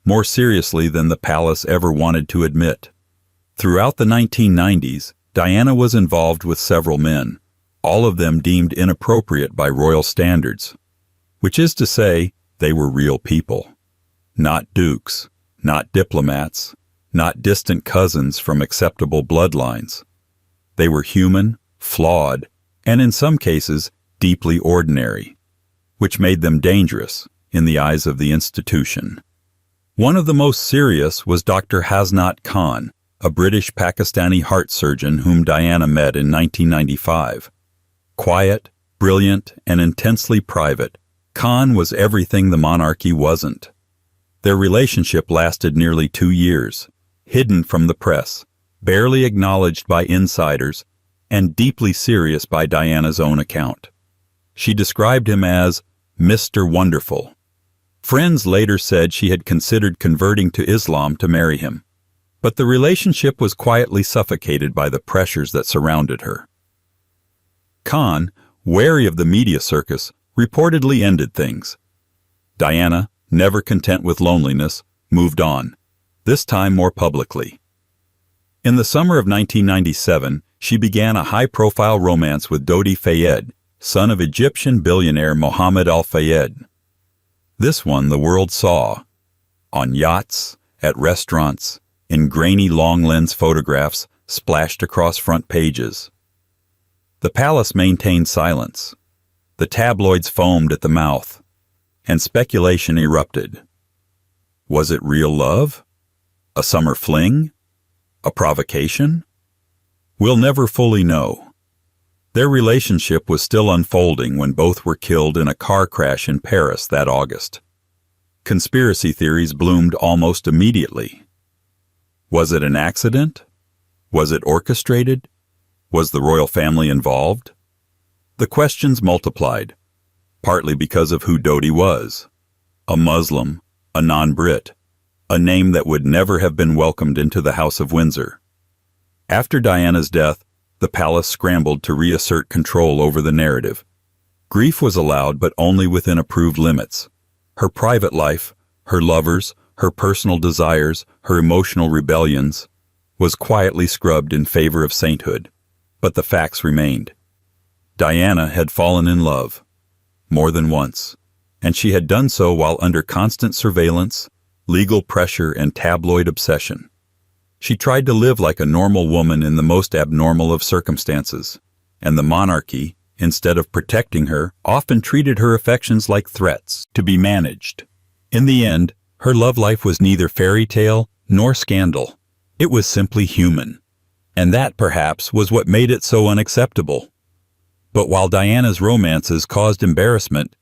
more seriously than the palace ever wanted to admit. Throughout the 1990s, Diana was involved with several men, all of them deemed inappropriate by royal standards, which is to say, they were real people, not dukes, not diplomats, not distant cousins from acceptable bloodlines. They were human, flawed, and in some cases, deeply ordinary, which made them dangerous in the eyes of the institution. One of the most serious was Dr. Hasnat Khan, a British Pakistani heart surgeon whom Diana met in 1995. Quiet, brilliant, and intensely private, Khan was everything the monarchy wasn't. Their relationship lasted nearly 2 years, hidden from the press, barely acknowledged by insiders, and deeply serious by Diana's own account. She described him as Mr. Wonderful. Friends later said she had considered converting to Islam to marry him, but the relationship was quietly suffocated by the pressures that surrounded her. Khan, wary of the media circus, reportedly ended things. Diana, never content with loneliness, moved on, this time more publicly. In the summer of 1997, she began a high-profile romance with Dodi Fayed, son of Egyptian billionaire Mohammed Al-Fayed. This one the world saw, on yachts, at restaurants, in grainy long-lens photographs splashed across front pages. The palace maintained silence. The tabloids foamed at the mouth, and speculation erupted. Was it real love? A summer fling? A provocation? We'll never fully know. Their relationship was still unfolding when both were killed in a car crash in Paris that August. Conspiracy theories bloomed almost immediately. Was it an accident? Was it orchestrated? Was the royal family involved? The questions multiplied, partly because of who Dodi was. A Muslim, a non-Brit, a name that would never have been welcomed into the House of Windsor. After Diana's death, the palace scrambled to reassert control over the narrative. Grief was allowed, but only within approved limits. Her private life, her lovers, her personal desires, her emotional rebellions, was quietly scrubbed in favor of sainthood. But the facts remained. Diana had fallen in love, more than once, and she had done so while under constant surveillance, legal pressure, and tabloid obsession. She tried to live like a normal woman in the most abnormal of circumstances, and the monarchy, instead of protecting her, often treated her affections like threats to be managed. In the end, her love life was neither fairy tale nor scandal. It was simply human, and that, perhaps, was what made it so unacceptable. But while Diana's romances caused embarrassment,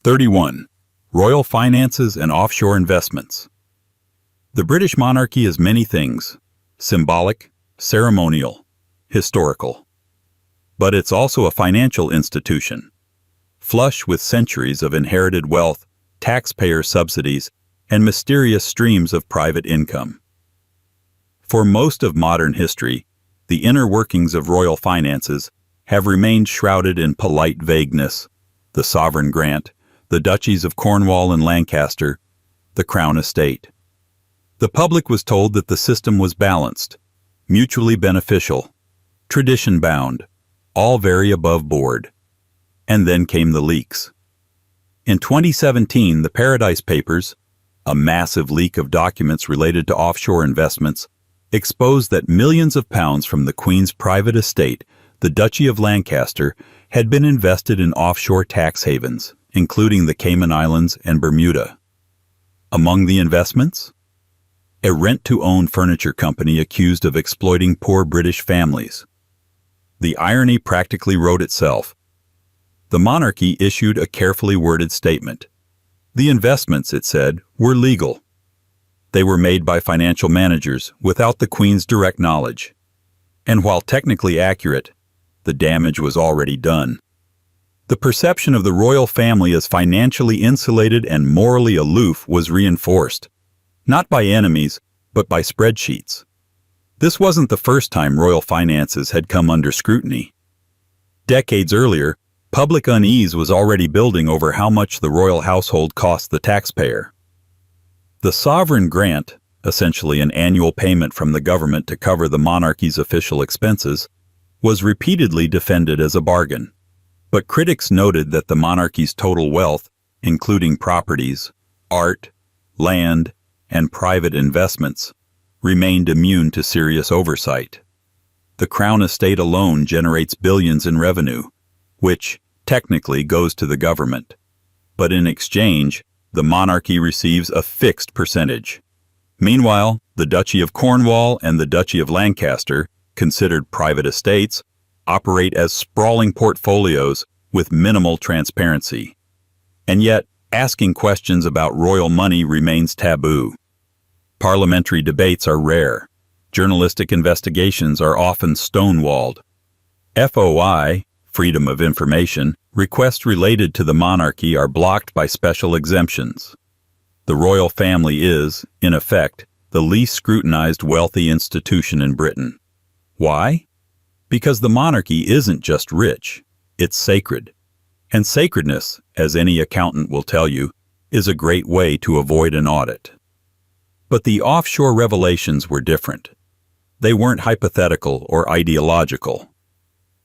31. Royal finances and offshore investments. The British monarchy is many things: symbolic, ceremonial, historical. But it's also a financial institution, flush with centuries of inherited wealth, taxpayer subsidies, and mysterious streams of private income. For most of modern history, the inner workings of royal finances have remained shrouded in polite vagueness: the sovereign grant, the duchies of Cornwall and Lancaster, the Crown estate. The public was told that the system was balanced, mutually beneficial, tradition-bound, all very above board. And then came the leaks. In 2017, the Paradise Papers, a massive leak of documents related to offshore investments, exposed that millions of pounds from the Queen's private estate, the Duchy of Lancaster, had been invested in offshore tax havens, including the Cayman Islands and Bermuda. Among the investments? A rent-to-own furniture company accused of exploiting poor British families. The irony practically wrote itself. The monarchy issued a carefully worded statement. The investments, it said, were legal. They were made by financial managers without the Queen's direct knowledge. And while technically accurate, the damage was already done. The perception of the royal family as financially insulated and morally aloof was reinforced, not by enemies, but by spreadsheets. This wasn't the first time royal finances had come under scrutiny. Decades earlier, public unease was already building over how much the royal household cost the taxpayer. The sovereign grant, essentially an annual payment from the government to cover the monarchy's official expenses, was repeatedly defended as a bargain. But critics noted that the monarchy's total wealth, including properties, art, land, and private investments, remained immune to serious oversight. The Crown estate alone generates billions in revenue, which technically goes to the government. But in exchange, the monarchy receives a fixed percentage. Meanwhile, the Duchy of Cornwall and the Duchy of Lancaster, considered private estates, operate as sprawling portfolios with minimal transparency. And yet, asking questions about royal money remains taboo. Parliamentary debates are rare. Journalistic investigations are often stonewalled. FOI, Freedom of Information, requests related to the monarchy are blocked by special exemptions. The royal family is, in effect, the least scrutinized wealthy institution in Britain. Why? Because the monarchy isn't just rich, it's sacred. And sacredness, as any accountant will tell you, is a great way to avoid an audit. But the offshore revelations were different. They weren't hypothetical or ideological.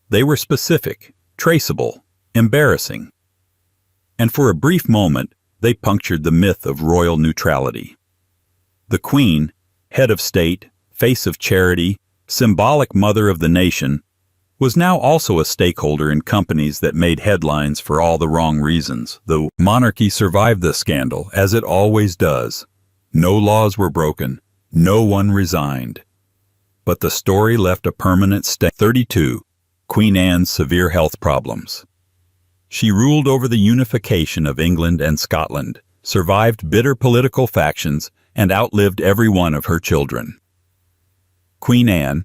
They were specific, traceable, embarrassing. And for a brief moment, they punctured the myth of royal neutrality. The Queen, head of state, face of charity, symbolic mother of the nation, was now also a stakeholder in companies that made headlines for all the wrong reasons. The monarchy survived the scandal, as it always does. No laws were broken. No one resigned. But the story left a permanent stain. 32. Queen Anne's severe health problems. She ruled over the unification of England and Scotland, survived bitter political factions, and outlived every one of her children. Queen Anne,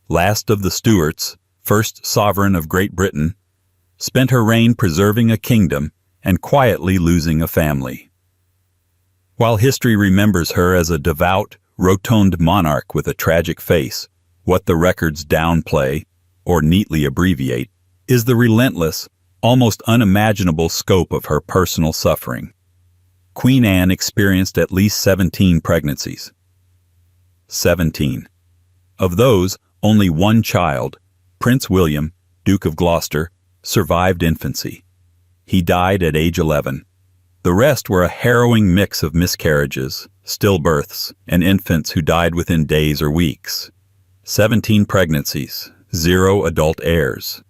last of the Stuarts, first sovereign of Great Britain, spent her reign preserving a kingdom and quietly losing a family. While history remembers her as a devout, rotund monarch with a tragic face, what the records downplay, or neatly abbreviate, is the relentless, almost unimaginable scope of her personal suffering. Queen Anne experienced at least 17 pregnancies. 17. Of those, only one child, Prince William, Duke of Gloucester, survived infancy. He died at age 11. The rest were a harrowing mix of miscarriages, stillbirths, and infants who died within days or weeks. 17 pregnancies, 0 adult heirs.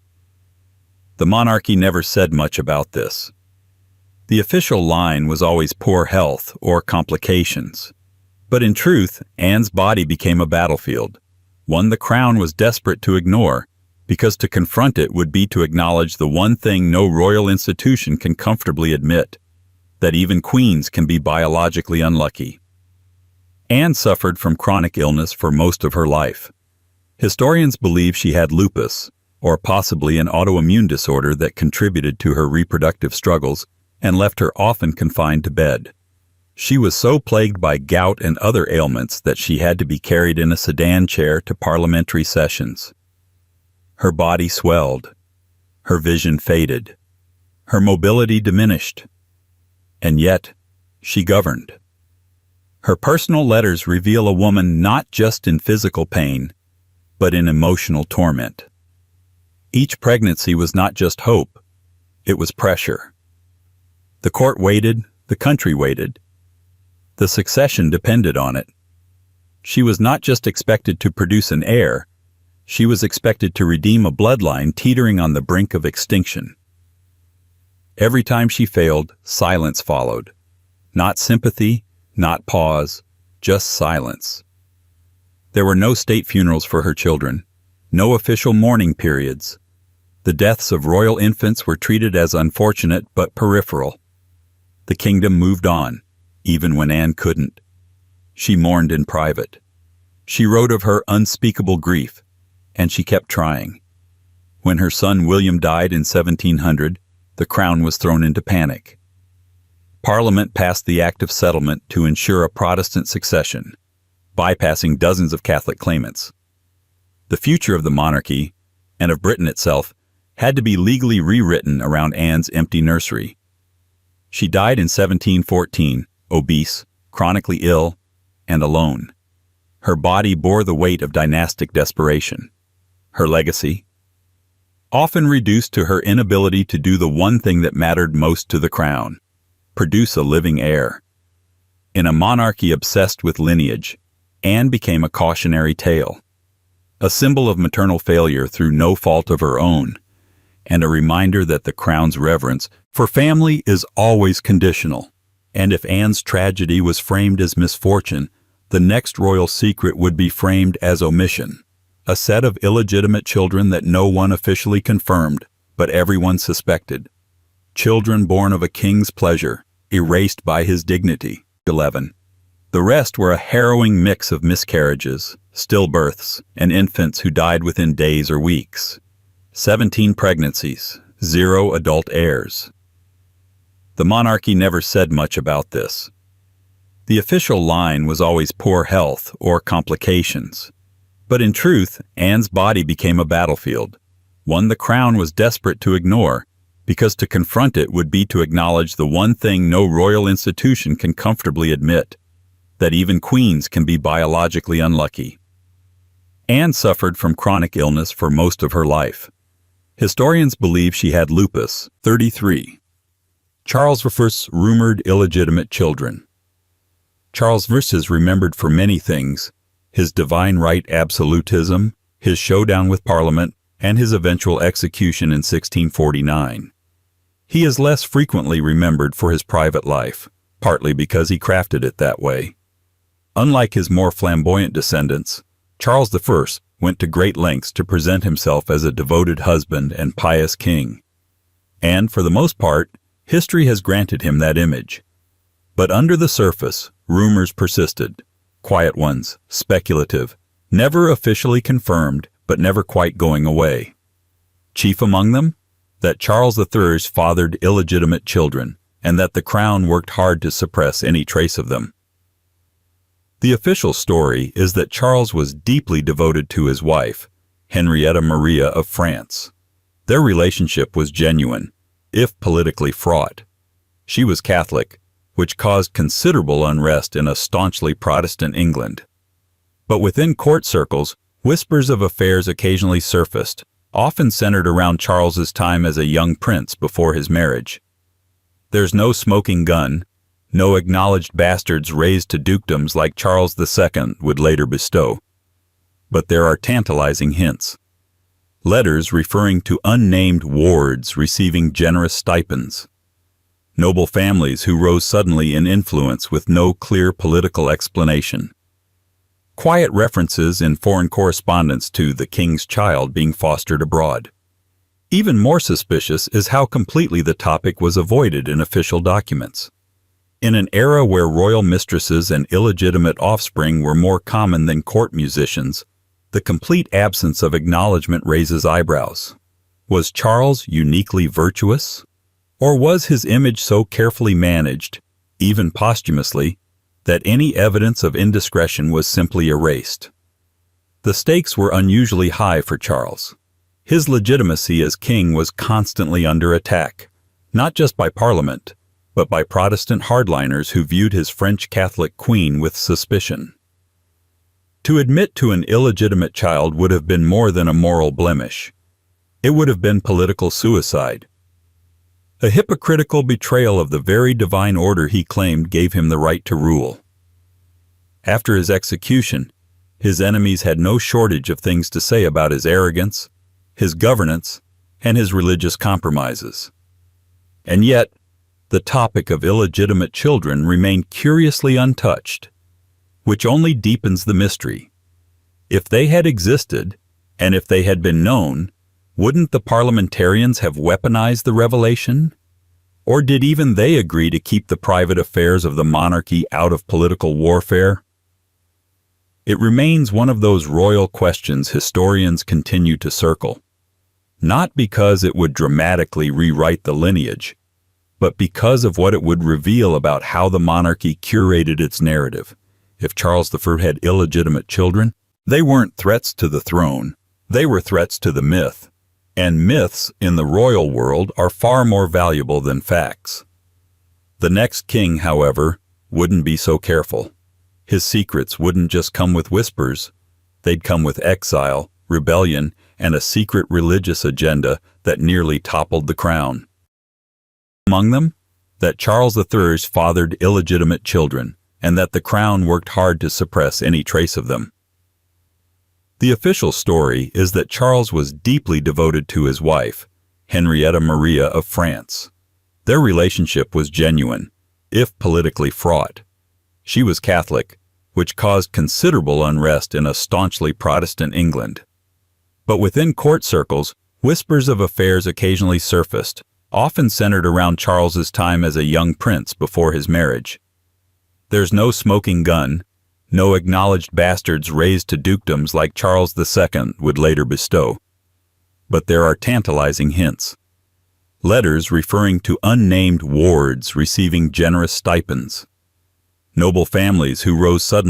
The monarchy never said much about this. The official line was always poor health or complications. But in truth, Anne's body became a battlefield, one the Crown was desperate to ignore, because to confront it would be to acknowledge the one thing no royal institution can comfortably admit, that even queens can be biologically unlucky. Anne suffered from chronic illness for most of her life. Historians believe she had lupus, or possibly an autoimmune disorder that contributed to her reproductive struggles and left her often confined to bed. She was so plagued by gout and other ailments that she had to be carried in a sedan chair to parliamentary sessions. Her body swelled. Her vision faded. Her mobility diminished. And yet, she governed. Her personal letters reveal a woman not just in physical pain, but in emotional torment. Each pregnancy was not just hope, it was pressure. The court waited, the country waited. The succession depended on it. She was not just expected to produce an heir, she was expected to redeem a bloodline teetering on the brink of extinction. Every time she failed, silence followed. Not sympathy, not pause, just silence. There were no state funerals for her children, no official mourning periods. The deaths of royal infants were treated as unfortunate but peripheral. The kingdom moved on, even when Anne couldn't. She mourned in private. She wrote of her unspeakable grief, and she kept trying. When her son William died in 1700, the crown was thrown into panic. Parliament passed the Act of Settlement to ensure a Protestant succession, bypassing dozens of Catholic claimants. The future of the monarchy, and of Britain itself, had to be legally rewritten around Anne's empty nursery. She died in 1714, obese, chronically ill, and alone. Her body bore the weight of dynastic desperation. Her legacy, often reduced to her inability to do the one thing that mattered most to the crown: produce a living heir. In a monarchy obsessed with lineage, Anne became a cautionary tale, a symbol of maternal failure through no fault of her own, and a reminder that the crown's reverence for family is always conditional. And if Anne's tragedy was framed as misfortune, the next royal secret would be framed as omission, a set of illegitimate children that no one officially confirmed, but everyone suspected. Children born of a king's pleasure, erased by his dignity. 11. The rest were a harrowing mix of miscarriages, stillbirths, and infants who died within days or weeks. 17 pregnancies, 0 adult heirs. The monarchy never said much about this. The official line was always poor health or complications. But in truth, Anne's body became a battlefield, one the crown was desperate to ignore, because to confront it would be to acknowledge the one thing no royal institution can comfortably admit: that even queens can be biologically unlucky. Anne suffered from chronic illness for most of her life. Historians believe she had lupus. 33. Charles I's rumored illegitimate children. Charles I is remembered for many things: his divine right absolutism, his showdown with Parliament, and his eventual execution in 1649. He is less frequently remembered for his private life, partly because he crafted it that way. Unlike his more flamboyant descendants, Charles I went to great lengths to present himself as a devoted husband and pious king. And, for the most part, history has granted him that image. But under the surface, rumors persisted. Quiet ones, speculative, never officially confirmed, but never quite going away. Chief among them, that Charles III fathered illegitimate children, and that the crown worked hard to suppress any trace of them. The official story is that Charles was deeply devoted to his wife, Henrietta Maria of France. Their relationship was genuine, if politically fraught. She was Catholic, which caused considerable unrest in a staunchly Protestant England. But within court circles, whispers of affairs occasionally surfaced, often centered around Charles's time as a young prince before his marriage. There's no smoking gun, no acknowledged bastards raised to dukedoms like Charles II would later bestow. But there are tantalizing hints. Letters referring to unnamed wards receiving generous stipends. Noble families who rose suddenly in influence with no clear political explanation. Quiet references in foreign correspondence to the king's child being fostered abroad. Even more suspicious is how completely the topic was avoided in official documents. In an era where royal mistresses and illegitimate offspring were more common than court musicians, the complete absence of acknowledgement raises eyebrows. Was Charles uniquely virtuous? Or was his image so carefully managed, even posthumously, that any evidence of indiscretion was simply erased? The stakes were unusually high for Charles. His legitimacy as king was constantly under attack, not just by Parliament, but by Protestant hardliners who viewed his French Catholic queen with suspicion. To admit to an illegitimate child would have been more than a moral blemish. It would have been political suicide. A hypocritical betrayal of the very divine order he claimed gave him the right to rule. After his execution, his enemies had no shortage of things to say about his arrogance, his governance, and his religious compromises. And yet, the topic of illegitimate children remained curiously untouched, which only deepens the mystery. If they had existed, and if they had been known, wouldn't the parliamentarians have weaponized the revelation? Or did even they agree to keep the private affairs of the monarchy out of political warfare? It remains one of those royal questions historians continue to circle, not because it would dramatically rewrite the lineage, but because of what it would reveal about how the monarchy curated its narrative. If Charles I had illegitimate children, they weren't threats to the throne, they were threats to the myth. And myths in the royal world are far more valuable than facts. The next king, however, wouldn't be so careful. His secrets wouldn't just come with whispers, they'd come with exile, rebellion, and a secret religious agenda that nearly toppled the crown. Among them, that Charles III fathered illegitimate children, and that the crown worked hard to suppress any trace of them. The official story is that Charles was deeply devoted to his wife, Henrietta Maria of France. Their relationship was genuine, if politically fraught. She was Catholic, which caused considerable unrest in a staunchly Protestant England. But within court circles, whispers of affairs occasionally surfaced, often centered around Charles's time as a young prince before his marriage. There's no smoking gun, no acknowledged bastards raised to dukedoms like Charles II would later bestow. But there are tantalizing hints. Letters referring to unnamed wards receiving generous stipends. Noble families who rose suddenly